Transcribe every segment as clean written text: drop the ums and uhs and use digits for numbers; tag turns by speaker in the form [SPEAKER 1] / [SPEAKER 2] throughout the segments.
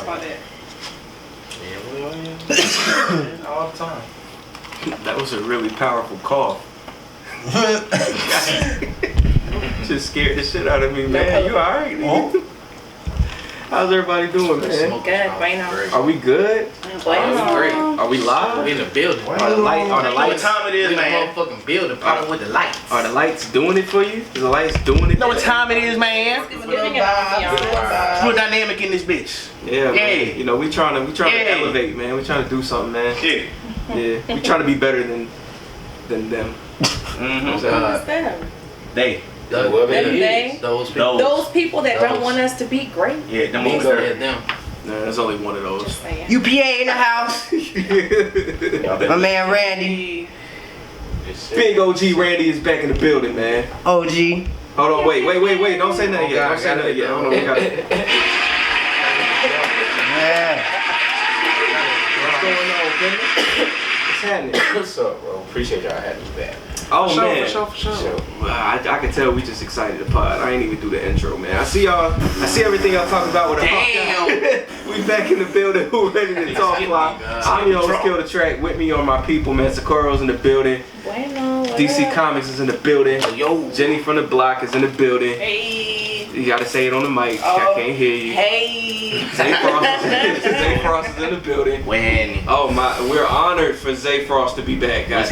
[SPEAKER 1] about that.
[SPEAKER 2] Yeah, all the time.
[SPEAKER 3] That was a really powerful cough. Just scared the shit out of me, man. You alright, nigga? How's everybody doing, man?
[SPEAKER 1] Good, bueno.
[SPEAKER 3] Are we good?
[SPEAKER 1] Bueno.
[SPEAKER 2] Great.
[SPEAKER 3] Are we live?
[SPEAKER 2] We in the building.
[SPEAKER 3] Are the lights?
[SPEAKER 2] What time it is, man? Motherfucking building. Problem with the lights.
[SPEAKER 3] Are the lights doing it for you? Is the lights doing it?
[SPEAKER 2] Know what time it is, man?
[SPEAKER 1] It's giving it ambiance.
[SPEAKER 2] Real dynamic in this bitch.
[SPEAKER 3] Yeah, man. You know, we trying to elevate, man. We trying to do something, man. Yeah. We trying to be better than them.
[SPEAKER 1] Who's them?
[SPEAKER 2] They.
[SPEAKER 1] Those people that don't want us to be great.
[SPEAKER 2] Yeah, them over there.
[SPEAKER 3] Nah, there's only one of those.
[SPEAKER 4] UPA in the house. My man Randy.
[SPEAKER 3] Big OG Randy is back in the building, man.
[SPEAKER 4] OG.
[SPEAKER 3] Hold on, wait. Don't say nothing yet. Don't say nothing yet. Hold on, we got it.
[SPEAKER 4] Yeah.
[SPEAKER 3] What's going on, Kendrick? What's happening?
[SPEAKER 5] What's up, bro? Appreciate y'all having me back.
[SPEAKER 3] Oh, man.
[SPEAKER 5] For sure.
[SPEAKER 3] I can tell we just excited to pod. I ain't even do the intro, man. I see everything y'all talking about with a
[SPEAKER 2] Damn.
[SPEAKER 3] We back in the building. Who ready to talk fly? I'm your host, Killthetrack. With me are my people, man. Socorro's in the building.
[SPEAKER 1] Bueno.
[SPEAKER 3] DC Comics is in the building.
[SPEAKER 2] Yo.
[SPEAKER 3] Jenny from the block is in the building.
[SPEAKER 1] Hey.
[SPEAKER 3] You gotta say it on the mic. I can't hear you.
[SPEAKER 1] Hey.
[SPEAKER 3] Zay Frost is in the building.
[SPEAKER 2] When?
[SPEAKER 3] Oh my, we're honored for Zay Frost to be back, guys.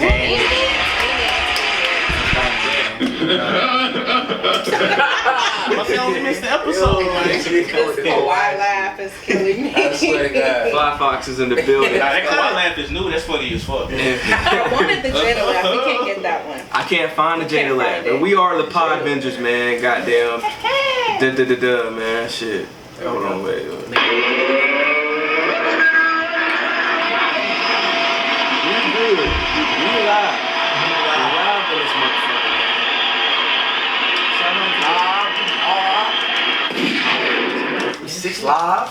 [SPEAKER 2] I feel we missed the episode, man.
[SPEAKER 1] This Kawhi laugh is killing me.
[SPEAKER 5] I swear to God.
[SPEAKER 3] Fly Fox is in the building.
[SPEAKER 2] Nah, that Kawhi laugh is new. That's funny as fuck.
[SPEAKER 1] I wanted the Jada laugh. We can't get that one.
[SPEAKER 3] I can't find the Jada laugh, but we are the Pod Avengers, man. Goddamn. Man. Shit. Hold on, wait. We good. We live. In this motherfucker.
[SPEAKER 2] 6 live.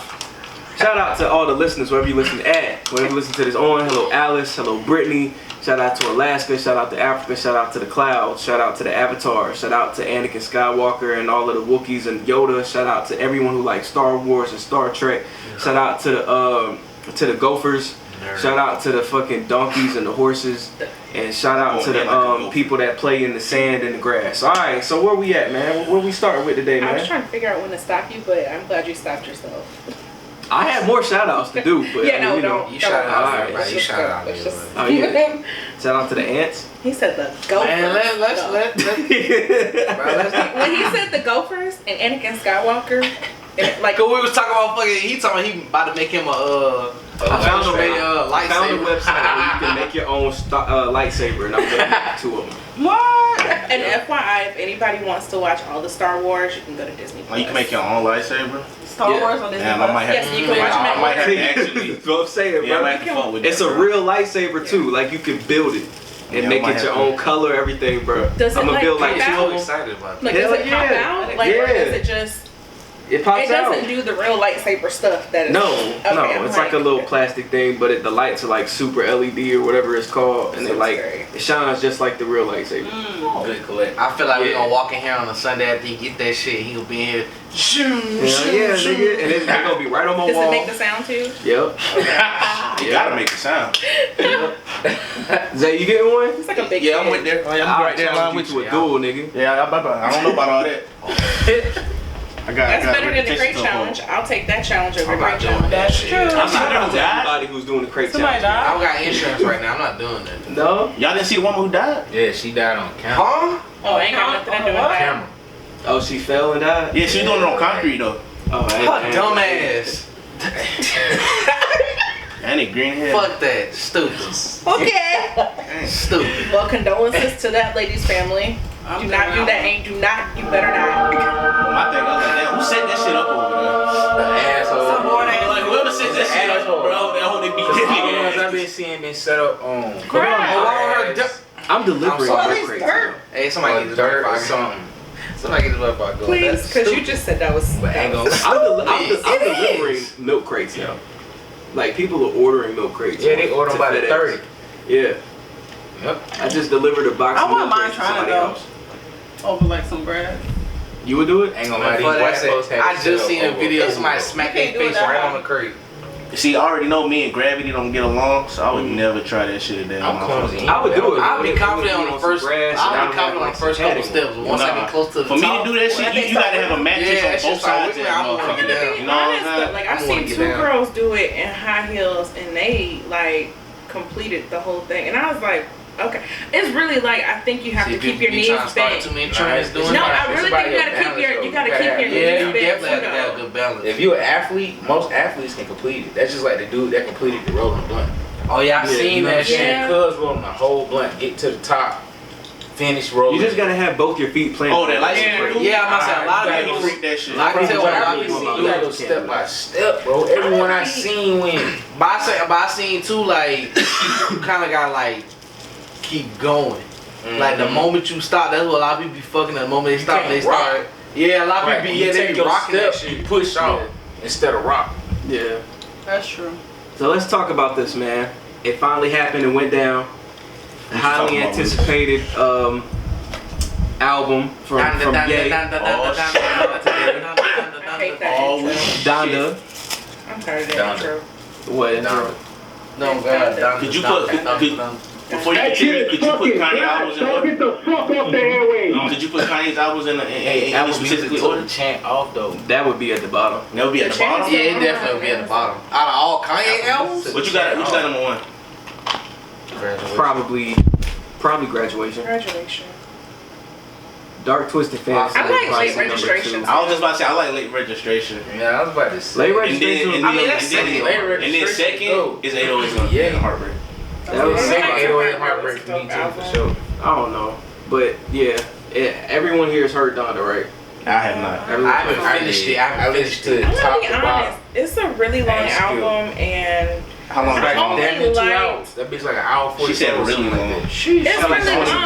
[SPEAKER 3] Shout out to all the listeners, wherever you listen to this on. Hello Alice, hello Brittany. Shout out to Alaska, shout out to Africa, shout out to the clouds, shout out to the Avatar, shout out to Anakin Skywalker and all of the Wookiees and Yoda. Shout out to everyone who likes Star Wars and Star Trek. Shout out to the Gophers. Shout out to the fucking donkeys and the horses, and shout out to the people that play in the sand and the grass. All right, so where we at, man? Where we starting with today, man?
[SPEAKER 1] I was trying to figure out when to stop you, but I'm glad you stopped yourself.
[SPEAKER 3] I had more shout outs to do, but
[SPEAKER 1] yeah, no,
[SPEAKER 3] don't.
[SPEAKER 5] You shout out
[SPEAKER 3] Alright,
[SPEAKER 5] everybody. You shout out everybody.
[SPEAKER 3] Oh yeah. Shout out to the ants.
[SPEAKER 1] He said the Gophers.
[SPEAKER 5] Man, let's
[SPEAKER 1] When he said the Gophers and Anakin Skywalker, like
[SPEAKER 2] Cause we was talking about fucking, he about to make him a
[SPEAKER 3] found a
[SPEAKER 2] lightsaber.
[SPEAKER 3] website where you can make your own lightsaber, and I'm gonna two of them.
[SPEAKER 1] what? And FYI, if anybody wants to watch all the Star Wars, you can go to Disney+.
[SPEAKER 2] Oh, you can make your own lightsaber.
[SPEAKER 1] Star Wars on Disney+.
[SPEAKER 2] Damn, I might have
[SPEAKER 1] Yes, you can watch
[SPEAKER 2] I might have to
[SPEAKER 1] them.
[SPEAKER 2] actually.
[SPEAKER 3] That's what I'm saying,
[SPEAKER 2] Yeah, I
[SPEAKER 3] bro.
[SPEAKER 2] might have to fuck with that.
[SPEAKER 3] It's a real lightsaber too. Like you can build it and
[SPEAKER 2] Yeah, I
[SPEAKER 3] make
[SPEAKER 2] might
[SPEAKER 3] it your
[SPEAKER 2] have
[SPEAKER 3] own
[SPEAKER 2] to.
[SPEAKER 3] color, everything, bro.
[SPEAKER 1] Does it,
[SPEAKER 3] I'm gonna
[SPEAKER 1] like,
[SPEAKER 3] build like
[SPEAKER 1] pop
[SPEAKER 3] two
[SPEAKER 1] out?
[SPEAKER 3] of them.
[SPEAKER 5] excited about
[SPEAKER 1] Like,
[SPEAKER 3] Hell
[SPEAKER 1] does it pop
[SPEAKER 3] yeah.
[SPEAKER 1] out? Like, or
[SPEAKER 3] Yeah.
[SPEAKER 1] does it just...
[SPEAKER 3] It pops
[SPEAKER 1] It doesn't
[SPEAKER 3] out.
[SPEAKER 1] do the real lightsaber stuff that is...
[SPEAKER 3] No,
[SPEAKER 1] Okay,
[SPEAKER 3] it's like a little plastic thing, but the lights are like super LED or whatever it's called, and it shines just like the real lightsaber.
[SPEAKER 5] Good collect. I feel like we're gonna walk in here on a Sunday after you get that shit. He'll be in here.
[SPEAKER 3] Hell yeah, nigga, and it's gonna be right on my
[SPEAKER 1] Does
[SPEAKER 3] wall.
[SPEAKER 1] it make the sound too?
[SPEAKER 3] Yep.
[SPEAKER 2] You gotta make the sound.
[SPEAKER 3] Zay, you getting one?
[SPEAKER 1] It's like a big
[SPEAKER 2] Yeah, I'm
[SPEAKER 1] kid.
[SPEAKER 2] with there.
[SPEAKER 3] I'll
[SPEAKER 2] right there.
[SPEAKER 3] challenge you to a duel, nigga.
[SPEAKER 2] Yeah, I don't know about all that.
[SPEAKER 1] That's better than the crate challenge. I'll take that challenge over the crate challenge.
[SPEAKER 5] That's true.
[SPEAKER 2] I'm not doing
[SPEAKER 3] Challenge
[SPEAKER 2] that.
[SPEAKER 3] everybody who's doing the crate
[SPEAKER 1] Somebody
[SPEAKER 3] challenge.
[SPEAKER 5] I don't got insurance right now. I'm not doing that.
[SPEAKER 3] No?
[SPEAKER 2] Y'all didn't see the woman who died?
[SPEAKER 5] Yeah, she died on camera.
[SPEAKER 2] Huh?
[SPEAKER 1] Oh, I ain't got nothing to do with that.
[SPEAKER 5] Camera.
[SPEAKER 3] Oh, she fell and died?
[SPEAKER 2] Yeah, she was doing it on concrete though.
[SPEAKER 3] Oh,
[SPEAKER 5] Her dumbass.
[SPEAKER 2] And it green hair.
[SPEAKER 5] Fuck that. Stupid.
[SPEAKER 1] Okay.
[SPEAKER 5] Stupid.
[SPEAKER 1] Well, condolences to that lady's family. Do not do that. You better not.
[SPEAKER 2] My thing, I was like, damn, who set that shit up over there?
[SPEAKER 5] The asshole.
[SPEAKER 1] Some boy that-
[SPEAKER 2] Like, whoever set that shit up, bro, that whole they be kicking
[SPEAKER 5] I've been seeing been set up on.
[SPEAKER 3] I'm delivering
[SPEAKER 5] I'm
[SPEAKER 3] milk
[SPEAKER 5] sorry.
[SPEAKER 3] crates.
[SPEAKER 1] Dirt.
[SPEAKER 5] Hey, somebody get this
[SPEAKER 4] dirt or
[SPEAKER 5] motherfucker something. Somebody get this motherfucker going.
[SPEAKER 1] Please,
[SPEAKER 5] That's
[SPEAKER 1] because you
[SPEAKER 5] stupid.
[SPEAKER 1] just said that was...
[SPEAKER 5] But ain't gonna.
[SPEAKER 3] I'm delivering milk crates now. Like, people are ordering milk crates.
[SPEAKER 4] Yeah, they order
[SPEAKER 3] to
[SPEAKER 4] by the
[SPEAKER 3] FedEx.
[SPEAKER 4] 30.
[SPEAKER 3] Yeah.
[SPEAKER 4] Yep.
[SPEAKER 3] I just delivered a box
[SPEAKER 1] I
[SPEAKER 3] of
[SPEAKER 1] wouldn't
[SPEAKER 3] milk
[SPEAKER 1] mind
[SPEAKER 3] crates to
[SPEAKER 1] trying
[SPEAKER 3] somebody
[SPEAKER 1] it, though.
[SPEAKER 3] else.
[SPEAKER 1] Over like some bread.
[SPEAKER 3] You would do it?
[SPEAKER 2] Ain't gonna lie,
[SPEAKER 5] Man,
[SPEAKER 2] these
[SPEAKER 5] fuck
[SPEAKER 2] white
[SPEAKER 5] that
[SPEAKER 2] folks
[SPEAKER 5] shit.
[SPEAKER 2] had
[SPEAKER 5] I just seen a video of
[SPEAKER 2] over.
[SPEAKER 5] somebody smack
[SPEAKER 1] You
[SPEAKER 5] their
[SPEAKER 1] can't do it
[SPEAKER 5] face
[SPEAKER 1] that
[SPEAKER 5] right
[SPEAKER 1] high.
[SPEAKER 5] on the crate.
[SPEAKER 6] See, I already know me and Gravity don't get along, so I would never try that shit today.
[SPEAKER 2] I'm clumsy.
[SPEAKER 3] I would do it.
[SPEAKER 5] I'll be
[SPEAKER 3] If
[SPEAKER 5] confident
[SPEAKER 3] we
[SPEAKER 5] on the
[SPEAKER 3] on some
[SPEAKER 5] first.
[SPEAKER 3] grass and I
[SPEAKER 5] I'll
[SPEAKER 3] don't
[SPEAKER 5] be confident on
[SPEAKER 3] have,
[SPEAKER 5] the first
[SPEAKER 3] like,
[SPEAKER 5] couple
[SPEAKER 3] some
[SPEAKER 5] steps. Once I get close to the
[SPEAKER 6] For me
[SPEAKER 5] top,
[SPEAKER 6] to do that shit, you gotta have a mattress
[SPEAKER 5] Yeah,
[SPEAKER 6] on
[SPEAKER 5] that
[SPEAKER 6] both
[SPEAKER 5] shit start
[SPEAKER 6] sides.
[SPEAKER 5] with
[SPEAKER 6] of
[SPEAKER 5] me.
[SPEAKER 6] that
[SPEAKER 5] I'm gonna
[SPEAKER 6] motherfucker.
[SPEAKER 5] get down.
[SPEAKER 6] You know what I'm
[SPEAKER 1] Honest,
[SPEAKER 6] saying?
[SPEAKER 1] like
[SPEAKER 5] I'm
[SPEAKER 1] I've
[SPEAKER 5] gonna
[SPEAKER 1] seen
[SPEAKER 5] get
[SPEAKER 1] 2
[SPEAKER 5] down.
[SPEAKER 1] girls do it in high heels and they like completed the whole thing, and I was like, okay, it's really like I think you have to keep your knees bent.
[SPEAKER 5] Too many trainers doing
[SPEAKER 1] No,
[SPEAKER 5] that.
[SPEAKER 1] I really think you gotta keep your
[SPEAKER 5] Yeah,
[SPEAKER 1] knees
[SPEAKER 5] you
[SPEAKER 1] bent.
[SPEAKER 5] definitely have to
[SPEAKER 1] too,
[SPEAKER 5] have
[SPEAKER 1] though.
[SPEAKER 5] good balance.
[SPEAKER 2] If you're an athlete, most athletes can complete it. That's just like the dude that completed the rolling blunt.
[SPEAKER 5] Oh yeah, I
[SPEAKER 3] Yeah,
[SPEAKER 5] seen
[SPEAKER 2] You know what I'm
[SPEAKER 5] that shit.
[SPEAKER 2] saying? Cuz rolling the whole blunt, get to the top, finish rolling.
[SPEAKER 3] You just gotta have both your feet planted.
[SPEAKER 6] Oh, that light
[SPEAKER 1] Yeah.
[SPEAKER 6] skin.
[SPEAKER 5] Yeah, I'm about to say a lot
[SPEAKER 6] You
[SPEAKER 5] of
[SPEAKER 6] gotta
[SPEAKER 5] people.
[SPEAKER 6] freak that shit.
[SPEAKER 5] I can tell what I be
[SPEAKER 3] You
[SPEAKER 5] seeing.
[SPEAKER 2] You gotta go step by step, bro. Everyone I seen win.
[SPEAKER 5] But I seen too, like you kind of gotta like keep going. Like the moment you stop, that's what a lot of people be fucking. The moment they stop,
[SPEAKER 2] can't
[SPEAKER 5] they start.
[SPEAKER 2] rock.
[SPEAKER 5] Yeah, a lot of
[SPEAKER 2] Right,
[SPEAKER 5] people be
[SPEAKER 2] you
[SPEAKER 5] they
[SPEAKER 2] take
[SPEAKER 5] be
[SPEAKER 2] your
[SPEAKER 5] rocking that
[SPEAKER 2] step,
[SPEAKER 5] shit.
[SPEAKER 2] you push off instead of rock.
[SPEAKER 3] Yeah.
[SPEAKER 4] That's true.
[SPEAKER 3] So let's talk about this, man. It finally happened and went down. A highly
[SPEAKER 6] talking about
[SPEAKER 3] anticipated album from Ye,
[SPEAKER 1] I hate that
[SPEAKER 6] Oh,
[SPEAKER 1] intro.
[SPEAKER 3] Donda.
[SPEAKER 1] I'm tired of that
[SPEAKER 2] Donda.
[SPEAKER 1] intro.
[SPEAKER 3] What? intro?
[SPEAKER 5] No, God,
[SPEAKER 6] Could you before you continue, could you put Kanye albums in order?
[SPEAKER 7] Get the fuck off the airwaves.
[SPEAKER 6] Could you put Kanye's albums in
[SPEAKER 2] Hey,
[SPEAKER 6] any
[SPEAKER 2] Apple Music
[SPEAKER 6] specifically
[SPEAKER 2] took
[SPEAKER 6] order?
[SPEAKER 2] the chant off though.
[SPEAKER 3] That would be at the bottom.
[SPEAKER 6] That would be at the bottom.
[SPEAKER 5] Yeah, it definitely will be at the bottom. Out of all Kanye albums,
[SPEAKER 6] What you got? What you got number one?
[SPEAKER 3] Probably Graduation.
[SPEAKER 1] Graduation.
[SPEAKER 3] Dark Twisted Fantasy.
[SPEAKER 1] I like
[SPEAKER 3] probably
[SPEAKER 1] Late
[SPEAKER 3] number
[SPEAKER 1] Registration.
[SPEAKER 3] 2.
[SPEAKER 6] I was just about to say I like Late Registration.
[SPEAKER 2] Yeah, I was about to say.
[SPEAKER 3] Late
[SPEAKER 6] And
[SPEAKER 3] Registration.
[SPEAKER 6] then,
[SPEAKER 3] would
[SPEAKER 6] and
[SPEAKER 3] be
[SPEAKER 6] then,
[SPEAKER 5] that's
[SPEAKER 6] and then,
[SPEAKER 5] second.
[SPEAKER 2] Late
[SPEAKER 6] and then
[SPEAKER 2] Registration
[SPEAKER 6] second
[SPEAKER 2] dope.
[SPEAKER 6] is 808's Gonna
[SPEAKER 2] Yeah.
[SPEAKER 6] Be Heartbreak.
[SPEAKER 3] That was
[SPEAKER 2] Second
[SPEAKER 1] Yeah.
[SPEAKER 2] 808 heartbreak for me too, for sure.
[SPEAKER 3] I don't know, but yeah, everyone here has heard Donda, right?
[SPEAKER 6] I have not.
[SPEAKER 3] Everyone
[SPEAKER 5] I haven't
[SPEAKER 3] heard
[SPEAKER 5] finished
[SPEAKER 2] did.
[SPEAKER 5] it. I haven't
[SPEAKER 2] I
[SPEAKER 5] finished
[SPEAKER 2] listened
[SPEAKER 5] it.
[SPEAKER 2] to
[SPEAKER 1] I'm
[SPEAKER 2] top
[SPEAKER 1] gonna be
[SPEAKER 2] to
[SPEAKER 1] honest.
[SPEAKER 2] bottom.
[SPEAKER 1] It's a really long
[SPEAKER 2] Thank you.
[SPEAKER 1] album, and
[SPEAKER 6] How long?
[SPEAKER 2] It's like
[SPEAKER 1] only
[SPEAKER 2] damn near 2
[SPEAKER 1] like-
[SPEAKER 2] hours. That bitch like an hour 40.
[SPEAKER 6] She said really long.
[SPEAKER 1] it's really long.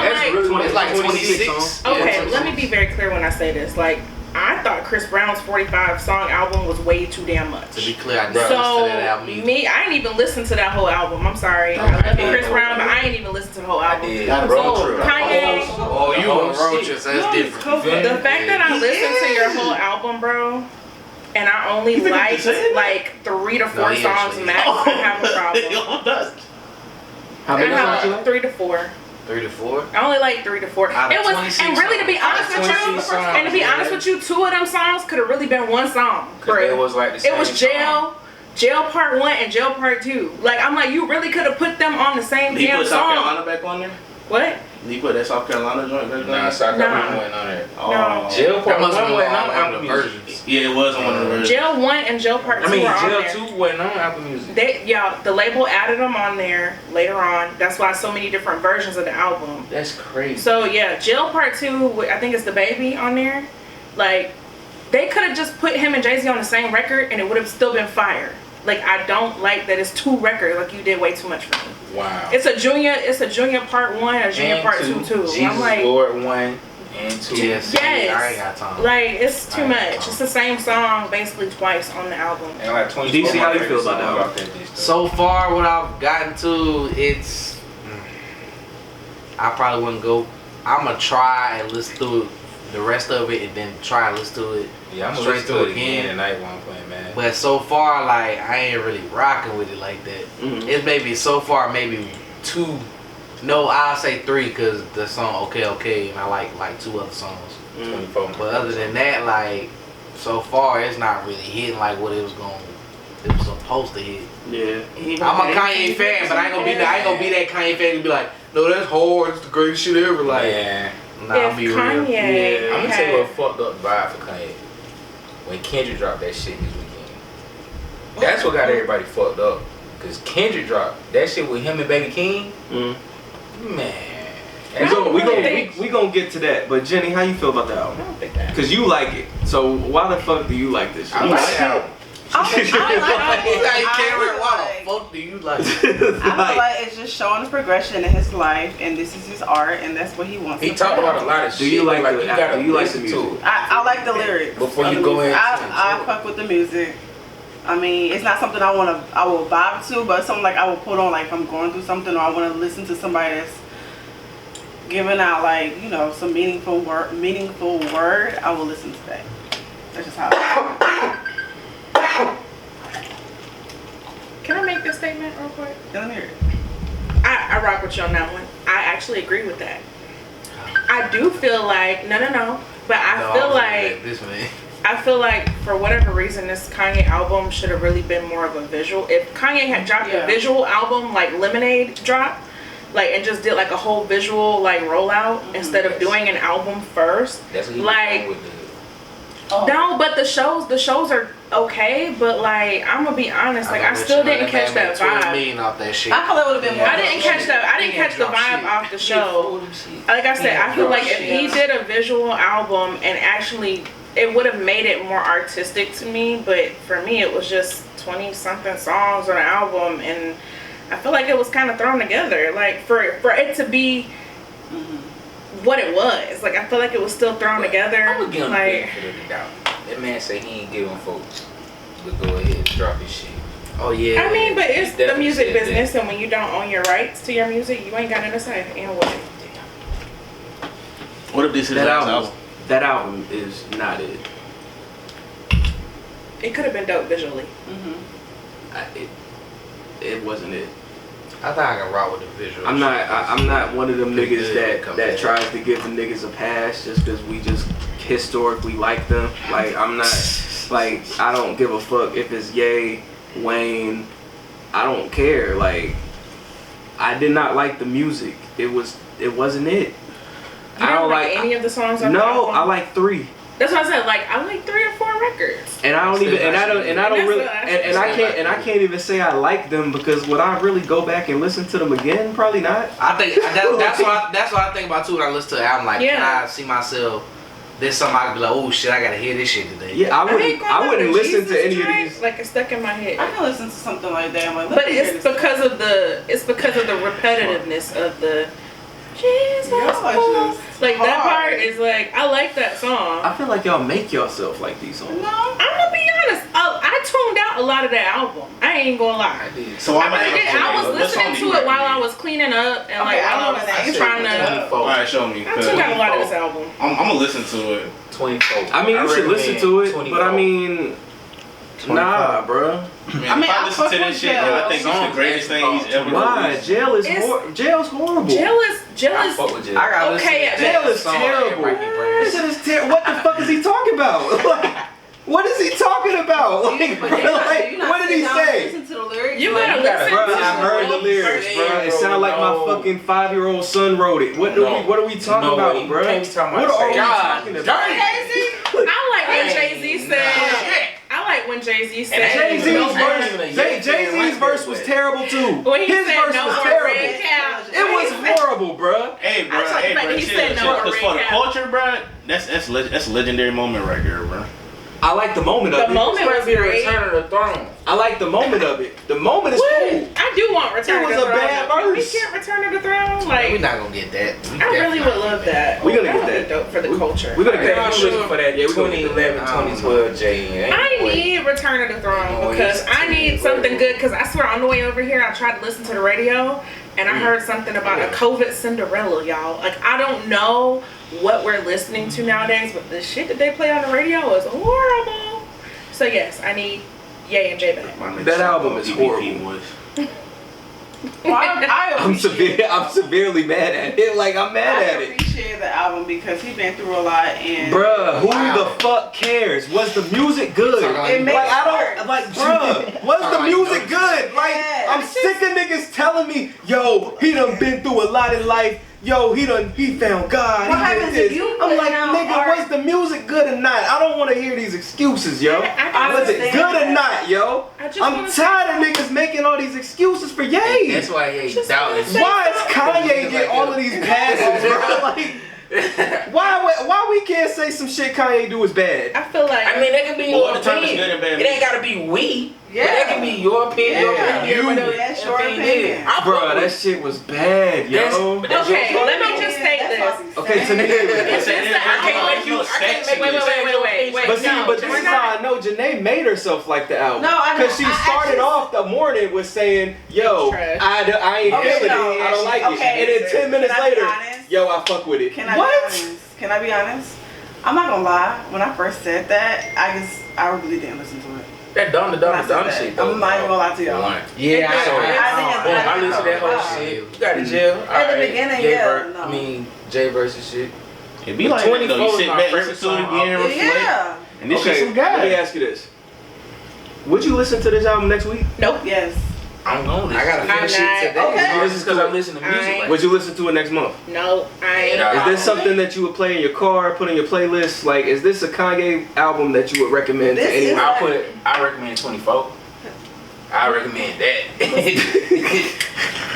[SPEAKER 2] That's really
[SPEAKER 5] It's like
[SPEAKER 3] 26
[SPEAKER 5] 26.
[SPEAKER 1] Okay, let me be very clear when I say this. Like, I thought Chris Brown's 45 song album was way too damn much.
[SPEAKER 5] To be clear, I didn't
[SPEAKER 1] So
[SPEAKER 5] listen to that album either.
[SPEAKER 1] I ain't even listened to that whole album. I'm sorry. I love you, Chris Brown, but I ain't even listened to the whole
[SPEAKER 2] I
[SPEAKER 1] album.
[SPEAKER 2] did.
[SPEAKER 6] Got a
[SPEAKER 1] So
[SPEAKER 6] road trip.
[SPEAKER 1] Kanye,
[SPEAKER 5] Oh, you on the road trip, so that's different.
[SPEAKER 1] the fact that I listened to your whole album, bro, and I only
[SPEAKER 6] You think I'm
[SPEAKER 1] liked
[SPEAKER 6] just saying that?
[SPEAKER 1] like 3 to 4
[SPEAKER 5] No, he
[SPEAKER 1] songs
[SPEAKER 5] actually-
[SPEAKER 1] max, I have a problem.
[SPEAKER 3] How
[SPEAKER 1] I
[SPEAKER 3] many songs you
[SPEAKER 1] have
[SPEAKER 3] like?
[SPEAKER 1] 3 to 4.
[SPEAKER 5] 3 to 4.
[SPEAKER 1] I only like 3 to 4.
[SPEAKER 5] Out of
[SPEAKER 1] It was,
[SPEAKER 5] 26
[SPEAKER 1] and really to be
[SPEAKER 5] songs.
[SPEAKER 1] honest
[SPEAKER 2] Out of
[SPEAKER 1] with
[SPEAKER 2] 26
[SPEAKER 1] you,
[SPEAKER 2] songs,
[SPEAKER 1] and to be
[SPEAKER 2] yeah.
[SPEAKER 1] honest with you, 2 of them songs could have really been one song,
[SPEAKER 2] Cause
[SPEAKER 1] bro.
[SPEAKER 2] it was like the same
[SPEAKER 1] It was
[SPEAKER 2] song.
[SPEAKER 1] Jail Part 1 and Jail Part 2. Like, I'm like, you really could have put them on the same
[SPEAKER 6] Did you
[SPEAKER 1] damn
[SPEAKER 6] put South
[SPEAKER 1] song.
[SPEAKER 6] Carolina back on there?
[SPEAKER 1] What?
[SPEAKER 6] Did you put that South Carolina joint back on
[SPEAKER 2] Nah,
[SPEAKER 6] there?
[SPEAKER 2] South
[SPEAKER 1] Nah.
[SPEAKER 2] Carolina went on there.
[SPEAKER 6] Oh.
[SPEAKER 2] Jail
[SPEAKER 5] That
[SPEAKER 2] Part
[SPEAKER 5] must
[SPEAKER 2] 1
[SPEAKER 5] have
[SPEAKER 2] went
[SPEAKER 5] been
[SPEAKER 2] on
[SPEAKER 5] on
[SPEAKER 2] Apple
[SPEAKER 5] the
[SPEAKER 2] Music.
[SPEAKER 5] versions.
[SPEAKER 6] Yeah, it was on one of the versions.
[SPEAKER 1] Jail 1 and Jail Part 2
[SPEAKER 2] I mean,
[SPEAKER 1] are on
[SPEAKER 2] Jail
[SPEAKER 1] there.
[SPEAKER 2] 2 went on Apple Music.
[SPEAKER 1] The label added them on there later on. That's why so many different versions of the album.
[SPEAKER 2] That's crazy.
[SPEAKER 1] So yeah, Jail Part 2, I think it's the baby on there. Like, they could have just put him and Jay-Z on the same record and it would have still been fire. Like, I don't like that it's 2 records. Like, you did way too much for me.
[SPEAKER 2] Wow.
[SPEAKER 1] It's a junior Part 1, a junior
[SPEAKER 2] And
[SPEAKER 1] Part 2 too.
[SPEAKER 2] Jesus
[SPEAKER 1] I'm like,
[SPEAKER 2] Lord 1 and 2.
[SPEAKER 5] Yes.
[SPEAKER 1] Yes.
[SPEAKER 5] I ain't got time.
[SPEAKER 1] like it's too
[SPEAKER 2] I
[SPEAKER 1] much.
[SPEAKER 2] ain't
[SPEAKER 1] It's the same song basically twice on the album.
[SPEAKER 2] And like 24
[SPEAKER 3] DC, how
[SPEAKER 2] my
[SPEAKER 3] you feel
[SPEAKER 2] favorite
[SPEAKER 3] about
[SPEAKER 2] song
[SPEAKER 3] that?
[SPEAKER 2] bitch, though.
[SPEAKER 5] So far, what I've gotten to, it's. I probably wouldn't go. I'm gonna try and listen to the rest of it and then try and listen to it.
[SPEAKER 2] Yeah, I'm gonna
[SPEAKER 5] straight
[SPEAKER 2] listen
[SPEAKER 5] to
[SPEAKER 2] to it again
[SPEAKER 5] again.
[SPEAKER 2] tonight while I'm playing, man.
[SPEAKER 5] But so far, like, I ain't really rocking with it like that.
[SPEAKER 3] Mhm.
[SPEAKER 5] It's maybe so far maybe 2. No, I'll say 3 because the song Okay, and I like 2 other songs.
[SPEAKER 2] 24
[SPEAKER 5] But other than that, like, so far it's not really hitting like what it was supposed to hit.
[SPEAKER 3] Yeah.
[SPEAKER 5] I'm a Kanye fan, but I ain't gonna be that Kanye fan to be like, no, that's hard. It's the greatest shit ever. Like,
[SPEAKER 2] Man,
[SPEAKER 5] nah, I'll
[SPEAKER 1] If
[SPEAKER 5] be real.
[SPEAKER 1] Kanye
[SPEAKER 3] Yeah.
[SPEAKER 2] I'm gonna tell you
[SPEAKER 1] had-
[SPEAKER 2] what fucked up the vibe for Kanye. When Kendrick dropped that shit this weekend. That's what got everybody fucked up. Cause Kendrick dropped that shit with him and Baby King.
[SPEAKER 3] Mm.
[SPEAKER 2] Man.
[SPEAKER 3] We gonna get to that. But Jenny, how you feel about the
[SPEAKER 1] I
[SPEAKER 3] album?
[SPEAKER 1] don't think that.
[SPEAKER 3] Cause you like it. So why the fuck do you like this shit?
[SPEAKER 2] I like the album.
[SPEAKER 4] I like
[SPEAKER 5] He's like,
[SPEAKER 4] I
[SPEAKER 5] why
[SPEAKER 4] like-
[SPEAKER 5] the fuck do you like it?
[SPEAKER 4] I feel like it's just showing the progression in his life, and this is his art, and that's what he wants.
[SPEAKER 2] He
[SPEAKER 4] to
[SPEAKER 2] talked
[SPEAKER 4] put
[SPEAKER 2] about
[SPEAKER 4] out.
[SPEAKER 2] a lot of
[SPEAKER 3] Do
[SPEAKER 2] shit.
[SPEAKER 3] you like
[SPEAKER 2] but
[SPEAKER 3] the-
[SPEAKER 2] you gotta
[SPEAKER 3] do you like the
[SPEAKER 2] listen to
[SPEAKER 3] music?
[SPEAKER 2] it.
[SPEAKER 4] I like the lyrics
[SPEAKER 2] Before
[SPEAKER 4] of
[SPEAKER 2] you
[SPEAKER 4] the
[SPEAKER 2] go
[SPEAKER 4] music.
[SPEAKER 2] into
[SPEAKER 4] I
[SPEAKER 2] it.
[SPEAKER 4] fuck with the music. I mean, it's not something I will vibe to, but it's something like I will put on like if I'm going through something or I want to listen to somebody that's giving out like, you know, some meaningful word, I will listen to that. That's just how I
[SPEAKER 1] Can I make this statement real quick?
[SPEAKER 4] feel. Let me hear it.
[SPEAKER 1] I rock with you on that one. I actually agree with that. I do feel like no, but I feel like
[SPEAKER 5] this man.
[SPEAKER 1] I feel like for whatever reason this Kanye album should have really been more of a visual. If Kanye had dropped a visual album like Lemonade drop, like and just did like a whole visual like rollout instead of doing an album first.
[SPEAKER 2] That's what he
[SPEAKER 1] like
[SPEAKER 2] was doing with
[SPEAKER 1] no, but the shows are okay, but like I'm gonna be honest, like I still didn't catch that vibe.
[SPEAKER 5] Off that shit.
[SPEAKER 4] I feel it would have been more.
[SPEAKER 1] I didn't catch the vibe off the show. Like I said, I feel like if he did a visual album and actually it would have made it more artistic to me, but for me it was just 20 something songs on an album and I feel like it was kind of thrown together. Like for it to be what it was, like I feel like it was still thrown together.
[SPEAKER 2] I'm gonna give him
[SPEAKER 1] like,
[SPEAKER 2] the benefit of the doubt. That man say he ain't giving folks to go ahead and drop his shit.
[SPEAKER 5] Oh yeah.
[SPEAKER 1] I mean, but it's the
[SPEAKER 2] definitely
[SPEAKER 1] music
[SPEAKER 2] said
[SPEAKER 1] business, and when you don't own your rights to your music, you ain't got nothing to say. And what?
[SPEAKER 6] What if this is
[SPEAKER 3] That
[SPEAKER 6] his
[SPEAKER 3] album. That album is not it.
[SPEAKER 1] It could have been dope visually.
[SPEAKER 3] It wasn't it.
[SPEAKER 5] I think I can rock with the visual.
[SPEAKER 3] I'm not one of them
[SPEAKER 5] Pretty
[SPEAKER 3] niggas
[SPEAKER 5] good.
[SPEAKER 3] that tries to give the niggas a pass just because we just historically like them. Like I'm not like I don't give a fuck if it's Ye, Wayne. I don't care. Like I did not like the music. It wasn't it.
[SPEAKER 1] You
[SPEAKER 3] I don't
[SPEAKER 1] like any of the songs on the
[SPEAKER 3] No,
[SPEAKER 1] album?
[SPEAKER 3] I like 3.
[SPEAKER 1] That's what I said. Like I like 3 or 4 records.
[SPEAKER 3] And I don't even, and I don't really, and I
[SPEAKER 2] That's
[SPEAKER 3] can't even say I like them because would I really go back and listen to them again? Probably not.
[SPEAKER 5] I think that's what I think about too when I listen to the album. Like, can I see myself? There's something I could be like, oh shit, I gotta hear this shit today.
[SPEAKER 3] Yeah, I wouldn't listen to any of
[SPEAKER 1] track,
[SPEAKER 3] these.
[SPEAKER 1] Like it's stuck in my head.
[SPEAKER 4] I can listen to something like that. I'm like,
[SPEAKER 1] But it's because of the repetitiveness of the Jesus. Like that part is like I like that song.
[SPEAKER 3] I feel like y'all make yourself like these songs.
[SPEAKER 1] No, I'm gonna be honest. I tuned out a lot of that album. I ain't gonna lie.
[SPEAKER 6] So
[SPEAKER 1] I was listening to it while I was cleaning up and like while I was trying to.
[SPEAKER 6] Alright, show me.
[SPEAKER 1] I tuned out a lot of this album.
[SPEAKER 6] I'm gonna listen to it.
[SPEAKER 2] 24.
[SPEAKER 3] I mean, you should listen to it,
[SPEAKER 2] 24.
[SPEAKER 3] but I mean,
[SPEAKER 2] 25.
[SPEAKER 3] nah, bro.
[SPEAKER 6] Man, if I listen to this shit, I think it's the greatest thing he's ever
[SPEAKER 3] Why?
[SPEAKER 6] released.
[SPEAKER 3] Jail's horrible.
[SPEAKER 1] Jail is
[SPEAKER 2] I fuck with Jail.
[SPEAKER 5] I gotta
[SPEAKER 1] okay.
[SPEAKER 5] listen to
[SPEAKER 3] Jail
[SPEAKER 5] that
[SPEAKER 3] is
[SPEAKER 5] song
[SPEAKER 3] terrible.
[SPEAKER 5] everybody keep bringing.
[SPEAKER 3] This shit is terrible. What the fuck is he talking about? Like, what is he talking about? Like, what did he say?
[SPEAKER 4] Listen to the lyrics.
[SPEAKER 1] You gotta listen.
[SPEAKER 3] Bro, I heard the lyrics, bro. It sounded like my fucking 5-year-old son wrote it. What are we talking about, bro?
[SPEAKER 2] Can't be talking
[SPEAKER 3] What
[SPEAKER 2] about
[SPEAKER 3] are we
[SPEAKER 2] God.
[SPEAKER 3] talking about?
[SPEAKER 1] I like when Jay-Z said. I like when Jay-Z said.
[SPEAKER 3] Jay-Z's verse was terrible too.
[SPEAKER 1] When he
[SPEAKER 3] His
[SPEAKER 1] said
[SPEAKER 3] verse
[SPEAKER 1] no
[SPEAKER 3] was
[SPEAKER 1] more
[SPEAKER 3] terrible.
[SPEAKER 1] red cow.
[SPEAKER 3] It was horrible, bro.
[SPEAKER 6] Hey, bro.
[SPEAKER 1] I like the fact that he said no
[SPEAKER 6] Because
[SPEAKER 1] red
[SPEAKER 6] for the
[SPEAKER 1] cow.
[SPEAKER 6] culture, bro, that's a legendary moment right there, bro.
[SPEAKER 3] I like the moment of
[SPEAKER 1] The
[SPEAKER 3] it.
[SPEAKER 1] moment was
[SPEAKER 2] Be the
[SPEAKER 1] great.
[SPEAKER 2] Return of the Throne.
[SPEAKER 3] I like the moment of it. The moment is cool.
[SPEAKER 1] I do want Return
[SPEAKER 3] It
[SPEAKER 1] of
[SPEAKER 3] was
[SPEAKER 1] the
[SPEAKER 3] a
[SPEAKER 1] Throne.
[SPEAKER 3] bad
[SPEAKER 1] Can we
[SPEAKER 3] verse.
[SPEAKER 1] get Return of the Throne?
[SPEAKER 5] We're
[SPEAKER 1] Like,
[SPEAKER 5] not gonna get that.
[SPEAKER 1] I really would love that.
[SPEAKER 3] We're gonna
[SPEAKER 1] That
[SPEAKER 3] get
[SPEAKER 1] would be
[SPEAKER 3] that.
[SPEAKER 1] dope for the culture.
[SPEAKER 3] We're gonna
[SPEAKER 2] I
[SPEAKER 3] get
[SPEAKER 2] am looking for that
[SPEAKER 3] Yeah, we gonna get
[SPEAKER 2] 2011, 2012 J.
[SPEAKER 1] I need Return of the Throne because I need something good. Because I swear on the way over here, I tried to listen to the radio and I heard something about a COVID Cinderella, y'all. Like I don't know what we're listening to nowadays, but the shit that they play on the radio is horrible. So yes, I need Ye and J back.
[SPEAKER 3] That album is horrible.
[SPEAKER 4] Well, I
[SPEAKER 3] I'm
[SPEAKER 4] appreciate
[SPEAKER 3] severely mad at it. Like I'm mad at it.
[SPEAKER 4] appreciate the album because he's been through a lot and
[SPEAKER 3] Bruh, who the fuck cares? Was the music good?
[SPEAKER 4] It makes
[SPEAKER 3] Like I don't like, bruh. Was the music good? Like
[SPEAKER 4] Yeah.
[SPEAKER 3] I'm sick of niggas telling me, yo, he done been through a lot in life. Yo, he found God.
[SPEAKER 4] What
[SPEAKER 3] he
[SPEAKER 4] happens
[SPEAKER 3] did
[SPEAKER 4] if
[SPEAKER 3] this.
[SPEAKER 4] you
[SPEAKER 3] I'm
[SPEAKER 4] put
[SPEAKER 3] like,
[SPEAKER 4] out
[SPEAKER 3] nigga,
[SPEAKER 4] art-
[SPEAKER 3] was the music good or not? I don't want to hear these excuses, yo.
[SPEAKER 1] I
[SPEAKER 3] Was it
[SPEAKER 4] understand
[SPEAKER 3] good or
[SPEAKER 4] that.
[SPEAKER 3] not, yo?
[SPEAKER 1] I just
[SPEAKER 3] I'm
[SPEAKER 1] wanna
[SPEAKER 3] tired of niggas making all these excuses for Ye.
[SPEAKER 2] That's why he
[SPEAKER 1] Just
[SPEAKER 2] doubting.
[SPEAKER 1] say
[SPEAKER 3] Why is Kanye get all of these passes, bro? Like, why we can't say some shit Kanye do is bad?
[SPEAKER 1] I feel like
[SPEAKER 2] I mean, that can be
[SPEAKER 6] All
[SPEAKER 2] your
[SPEAKER 6] the time is
[SPEAKER 2] opinion.
[SPEAKER 6] good and bad.
[SPEAKER 2] It ain't gotta be we.
[SPEAKER 4] Yeah.
[SPEAKER 2] But that can be your opinion. Your
[SPEAKER 4] Yeah.
[SPEAKER 2] opinion.
[SPEAKER 3] You.
[SPEAKER 2] Everybody
[SPEAKER 4] That's
[SPEAKER 2] else's
[SPEAKER 4] your opinion.
[SPEAKER 2] I
[SPEAKER 3] Bro,
[SPEAKER 2] fuck
[SPEAKER 3] that
[SPEAKER 2] with-
[SPEAKER 3] shit was bad, yo.
[SPEAKER 2] That's
[SPEAKER 1] okay,
[SPEAKER 2] your
[SPEAKER 1] let me
[SPEAKER 2] opinion.
[SPEAKER 1] just state this.
[SPEAKER 3] Okay, to me,
[SPEAKER 1] It's
[SPEAKER 2] I can't make you. I can't make
[SPEAKER 1] Wait,
[SPEAKER 2] you say your
[SPEAKER 1] wait.
[SPEAKER 2] opinion.
[SPEAKER 3] but see,
[SPEAKER 1] No,
[SPEAKER 3] but this
[SPEAKER 1] we're
[SPEAKER 3] is
[SPEAKER 1] not.
[SPEAKER 3] how I know Jenay made herself like the album.
[SPEAKER 4] No, I know.
[SPEAKER 3] Because she
[SPEAKER 4] I
[SPEAKER 3] started
[SPEAKER 4] actually-
[SPEAKER 3] off the morning with saying, yo,
[SPEAKER 1] Trash.
[SPEAKER 3] I ain't
[SPEAKER 4] Okay,
[SPEAKER 3] feeling
[SPEAKER 4] no.
[SPEAKER 3] it. I don't like it.
[SPEAKER 4] Okay,
[SPEAKER 3] And then 10 minutes
[SPEAKER 4] can I be
[SPEAKER 3] later,
[SPEAKER 4] honest?
[SPEAKER 3] Yo, I fuck with it.
[SPEAKER 4] Can I
[SPEAKER 3] What?
[SPEAKER 4] be honest? Can I be honest? I'm not gonna lie. When I first said that, I really didn't listen to it.
[SPEAKER 2] That Donda shit.
[SPEAKER 4] I'm not even gonna lie to y'all.
[SPEAKER 5] Yeah,
[SPEAKER 2] I listened to that whole shit. You got to jail.
[SPEAKER 4] At the beginning, no.
[SPEAKER 2] I mean, Jay versus shit.
[SPEAKER 6] It be like that, though. You sit back, listen to it again, reflect.
[SPEAKER 4] Yeah.
[SPEAKER 6] And this
[SPEAKER 3] Okay,
[SPEAKER 6] shit some guy.
[SPEAKER 3] let me ask you this. Would you listen to this album next week?
[SPEAKER 1] Nope.
[SPEAKER 4] Yes.
[SPEAKER 2] I'm going to listen.
[SPEAKER 5] I gotta
[SPEAKER 1] I'm
[SPEAKER 5] finish it
[SPEAKER 1] not-
[SPEAKER 5] today.
[SPEAKER 1] okay.
[SPEAKER 2] This is because I listen to music.
[SPEAKER 1] I-
[SPEAKER 2] Like,
[SPEAKER 3] Would you listen to it next month?
[SPEAKER 1] No, I ain't.
[SPEAKER 2] Yeah.
[SPEAKER 3] Is this something that you would play in your car, put in your playlist? Like, is this a Kanye album that you would recommend to
[SPEAKER 4] This is-
[SPEAKER 3] anyone?
[SPEAKER 2] I recommend 24. I recommend that.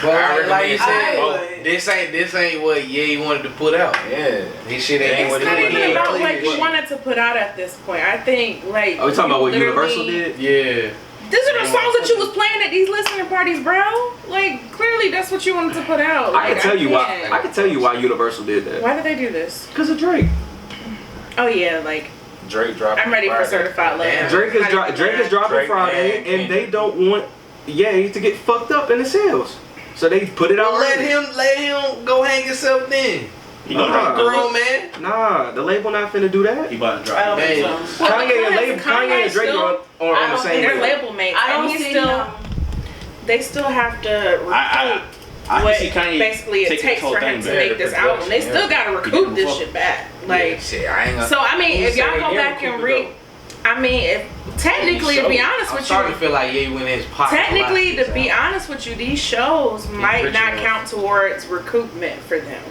[SPEAKER 5] But like you said,
[SPEAKER 4] I would.
[SPEAKER 5] this ain't what Ye wanted to put out.
[SPEAKER 2] Yeah.
[SPEAKER 5] His shit ain't
[SPEAKER 2] It's
[SPEAKER 5] what
[SPEAKER 1] It's not
[SPEAKER 5] he
[SPEAKER 1] even
[SPEAKER 5] wanted
[SPEAKER 1] about
[SPEAKER 5] to
[SPEAKER 1] what
[SPEAKER 5] do.
[SPEAKER 1] you wanted to put out at this point. I think, like.
[SPEAKER 3] Are we talking about what
[SPEAKER 1] literally-
[SPEAKER 3] Universal did?
[SPEAKER 5] Yeah.
[SPEAKER 1] These are the songs that you was playing at these listening parties, bro. Like, clearly that's what you wanted to put out.
[SPEAKER 3] I
[SPEAKER 1] Like,
[SPEAKER 3] can tell you why.
[SPEAKER 1] can't.
[SPEAKER 3] I can tell you why Universal did that.
[SPEAKER 1] Why did they do this?
[SPEAKER 3] Because of Drake.
[SPEAKER 1] Oh yeah, like
[SPEAKER 2] Drake dropped.
[SPEAKER 1] I'm ready for
[SPEAKER 2] Friday.
[SPEAKER 1] certified love.
[SPEAKER 5] Damn.
[SPEAKER 3] Drake is dropping
[SPEAKER 2] Drake
[SPEAKER 3] Friday,
[SPEAKER 2] and
[SPEAKER 3] and they don't want Ye to get fucked up in the sales, so they put it out.
[SPEAKER 5] Well, let
[SPEAKER 3] early.
[SPEAKER 5] him go hang himself then.
[SPEAKER 6] You gonna
[SPEAKER 3] Uh-huh.
[SPEAKER 6] drop the
[SPEAKER 5] Grown man.
[SPEAKER 3] Nah, the label not finna do that.
[SPEAKER 6] He about to
[SPEAKER 4] I
[SPEAKER 6] drop
[SPEAKER 4] don't
[SPEAKER 6] it.
[SPEAKER 4] think
[SPEAKER 5] Man.
[SPEAKER 4] so.
[SPEAKER 1] Well,
[SPEAKER 3] Kanye and
[SPEAKER 1] Kanye
[SPEAKER 3] Drake
[SPEAKER 1] still-
[SPEAKER 3] are on
[SPEAKER 4] I
[SPEAKER 3] the
[SPEAKER 4] don't
[SPEAKER 3] same
[SPEAKER 1] They're
[SPEAKER 3] label.
[SPEAKER 1] label mates,
[SPEAKER 4] I
[SPEAKER 1] and
[SPEAKER 4] don't
[SPEAKER 1] he
[SPEAKER 4] see
[SPEAKER 1] still.
[SPEAKER 4] him.
[SPEAKER 1] They still have to recoup
[SPEAKER 6] I
[SPEAKER 1] what
[SPEAKER 6] can see Kanye
[SPEAKER 1] basically it
[SPEAKER 6] taking
[SPEAKER 1] takes
[SPEAKER 6] this whole
[SPEAKER 1] for him
[SPEAKER 6] thing
[SPEAKER 1] to
[SPEAKER 6] back.
[SPEAKER 1] make this album. They still gotta recoup
[SPEAKER 6] give
[SPEAKER 1] this
[SPEAKER 6] a
[SPEAKER 1] shit back.
[SPEAKER 2] Yeah,
[SPEAKER 1] Like,
[SPEAKER 2] shit, I ain't gonna.
[SPEAKER 1] so I mean,
[SPEAKER 2] Who
[SPEAKER 1] if y'all
[SPEAKER 2] said
[SPEAKER 1] go
[SPEAKER 2] they
[SPEAKER 1] back
[SPEAKER 2] never
[SPEAKER 1] and
[SPEAKER 2] could
[SPEAKER 1] read, I mean, if technically to be honest
[SPEAKER 5] I'm
[SPEAKER 1] with
[SPEAKER 5] starting
[SPEAKER 1] you,
[SPEAKER 5] to feel like Ye went in his pocket.
[SPEAKER 1] technically to be honest with you, these shows might not
[SPEAKER 2] original.
[SPEAKER 1] count towards recoupment for them.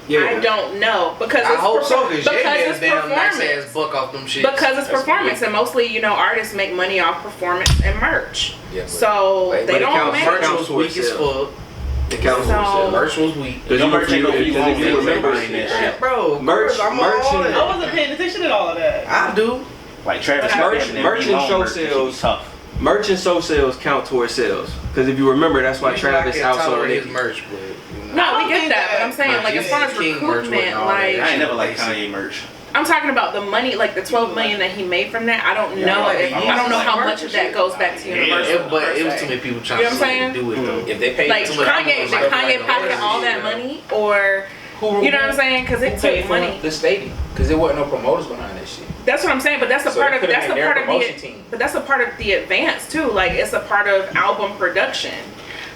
[SPEAKER 3] Yeah.
[SPEAKER 1] I don't know because
[SPEAKER 5] I
[SPEAKER 1] it's
[SPEAKER 5] hope so,
[SPEAKER 1] because
[SPEAKER 5] because Ye made a
[SPEAKER 1] it's
[SPEAKER 5] damn nice
[SPEAKER 1] performance.
[SPEAKER 5] ass buck off them shit.
[SPEAKER 1] Because it's
[SPEAKER 2] That's
[SPEAKER 1] performance,
[SPEAKER 2] weird.
[SPEAKER 1] and mostly, you know, artists make money off performance and merch.
[SPEAKER 2] Yeah, but-
[SPEAKER 1] So
[SPEAKER 2] but
[SPEAKER 1] they
[SPEAKER 3] it
[SPEAKER 1] don't
[SPEAKER 3] counts-
[SPEAKER 1] make.
[SPEAKER 3] merch
[SPEAKER 5] merch was
[SPEAKER 3] towards
[SPEAKER 5] weak as
[SPEAKER 3] sales.
[SPEAKER 5] fuck.
[SPEAKER 3] It counts
[SPEAKER 1] So-
[SPEAKER 3] for sales.
[SPEAKER 5] Merch was weak.
[SPEAKER 3] Because
[SPEAKER 6] Your merch ain't no
[SPEAKER 3] if
[SPEAKER 6] you
[SPEAKER 3] you
[SPEAKER 6] won't
[SPEAKER 3] remember,
[SPEAKER 6] buying that shit.
[SPEAKER 5] Bro,
[SPEAKER 3] Merch-
[SPEAKER 5] I'm
[SPEAKER 3] merch
[SPEAKER 5] all
[SPEAKER 3] and-
[SPEAKER 5] that.
[SPEAKER 4] I wasn't paying attention to all of that.
[SPEAKER 5] I do.
[SPEAKER 6] Like Travis
[SPEAKER 3] Merch-
[SPEAKER 6] Scott and
[SPEAKER 3] merch and show
[SPEAKER 6] merch, that shit be
[SPEAKER 3] sales.
[SPEAKER 6] tough.
[SPEAKER 3] merch and show sales count towards sales. Because if you remember, that's why Travis
[SPEAKER 5] I can't
[SPEAKER 3] outsold
[SPEAKER 5] tolerate his
[SPEAKER 3] Nicki.
[SPEAKER 5] merch, but you know.
[SPEAKER 1] No,
[SPEAKER 4] I
[SPEAKER 1] we
[SPEAKER 4] don't
[SPEAKER 1] get
[SPEAKER 4] think
[SPEAKER 1] that, but I'm saying,
[SPEAKER 5] Merch
[SPEAKER 1] like, as
[SPEAKER 5] is
[SPEAKER 1] far as
[SPEAKER 5] King merch with
[SPEAKER 1] recoupment,
[SPEAKER 5] all that.
[SPEAKER 6] I ain't
[SPEAKER 1] like,
[SPEAKER 6] never liked Kanye merch.
[SPEAKER 1] I'm talking about the money, like the 12 million that he made from that. I don't
[SPEAKER 5] Yeah,
[SPEAKER 1] know.
[SPEAKER 5] like,
[SPEAKER 1] I don't know how
[SPEAKER 5] merch
[SPEAKER 1] much
[SPEAKER 5] and
[SPEAKER 1] of that
[SPEAKER 5] shit.
[SPEAKER 1] goes back to
[SPEAKER 6] Yeah.
[SPEAKER 1] Universal.
[SPEAKER 5] But it was
[SPEAKER 1] per
[SPEAKER 5] too
[SPEAKER 1] se.
[SPEAKER 5] many people trying
[SPEAKER 1] You know
[SPEAKER 5] to
[SPEAKER 1] what I'm
[SPEAKER 5] do it though.
[SPEAKER 2] If they pay
[SPEAKER 1] Like
[SPEAKER 5] too much
[SPEAKER 1] Kanye,
[SPEAKER 5] money,
[SPEAKER 1] did
[SPEAKER 5] like,
[SPEAKER 1] Kanye pocket all that money, or you know what I'm saying? Because it took money.
[SPEAKER 2] The stadium, because there wasn't no promoters behind that shit.
[SPEAKER 1] That's what I'm saying. But that's a
[SPEAKER 2] So
[SPEAKER 1] part
[SPEAKER 2] it
[SPEAKER 1] of
[SPEAKER 2] could've
[SPEAKER 1] that's a
[SPEAKER 2] been their
[SPEAKER 1] part of
[SPEAKER 2] promotion
[SPEAKER 1] the
[SPEAKER 2] team.
[SPEAKER 1] but that's a part of the advance too. Like it's a part of album production.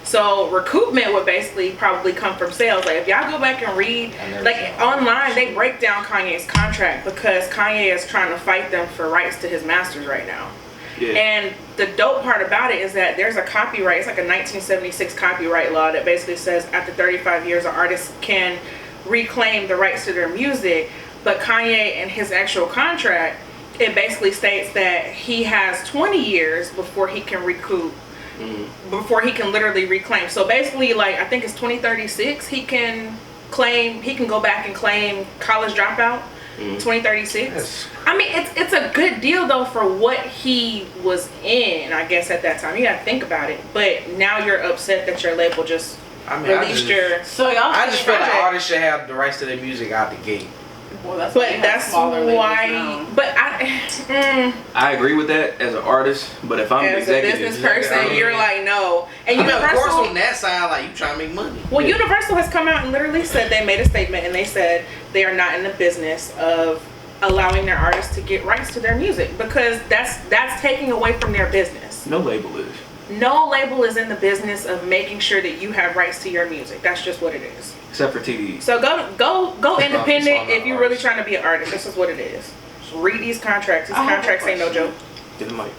[SPEAKER 1] So recoupment would basically probably come from sales. Like if y'all go back and read, like online, they break down Kanye's contract because Kanye is trying to fight them for rights to his masters right now.
[SPEAKER 3] Yeah.
[SPEAKER 1] And the dope part about it is that there's a copyright. It's like a 1976 copyright law that basically says after 35 years, an artist can reclaim the rights to their music. But Kanye and his actual contract, it basically states that he has 20 years before he can recoup, before he can literally reclaim. So basically, like I think it's 2036, he can go back and claim College Dropout. 2036.
[SPEAKER 5] Yes.
[SPEAKER 1] I mean, it's a good deal though for what he was in, I guess at that time. You gotta think about it. But now you're upset that your label just
[SPEAKER 5] I mean,
[SPEAKER 1] released your.
[SPEAKER 4] So y'all.
[SPEAKER 5] I just feel like
[SPEAKER 1] project.
[SPEAKER 5] artists should have the rights to their music out the gate.
[SPEAKER 4] Well, that's
[SPEAKER 1] But that's why. But
[SPEAKER 3] I agree with that as an artist, but if I'm an
[SPEAKER 1] as a
[SPEAKER 3] executive,
[SPEAKER 1] business person,
[SPEAKER 5] I mean-
[SPEAKER 1] you're like no. And
[SPEAKER 5] I mean, of course,
[SPEAKER 1] Universal.
[SPEAKER 5] on that side, like you trying to make money.
[SPEAKER 1] Well, Universal has come out and literally said they made a statement and they said they are not in the business of allowing their artists to get rights to their music because that's taking away from their business.
[SPEAKER 3] no label is.
[SPEAKER 1] No label is in the business of making sure that you have rights to your music. That's just what it is.
[SPEAKER 3] Except for TDE.
[SPEAKER 1] So go independent if you're really
[SPEAKER 5] artists.
[SPEAKER 1] trying to be an artist. This is what it is. Just read these contracts. These
[SPEAKER 4] I have a
[SPEAKER 1] contracts ain't no
[SPEAKER 4] question.
[SPEAKER 1] joke.
[SPEAKER 3] Get the mic.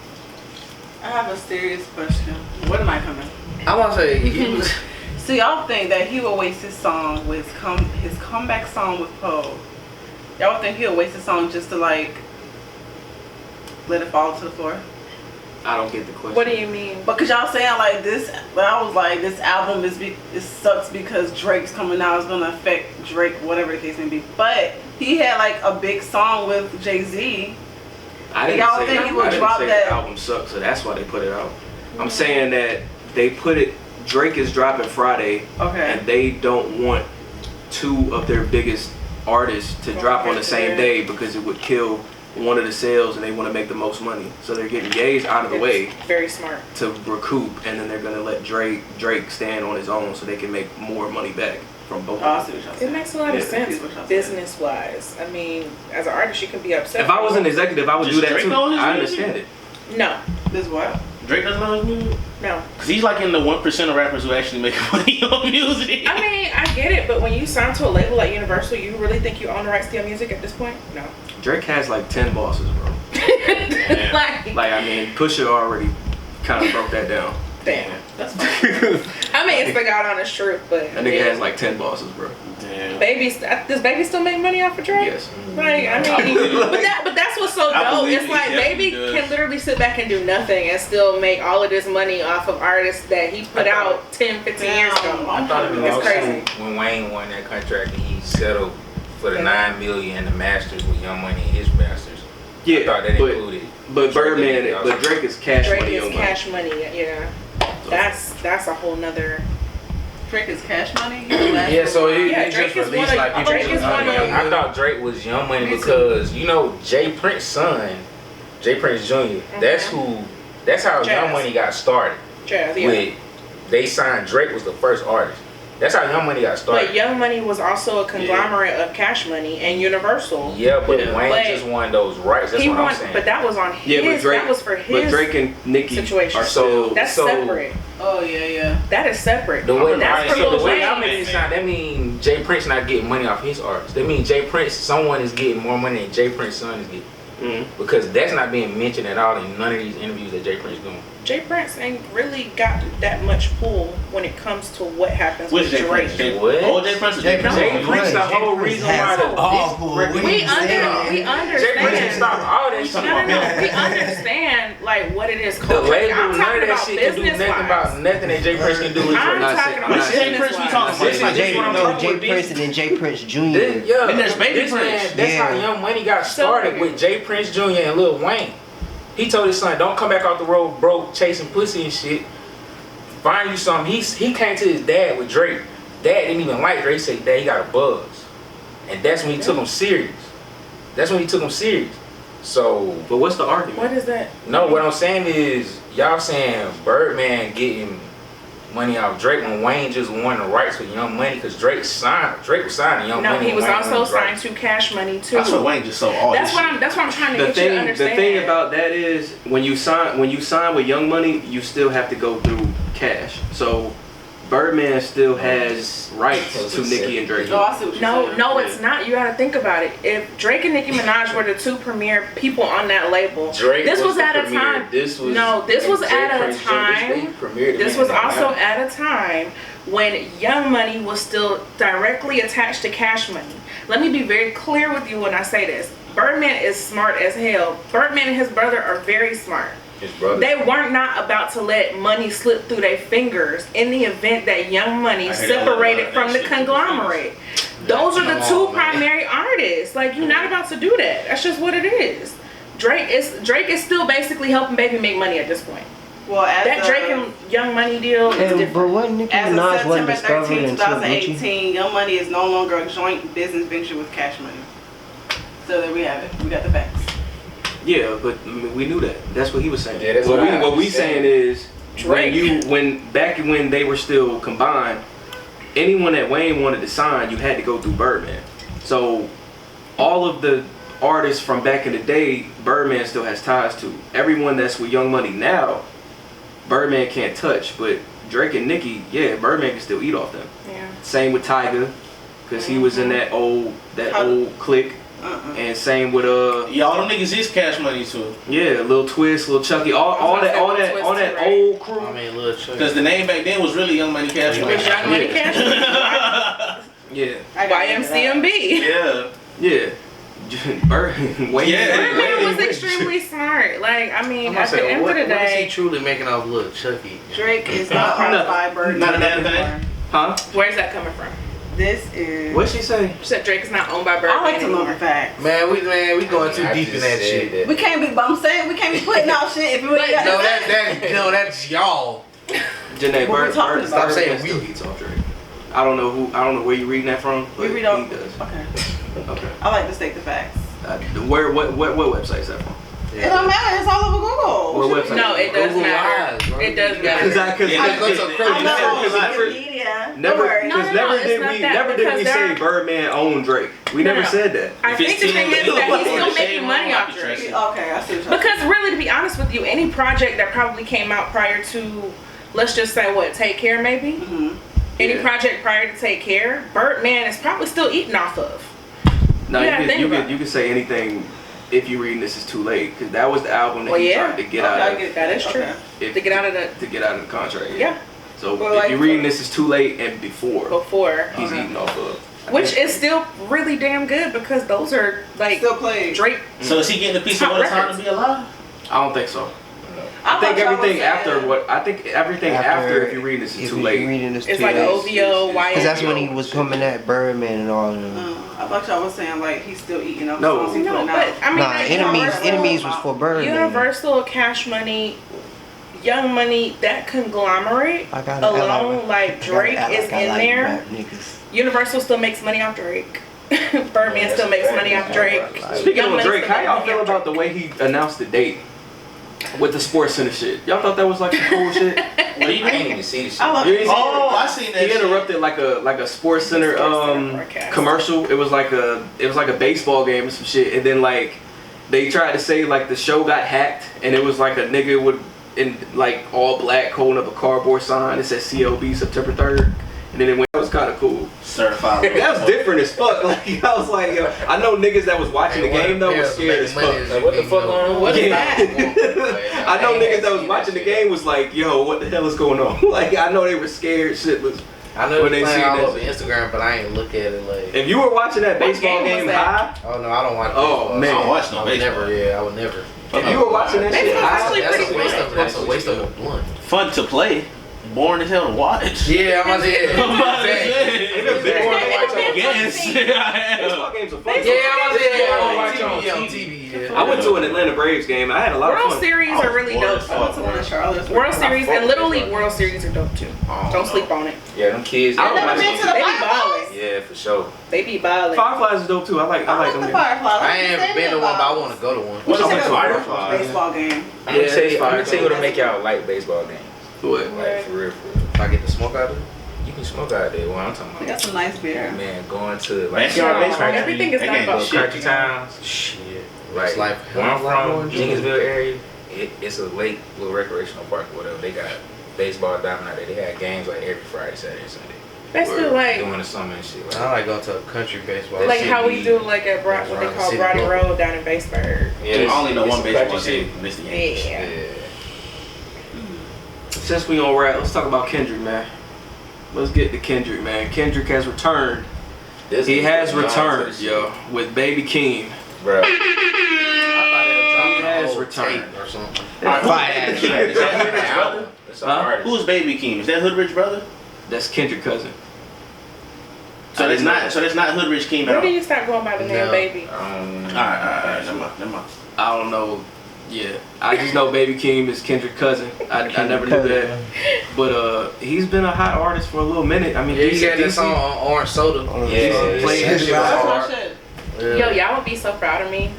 [SPEAKER 4] I have a serious question. What am I coming?
[SPEAKER 5] I want to say he was.
[SPEAKER 4] So y'all think that he will waste his song with his comeback song with Poe? Y'all think he'll waste his song just to like let it fall to the floor?
[SPEAKER 3] I don't get the question.
[SPEAKER 1] What do you mean?
[SPEAKER 4] But cause y'all saying like this, but I was like, this album it sucks because Drake's coming out. It's gonna affect Drake, whatever the case may be. But he had like a big song with Jay-Z.
[SPEAKER 3] I didn't
[SPEAKER 4] Y'all
[SPEAKER 3] say,
[SPEAKER 4] think he would
[SPEAKER 3] I didn't
[SPEAKER 4] drop
[SPEAKER 3] say
[SPEAKER 4] that?
[SPEAKER 3] the album sucks, so that's why they put it out. I'm saying that they put it. Drake is dropping Friday,
[SPEAKER 4] Okay.
[SPEAKER 3] and they don't want two of their biggest artists to drop on the same day because it would kill one of the sales, and they want to make the most money. So they're getting Ye's out of the way
[SPEAKER 1] Very smart.
[SPEAKER 3] to recoup, and then they're gonna let Drake stand on his own so they can make more money back. from both.
[SPEAKER 4] Oh, I
[SPEAKER 3] of
[SPEAKER 4] see
[SPEAKER 3] them.
[SPEAKER 4] what y'all
[SPEAKER 1] It
[SPEAKER 4] saying.
[SPEAKER 1] makes a lot of
[SPEAKER 3] Yeah.
[SPEAKER 1] sense
[SPEAKER 4] What y'all saying.
[SPEAKER 1] business wise. I mean, as an artist, you can be upset.
[SPEAKER 3] If I was an executive, I would
[SPEAKER 6] Just
[SPEAKER 3] do that
[SPEAKER 6] Drake
[SPEAKER 3] too.
[SPEAKER 6] on his
[SPEAKER 3] I
[SPEAKER 6] music?
[SPEAKER 3] understand it.
[SPEAKER 1] No,
[SPEAKER 4] This what?
[SPEAKER 6] Drake doesn't know his music?
[SPEAKER 1] no.
[SPEAKER 6] Because he's like in the 1% of rappers who actually make money on music.
[SPEAKER 1] I mean, I get it, but when you sign to a label like Universal, you really think you own the rights to your music at this point? No.
[SPEAKER 3] Drake has like 10 bosses, bro.
[SPEAKER 1] like,
[SPEAKER 3] I mean, Pusha already kind of broke that down.
[SPEAKER 1] damn.
[SPEAKER 4] That's fine.
[SPEAKER 1] I mean, it's the God honest truth, but
[SPEAKER 3] That nigga has like 10 bosses, bro.
[SPEAKER 6] Damn.
[SPEAKER 1] does Baby still make money off of Drake?
[SPEAKER 3] Yes.
[SPEAKER 1] Like, I mean, but that's what's so
[SPEAKER 6] I
[SPEAKER 1] dope.
[SPEAKER 6] believe
[SPEAKER 1] It's
[SPEAKER 6] he
[SPEAKER 1] like
[SPEAKER 6] definitely
[SPEAKER 1] Baby
[SPEAKER 6] does.
[SPEAKER 1] can literally sit back and do nothing and still make all of this money off of artists that he put out 10, 15 years ago.
[SPEAKER 2] I thought it was
[SPEAKER 1] It's
[SPEAKER 2] also
[SPEAKER 1] crazy.
[SPEAKER 2] when Wayne won that contract and he settled for the $9 million and the masters with Young Money and his masters. I
[SPEAKER 3] Yeah,
[SPEAKER 2] thought that included.
[SPEAKER 3] but
[SPEAKER 2] Drake
[SPEAKER 3] Birdman,
[SPEAKER 2] did
[SPEAKER 3] but Drake is cash
[SPEAKER 1] Drake
[SPEAKER 3] money.
[SPEAKER 1] is
[SPEAKER 3] on
[SPEAKER 1] cash money, yeah. That's a whole nother.
[SPEAKER 4] Drake is Cash Money. He's the last
[SPEAKER 5] Yeah, so
[SPEAKER 4] one.
[SPEAKER 5] he
[SPEAKER 1] Yeah,
[SPEAKER 5] just
[SPEAKER 1] Drake is
[SPEAKER 5] released
[SPEAKER 1] one
[SPEAKER 5] like
[SPEAKER 1] of-
[SPEAKER 5] people
[SPEAKER 1] Drake is
[SPEAKER 5] just
[SPEAKER 1] one of-
[SPEAKER 2] I thought Drake was Young Money because you know Jay Prince's son, Jay Prince Jr. That's how
[SPEAKER 1] Jazz.
[SPEAKER 2] Young Money got started.
[SPEAKER 1] Jazz, yeah.
[SPEAKER 2] With they signed Drake was the first artist. That's how Young Money got started.
[SPEAKER 1] But Young Money was also a conglomerate of Cash Money and Universal.
[SPEAKER 2] Yeah, but
[SPEAKER 3] Yeah.
[SPEAKER 2] Wayne
[SPEAKER 1] But
[SPEAKER 2] just won those rights. That's
[SPEAKER 1] He
[SPEAKER 2] what
[SPEAKER 1] won,
[SPEAKER 2] I'm saying.
[SPEAKER 1] but that was on his.
[SPEAKER 3] Yeah, but Drake,
[SPEAKER 1] that was for
[SPEAKER 3] but
[SPEAKER 1] his.
[SPEAKER 3] Drake and Nicki
[SPEAKER 1] situation.
[SPEAKER 3] are still.
[SPEAKER 1] That's
[SPEAKER 2] so-
[SPEAKER 1] separate.
[SPEAKER 4] Oh yeah.
[SPEAKER 1] That is separate.
[SPEAKER 2] The way,
[SPEAKER 1] That's for
[SPEAKER 2] so
[SPEAKER 1] Lil
[SPEAKER 2] the way
[SPEAKER 1] Wayne.
[SPEAKER 2] y'all making it sound, that mean Jay Prince not getting money off his artists. That mean Jay Prince, someone is getting more money than Jay Prince's son is getting. Because that's not being mentioned at all in none of these interviews that Jay Prince doing.
[SPEAKER 1] Jay Prince ain't really got that much pull when it comes to what happens
[SPEAKER 6] Which
[SPEAKER 1] with
[SPEAKER 6] Jay
[SPEAKER 1] Drake.
[SPEAKER 6] Prince? Jay-
[SPEAKER 2] What?
[SPEAKER 6] Oh, Jay Prince.
[SPEAKER 8] Jay Prince.
[SPEAKER 2] Jay Prince, the
[SPEAKER 8] Jay
[SPEAKER 2] whole
[SPEAKER 8] Prince
[SPEAKER 2] reason
[SPEAKER 8] has
[SPEAKER 2] why the
[SPEAKER 8] all
[SPEAKER 2] this
[SPEAKER 8] who
[SPEAKER 2] record-
[SPEAKER 8] we
[SPEAKER 1] We
[SPEAKER 8] stand.
[SPEAKER 1] understand.
[SPEAKER 2] Jay Prince can stop all that shit.
[SPEAKER 1] No. We understand like what it is.
[SPEAKER 2] The
[SPEAKER 1] Culture.
[SPEAKER 2] label,
[SPEAKER 1] I'm
[SPEAKER 2] none
[SPEAKER 1] talking
[SPEAKER 2] of that
[SPEAKER 1] about
[SPEAKER 2] shit can do
[SPEAKER 1] business
[SPEAKER 2] nothing about nothing that Jay Prince can do with
[SPEAKER 1] I'm
[SPEAKER 2] Drake.
[SPEAKER 3] not
[SPEAKER 1] talking
[SPEAKER 3] saying-
[SPEAKER 1] about
[SPEAKER 3] I'm not saying-
[SPEAKER 6] Jay Prince we talking about?
[SPEAKER 2] This
[SPEAKER 6] It's
[SPEAKER 2] is
[SPEAKER 6] like
[SPEAKER 2] just
[SPEAKER 6] Jay
[SPEAKER 2] what I'm
[SPEAKER 8] No,
[SPEAKER 2] talking
[SPEAKER 8] Jay
[SPEAKER 2] about.
[SPEAKER 8] Prince and then Jay Prince Jr.
[SPEAKER 2] Yeah,
[SPEAKER 6] And there's Baby
[SPEAKER 2] this
[SPEAKER 6] Prince.
[SPEAKER 2] Man, that's how
[SPEAKER 8] Yeah.
[SPEAKER 2] Young Money got started with Jay Prince Jr. and Lil Wayne. He told his son, "Don't come back off the road broke, chasing pussy and shit. Find you something." He came to his dad with Drake. Dad didn't even like Drake. He said, "Dad, he got a buzz," and that's when he took him serious. So,
[SPEAKER 3] But what's the argument?
[SPEAKER 1] What is that?
[SPEAKER 2] no, what I'm saying is, y'all saying Birdman getting money off Drake when Wayne just won the rights with Young Money because Drake was signed to Young
[SPEAKER 1] No,
[SPEAKER 2] Money.
[SPEAKER 1] he was
[SPEAKER 2] when Wayne
[SPEAKER 1] also
[SPEAKER 2] won his
[SPEAKER 1] signed
[SPEAKER 2] rights.
[SPEAKER 1] to Cash Money too.
[SPEAKER 6] That's what Wayne just sold all
[SPEAKER 1] That's
[SPEAKER 6] this
[SPEAKER 1] what
[SPEAKER 6] shit.
[SPEAKER 1] I'm trying to
[SPEAKER 3] The
[SPEAKER 1] get you to
[SPEAKER 3] thing
[SPEAKER 1] understand.
[SPEAKER 3] about that is when you sign with Young Money, you still have to go through Cash. So Birdman still has rights to Nicki and Drake.
[SPEAKER 4] Oh, I see what you're saying.
[SPEAKER 1] No, it's not. You gotta think about it. If Drake and Nicki Minaj were the two premier people on that label,
[SPEAKER 2] Drake
[SPEAKER 1] this was
[SPEAKER 2] the
[SPEAKER 1] at a
[SPEAKER 2] premier.
[SPEAKER 1] time.
[SPEAKER 2] This was
[SPEAKER 1] This was
[SPEAKER 2] Jay
[SPEAKER 1] at a
[SPEAKER 2] Prince Jr.
[SPEAKER 1] time.
[SPEAKER 2] They premiered
[SPEAKER 1] This
[SPEAKER 2] it,
[SPEAKER 1] was
[SPEAKER 2] man.
[SPEAKER 1] also at a time when Young Money was still directly attached to Cash Money. Let me be very clear with you when I say this. Birdman is smart as hell. Birdman and his brother are very smart.
[SPEAKER 2] His brother.
[SPEAKER 1] They weren't not about to let money slip through their fingers in the event that Young Money
[SPEAKER 6] I heard that
[SPEAKER 1] separated
[SPEAKER 6] lot
[SPEAKER 1] from
[SPEAKER 6] of
[SPEAKER 1] the
[SPEAKER 6] that shit.
[SPEAKER 1] conglomerate. Those are the
[SPEAKER 5] Come
[SPEAKER 1] two
[SPEAKER 5] on, man.
[SPEAKER 1] primary artists. Like, you're not about to do that. That's just what it is. Drake is still basically helping Baby make money at this point.
[SPEAKER 4] Well, as
[SPEAKER 1] That
[SPEAKER 4] of-
[SPEAKER 1] Drake and Young Money deal is
[SPEAKER 8] And,
[SPEAKER 1] different.
[SPEAKER 8] but what Nicki
[SPEAKER 4] As of
[SPEAKER 8] Minaj wasn't
[SPEAKER 4] September
[SPEAKER 8] discovered
[SPEAKER 4] 13,
[SPEAKER 8] until Gucci.
[SPEAKER 4] 2018, Young Money is no longer a joint business venture with Cash Money. So there we have it. We got the facts.
[SPEAKER 3] Yeah, but I mean, we knew that. That's what he was saying.
[SPEAKER 2] Yeah, that's
[SPEAKER 3] what
[SPEAKER 2] what I
[SPEAKER 3] we
[SPEAKER 2] understand.
[SPEAKER 3] saying is
[SPEAKER 1] Drake.
[SPEAKER 3] when they were still combined, anyone that Wayne wanted to sign, you had to go through Birdman. So all of the artists from back in the day, Birdman still has ties to. Everyone that's with Young Money now, Birdman can't touch. But Drake and Nicki, yeah, Birdman can still eat off them.
[SPEAKER 1] Yeah.
[SPEAKER 3] Same with Tyga, because he was in that old clique. And same with
[SPEAKER 6] Y'all them niggas is Cash Money too.
[SPEAKER 3] yeah, Lil Twist, Lil Chucky, all that old crew.
[SPEAKER 5] I mean, little Chuck.
[SPEAKER 6] Because the name back then was really Young Money Cash Money.
[SPEAKER 1] With Young Money Cash Money.
[SPEAKER 3] Yeah,
[SPEAKER 1] YMCMB.
[SPEAKER 3] yeah. Wayne,
[SPEAKER 6] Yeah.
[SPEAKER 1] Birdman was extremely smart. Like, I mean,
[SPEAKER 5] I'm
[SPEAKER 1] at the end of the
[SPEAKER 5] what is he
[SPEAKER 1] day,
[SPEAKER 5] truly making off little Chucky?
[SPEAKER 4] Drake is not owned by Birdman
[SPEAKER 6] Not another
[SPEAKER 4] anymore.
[SPEAKER 6] thing?
[SPEAKER 3] huh?
[SPEAKER 1] where's that coming from?
[SPEAKER 4] This is.
[SPEAKER 3] What'd she say?
[SPEAKER 1] She said Drake is not owned by Birdman
[SPEAKER 4] I like to know
[SPEAKER 1] anymore.
[SPEAKER 4] the facts.
[SPEAKER 5] Man, we going too
[SPEAKER 2] I
[SPEAKER 5] deep in
[SPEAKER 2] just
[SPEAKER 5] that
[SPEAKER 2] said
[SPEAKER 5] shit.
[SPEAKER 4] We can't be. But I'm saying we can't be putting out shit if we ain't got
[SPEAKER 5] No,
[SPEAKER 4] the facts.
[SPEAKER 5] that's y'all.
[SPEAKER 3] Jenay,
[SPEAKER 4] What we talking about?
[SPEAKER 5] Stop saying
[SPEAKER 3] still
[SPEAKER 5] we.
[SPEAKER 3] eats off Drake. I don't know where you reading that from, but
[SPEAKER 4] We read off.
[SPEAKER 3] he does.
[SPEAKER 4] Okay.
[SPEAKER 3] Okay.
[SPEAKER 4] I like to state the facts.
[SPEAKER 3] What website is that from?
[SPEAKER 4] It don't matter. It's all over Google.
[SPEAKER 3] What website?
[SPEAKER 1] No, it does
[SPEAKER 5] Google
[SPEAKER 1] matter.
[SPEAKER 5] Live, bro.
[SPEAKER 1] It does matter.
[SPEAKER 3] Never did we say Birdman owned Drake. We never said that.
[SPEAKER 1] I think the thing is that he's still making money off Drake.
[SPEAKER 4] Okay, I see.
[SPEAKER 1] Because really, to be honest with you, any project that probably came out prior to, let's just say, what, Take Care, maybe? Any project prior to Take Care, Birdman is probably still eating off of.
[SPEAKER 3] No, you could say anything if you're reading This Is Too Late, because that was the album that he tried to get out of.
[SPEAKER 1] That is true. To get out of the
[SPEAKER 3] contract.
[SPEAKER 1] Yeah.
[SPEAKER 3] So if you're reading This Is Too Late and before he's eating off of.
[SPEAKER 1] Which is still really damn good because those are like
[SPEAKER 4] still played.
[SPEAKER 1] Drake.
[SPEAKER 6] So is he getting a piece of What It's Hard to Be Alive?
[SPEAKER 3] I don't think so. I think everything after if you're reading This Is Too Late.
[SPEAKER 1] It's like OVO, YO.
[SPEAKER 8] Because that's when he was coming at Birdman and all of them.
[SPEAKER 4] I thought y'all was saying like he's still eating up.
[SPEAKER 3] No,
[SPEAKER 1] but I mean,
[SPEAKER 8] Enemies was for Birdman.
[SPEAKER 1] Universal, Cash Money, Young Money, that conglomerate alone, like Drake is in there. Universal still makes money off Drake. Birdman still makes money off Drake.
[SPEAKER 3] Speaking of Drake, how y'all feel about the way he announced the date? With the Sports Center shit, y'all thought that was like some cool shit.
[SPEAKER 2] I didn't even see the shit.
[SPEAKER 6] I seen that.
[SPEAKER 3] He interrupted like a Sports Center commercial. It was like a baseball game or some shit, and then like they tried to say like the show got hacked, and it was like a nigga in like all black holding up a cardboard sign that said CLB September 3rd. And then it went, that was kind of cool.
[SPEAKER 6] Certified.
[SPEAKER 3] That was different as fuck. Like I was like, yo, I know niggas that was watching the game though was scared as fuck.
[SPEAKER 2] Like, what the fuck going on? What is that?
[SPEAKER 3] I know niggas that was watching the game was like, yo, what the hell is going on? Like I know they were scared shitless.
[SPEAKER 5] I know they playing all over Instagram, but I ain't look at it like.
[SPEAKER 3] If you were watching that baseball game high,
[SPEAKER 5] oh no, I don't watch.
[SPEAKER 3] Oh man,
[SPEAKER 6] I don't watch no baseball.
[SPEAKER 5] I would never.
[SPEAKER 3] If you were watching that shit high,
[SPEAKER 5] that's a waste of a blunt.
[SPEAKER 6] Fun to play. Boring as hell to watch.
[SPEAKER 5] Yeah, I'm about to say.
[SPEAKER 3] It's been boring to watch on
[SPEAKER 6] Yes.
[SPEAKER 3] Baseball games are fun.
[SPEAKER 5] Yeah, I'm about to say.
[SPEAKER 2] on
[SPEAKER 5] TV.
[SPEAKER 3] I went to an Atlanta Braves game. I had a lot of fun.
[SPEAKER 1] World Series are really dope.
[SPEAKER 4] I went to one in Charlotte.
[SPEAKER 1] World Series and Little League World Series are dope too. Don't sleep on it.
[SPEAKER 2] Yeah, them kids.
[SPEAKER 4] I've never been to the
[SPEAKER 1] They be
[SPEAKER 4] Fireflies.
[SPEAKER 1] balling.
[SPEAKER 2] Yeah, for sure.
[SPEAKER 1] They be balling.
[SPEAKER 3] Fireflies is dope too. I like
[SPEAKER 4] the
[SPEAKER 3] them.
[SPEAKER 4] Fireflies.
[SPEAKER 5] I ain't ever been to one, but I want to go to one.
[SPEAKER 4] We should
[SPEAKER 3] I went
[SPEAKER 4] take
[SPEAKER 3] to
[SPEAKER 4] a
[SPEAKER 3] Fireflies.
[SPEAKER 4] baseball game.
[SPEAKER 2] I'm gonna tell you what'll make y'all like baseball games.
[SPEAKER 3] What?
[SPEAKER 2] Like for real.
[SPEAKER 5] If I get the smoke out of it.
[SPEAKER 2] You can smoke out there. What I'm talking
[SPEAKER 4] We
[SPEAKER 2] about.
[SPEAKER 4] got some nice beer.
[SPEAKER 2] Man, going to like
[SPEAKER 6] Backyard baseball.
[SPEAKER 1] Everything is not about
[SPEAKER 2] country towns.
[SPEAKER 5] Shit.
[SPEAKER 2] Like
[SPEAKER 5] It's like
[SPEAKER 2] where I'm from, Jenkinsville area, it's a lake, little recreational park or whatever. They got baseball diving out there. They had games like every Friday, Saturday, and Sunday.
[SPEAKER 1] Basically like
[SPEAKER 2] Doing the summer and shit.
[SPEAKER 5] I like going to a country baseball.
[SPEAKER 2] That
[SPEAKER 1] like
[SPEAKER 2] shit
[SPEAKER 1] how we
[SPEAKER 2] be-
[SPEAKER 1] do like at what they call
[SPEAKER 5] City
[SPEAKER 1] Brody
[SPEAKER 5] Park.
[SPEAKER 1] Road down in Batesburg.
[SPEAKER 6] I only know one baseball
[SPEAKER 2] country
[SPEAKER 6] team. It's the Yankees.
[SPEAKER 1] Yeah.
[SPEAKER 3] Since we on rap, let's talk about Kendrick, man. Let's get to Kendrick, man. Kendrick has returned. He has returned, yo, with Baby Keem.
[SPEAKER 2] Bro.
[SPEAKER 5] I thought
[SPEAKER 3] He
[SPEAKER 5] it
[SPEAKER 3] has
[SPEAKER 5] was
[SPEAKER 3] returned.
[SPEAKER 5] tape or something.
[SPEAKER 3] Huh?
[SPEAKER 6] Who's Baby Keem? Is that Hoodrich brother?
[SPEAKER 3] That's Kendrick cousin.
[SPEAKER 6] So that's not Hoodrich Keem at
[SPEAKER 1] When
[SPEAKER 6] all.
[SPEAKER 1] did you start going by the name
[SPEAKER 5] No.
[SPEAKER 1] Baby?
[SPEAKER 6] Alright, never mind.
[SPEAKER 3] I don't know. Yeah, I just know Baby Keem is Kendrick's cousin. I never knew that. But he's been a hot artist for a little minute. I mean,
[SPEAKER 5] Yeah, he got that song on Orange Soda.
[SPEAKER 3] Yeah,
[SPEAKER 5] playing that shit was
[SPEAKER 4] That's
[SPEAKER 5] hard.
[SPEAKER 4] my shit.
[SPEAKER 1] Yo, y'all would be so proud of me.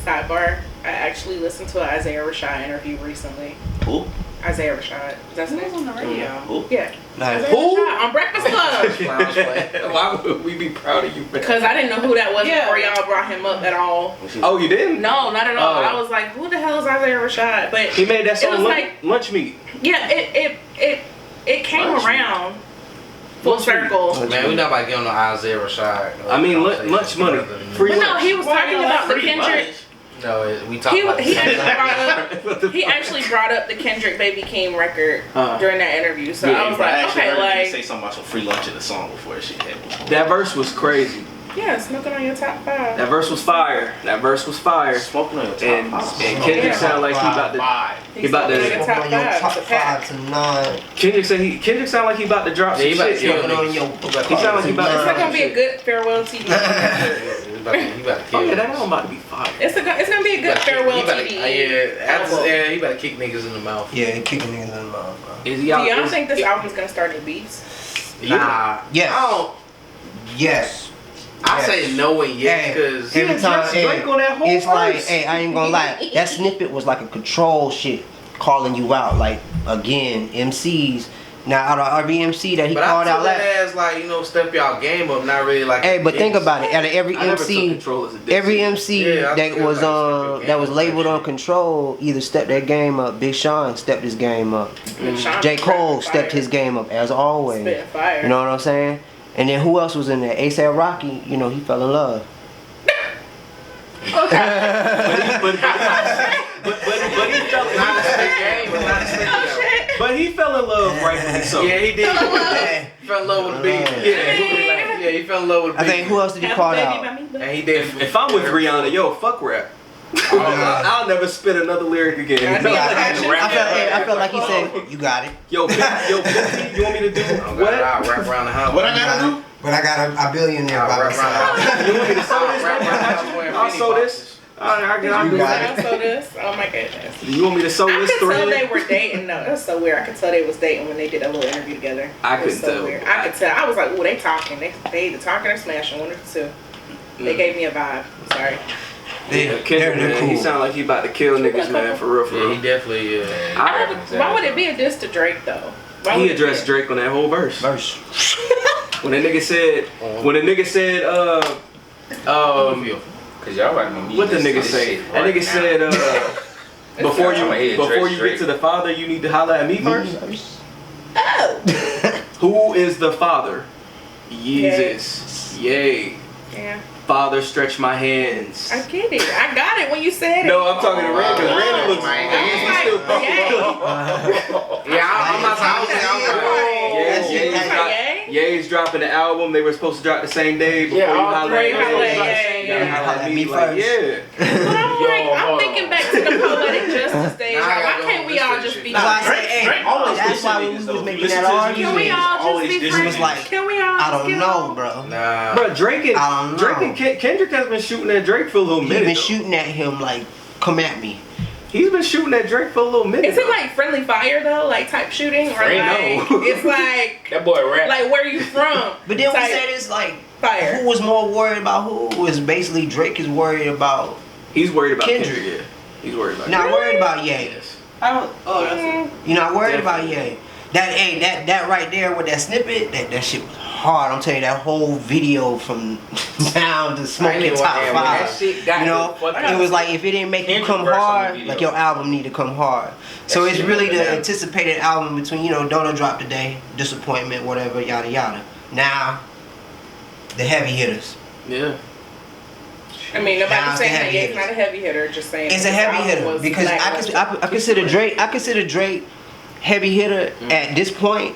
[SPEAKER 1] Sidebar. I actually listened to an Isaiah Rashad interview recently.
[SPEAKER 6] Who?
[SPEAKER 1] Isaiah Rashad. That's
[SPEAKER 4] Who
[SPEAKER 1] it.
[SPEAKER 4] was on the radio?
[SPEAKER 6] Who?
[SPEAKER 1] Yeah.
[SPEAKER 8] Nice.
[SPEAKER 1] Isaiah Rashad on Breakfast Club.
[SPEAKER 3] Why would we be proud of you?
[SPEAKER 1] Because I didn't know who that was
[SPEAKER 4] Yeah.
[SPEAKER 1] before y'all brought him up at all.
[SPEAKER 3] Oh, you didn't?
[SPEAKER 1] No, not at all.
[SPEAKER 3] Oh.
[SPEAKER 1] I was like, who the hell is Isaiah Rashad? But
[SPEAKER 3] He made that
[SPEAKER 1] It was
[SPEAKER 3] song
[SPEAKER 1] like-
[SPEAKER 3] Lunch Meat.
[SPEAKER 1] yeah, it came
[SPEAKER 3] Lunch
[SPEAKER 1] around full
[SPEAKER 3] Lunch meat.
[SPEAKER 1] circle.
[SPEAKER 5] Man, we not about to get on the Isaiah Rashad.
[SPEAKER 3] I mean, lunch money. Free
[SPEAKER 1] But no,
[SPEAKER 3] lunch.
[SPEAKER 1] he was talking about the Kendrick.
[SPEAKER 5] No, we talking about
[SPEAKER 1] He
[SPEAKER 5] the
[SPEAKER 1] actually
[SPEAKER 5] same
[SPEAKER 1] brought up. He actually brought up the Kendrick Baby Keem record
[SPEAKER 3] Uh-huh.
[SPEAKER 1] during that interview. So I was
[SPEAKER 6] I
[SPEAKER 1] like,
[SPEAKER 6] actually
[SPEAKER 1] okay,
[SPEAKER 6] heard you
[SPEAKER 1] like,
[SPEAKER 6] say something about some free lunch in the song before that shit happened.
[SPEAKER 3] That verse was crazy.
[SPEAKER 1] yeah, smoking on your top 5.
[SPEAKER 3] That verse was fire. That verse was fire.
[SPEAKER 6] Smoking on your top
[SPEAKER 3] And
[SPEAKER 6] five.
[SPEAKER 3] Kendrick
[SPEAKER 1] Yeah.
[SPEAKER 3] sounded like he about to. He about
[SPEAKER 1] Smoking on
[SPEAKER 3] to.
[SPEAKER 1] your top
[SPEAKER 8] On your
[SPEAKER 1] 5.
[SPEAKER 8] top
[SPEAKER 1] It's a pack.
[SPEAKER 8] 5 tonight.
[SPEAKER 3] Kendrick sounded like he about to drop
[SPEAKER 5] Yeah,
[SPEAKER 3] some
[SPEAKER 5] he about to
[SPEAKER 3] shit.
[SPEAKER 5] kill
[SPEAKER 3] yo.
[SPEAKER 8] Smoking on your
[SPEAKER 3] He sound like he about to
[SPEAKER 1] It's
[SPEAKER 3] drop
[SPEAKER 1] not gonna
[SPEAKER 3] some
[SPEAKER 1] be a
[SPEAKER 3] shit.
[SPEAKER 1] good farewell TD.
[SPEAKER 5] He about to
[SPEAKER 3] Oh
[SPEAKER 5] kill.
[SPEAKER 3] yeah, that album about to be fire.
[SPEAKER 1] It's gonna be a good farewell TD.
[SPEAKER 5] He better kick niggas in the mouth.
[SPEAKER 8] Yeah, he kicking niggas in the mouth, bro.
[SPEAKER 3] Is he
[SPEAKER 1] Do
[SPEAKER 3] out?
[SPEAKER 1] y'all
[SPEAKER 3] is-
[SPEAKER 1] think this album's gonna start new beats?
[SPEAKER 5] Nah.
[SPEAKER 8] Yes.
[SPEAKER 5] I don't.
[SPEAKER 8] Yes.
[SPEAKER 5] I say no and yes because
[SPEAKER 8] Every time,
[SPEAKER 3] Drake on that whole
[SPEAKER 8] it's like,
[SPEAKER 3] verse.
[SPEAKER 8] hey, I ain't gonna lie. That snippet was like a control shit, calling you out. Like again, MCs. Now out of every MC that he
[SPEAKER 5] but
[SPEAKER 8] called
[SPEAKER 5] I
[SPEAKER 8] out
[SPEAKER 5] took
[SPEAKER 8] last.
[SPEAKER 5] that as like step y'all game up, not really like.
[SPEAKER 8] Hey, but think about it. Out of every
[SPEAKER 3] I never took
[SPEAKER 8] MC,
[SPEAKER 3] control as a diss.
[SPEAKER 8] every MC
[SPEAKER 5] Yeah, I
[SPEAKER 8] that
[SPEAKER 5] feel
[SPEAKER 8] was
[SPEAKER 5] like
[SPEAKER 8] that was
[SPEAKER 5] game
[SPEAKER 8] labeled
[SPEAKER 5] up,
[SPEAKER 8] on Control either stepped their game up. Big Sean stepped his game up.
[SPEAKER 1] Sean
[SPEAKER 8] J. Cole
[SPEAKER 1] was
[SPEAKER 8] stepped
[SPEAKER 1] fire.
[SPEAKER 8] his game up as always.
[SPEAKER 1] Spitting fire.
[SPEAKER 8] You know what I'm saying? And then who else was in there? A$AP Rocky. You know he fell in love.
[SPEAKER 3] But he fell in
[SPEAKER 5] Not a
[SPEAKER 3] love.
[SPEAKER 5] spit game, but not a spit game.
[SPEAKER 3] But he fell in love rightfully so.
[SPEAKER 5] Yeah, he did. He fell in love with the beat. Yeah, he fell in love with the
[SPEAKER 8] I
[SPEAKER 5] beat.
[SPEAKER 8] think who else did he
[SPEAKER 1] Have
[SPEAKER 8] call
[SPEAKER 1] a baby
[SPEAKER 8] out?
[SPEAKER 1] by me, but-
[SPEAKER 5] And he did.
[SPEAKER 3] If I'm with Rihanna, yo, fuck rap. I'll never spit another lyric again.
[SPEAKER 1] I know.
[SPEAKER 8] I felt like he said, "You got it."
[SPEAKER 3] Yo, Benji, you want me to do what?
[SPEAKER 5] I'll rap around the house.
[SPEAKER 6] What I gotta do?
[SPEAKER 8] But I got a billionaire
[SPEAKER 5] I'll
[SPEAKER 8] by
[SPEAKER 5] rap
[SPEAKER 8] my
[SPEAKER 5] around the
[SPEAKER 8] side.
[SPEAKER 5] house.
[SPEAKER 3] You want me to sew this?
[SPEAKER 5] Rap around the house wearing
[SPEAKER 3] I'll
[SPEAKER 5] Fendi
[SPEAKER 3] sew
[SPEAKER 5] boxes.
[SPEAKER 3] this. I'll do
[SPEAKER 8] You
[SPEAKER 3] that.
[SPEAKER 8] got it.
[SPEAKER 1] So this, oh my goodness.
[SPEAKER 3] You want me to sew
[SPEAKER 1] I
[SPEAKER 3] this
[SPEAKER 1] could tell
[SPEAKER 3] thread?
[SPEAKER 1] they were dating. No, that's so weird. I could tell they was dating when they did a little interview together.
[SPEAKER 3] I
[SPEAKER 1] It was
[SPEAKER 3] couldn't tell.
[SPEAKER 1] Weird. I could tell. I was like, ooh, they talking. They either talking or smashing, one or two. They gave me a vibe. I'm sorry.
[SPEAKER 3] Yeah, Kendrick, man, he sound like he about to kill niggas, man, for real, for
[SPEAKER 5] Yeah,
[SPEAKER 3] real.
[SPEAKER 5] he definitely.
[SPEAKER 1] Why would it be a diss to Drake though? Why
[SPEAKER 3] He
[SPEAKER 1] would it
[SPEAKER 3] addressed
[SPEAKER 1] be?
[SPEAKER 3] Drake on that whole verse.
[SPEAKER 8] Verse.
[SPEAKER 3] When the nigga said,
[SPEAKER 2] Cause y'all about to need
[SPEAKER 3] what the
[SPEAKER 2] this-
[SPEAKER 3] nigga
[SPEAKER 2] this
[SPEAKER 3] say?
[SPEAKER 2] shit
[SPEAKER 3] That
[SPEAKER 2] right
[SPEAKER 3] nigga
[SPEAKER 2] now.
[SPEAKER 3] said, before
[SPEAKER 2] I'ma hit
[SPEAKER 3] you
[SPEAKER 2] Drake
[SPEAKER 3] get to the father, you need to holler at me first.
[SPEAKER 1] Oh.
[SPEAKER 3] Who is the father? Jesus. Yay.
[SPEAKER 1] Yeah.
[SPEAKER 3] Father, stretch my hands.
[SPEAKER 1] I get it. I got it when you said it.
[SPEAKER 3] No, I'm talking to Randy because Randy looks.
[SPEAKER 1] I was like,
[SPEAKER 5] I'm not talking.
[SPEAKER 3] Ye's dropping the album. They were supposed to drop the same day before you holler at me.
[SPEAKER 8] Holler at me
[SPEAKER 3] Like, yeah.
[SPEAKER 1] But I'm like, I'm thinking back to the poetic justice days.
[SPEAKER 5] Nah, I
[SPEAKER 1] Why
[SPEAKER 5] gotta
[SPEAKER 1] can't
[SPEAKER 5] go
[SPEAKER 1] we
[SPEAKER 5] with
[SPEAKER 1] all
[SPEAKER 5] this
[SPEAKER 1] just
[SPEAKER 5] shit.
[SPEAKER 1] be
[SPEAKER 8] That's why I
[SPEAKER 1] friends?
[SPEAKER 8] say, hey, that's why when we was making that argument,
[SPEAKER 1] Can we all just be
[SPEAKER 6] Always
[SPEAKER 1] friends?
[SPEAKER 8] was like,
[SPEAKER 1] Can we all
[SPEAKER 8] I
[SPEAKER 1] just
[SPEAKER 8] don't
[SPEAKER 1] get
[SPEAKER 8] know,
[SPEAKER 1] along?
[SPEAKER 8] bro.
[SPEAKER 5] Nah.
[SPEAKER 3] Bro, Drake
[SPEAKER 8] I don't know.
[SPEAKER 3] and Kendrick has been shooting at Drake for a little
[SPEAKER 8] He
[SPEAKER 3] minute.
[SPEAKER 8] been
[SPEAKER 3] though.
[SPEAKER 8] shooting at him like, come at me.
[SPEAKER 3] He's been shooting at Drake for a little minute.
[SPEAKER 1] Is it
[SPEAKER 3] though.
[SPEAKER 1] like friendly fire though, like type shooting, or
[SPEAKER 2] Friend,
[SPEAKER 1] like
[SPEAKER 3] no.
[SPEAKER 1] it's like
[SPEAKER 2] That boy rap.
[SPEAKER 1] like where you from?
[SPEAKER 8] But then we
[SPEAKER 1] type
[SPEAKER 8] said it's like,
[SPEAKER 1] fire.
[SPEAKER 8] who was more worried about who? Is basically Drake is worried about,
[SPEAKER 3] He's worried about
[SPEAKER 8] Kendrick.
[SPEAKER 3] Kendrick. Yeah, he's worried about.
[SPEAKER 8] not worried about Ye.
[SPEAKER 3] Yes.
[SPEAKER 4] I don't. Oh, that's it.
[SPEAKER 8] You're not worried about Ye. That right there with that snippet, that shit was hard. I'm telling you, that whole video from down to smoking
[SPEAKER 2] even
[SPEAKER 8] top
[SPEAKER 2] watch that.
[SPEAKER 8] five.
[SPEAKER 2] That shit got
[SPEAKER 8] You know,
[SPEAKER 2] the fucking-
[SPEAKER 8] it was like if it didn't make you
[SPEAKER 2] Kendrick
[SPEAKER 8] come
[SPEAKER 2] verse on the
[SPEAKER 8] hard,
[SPEAKER 2] video.
[SPEAKER 8] like your album need to come hard. So it's
[SPEAKER 2] shit
[SPEAKER 8] really
[SPEAKER 2] went
[SPEAKER 8] the
[SPEAKER 2] down.
[SPEAKER 8] anticipated album between, you know, Donda dropped today, Disappointment, whatever, yada yada. Now, the heavy hitters.
[SPEAKER 3] Yeah.
[SPEAKER 1] I mean,
[SPEAKER 8] Now
[SPEAKER 1] nobody's
[SPEAKER 8] it's
[SPEAKER 1] saying
[SPEAKER 8] the
[SPEAKER 1] that
[SPEAKER 8] heavy
[SPEAKER 1] Ye's
[SPEAKER 8] hitters.
[SPEAKER 1] not a heavy hitter. Just saying
[SPEAKER 8] It's a
[SPEAKER 1] his
[SPEAKER 8] heavy
[SPEAKER 1] album
[SPEAKER 8] hitter
[SPEAKER 1] was
[SPEAKER 8] because
[SPEAKER 1] lackluster.
[SPEAKER 8] I consider Drake heavy hitter at this point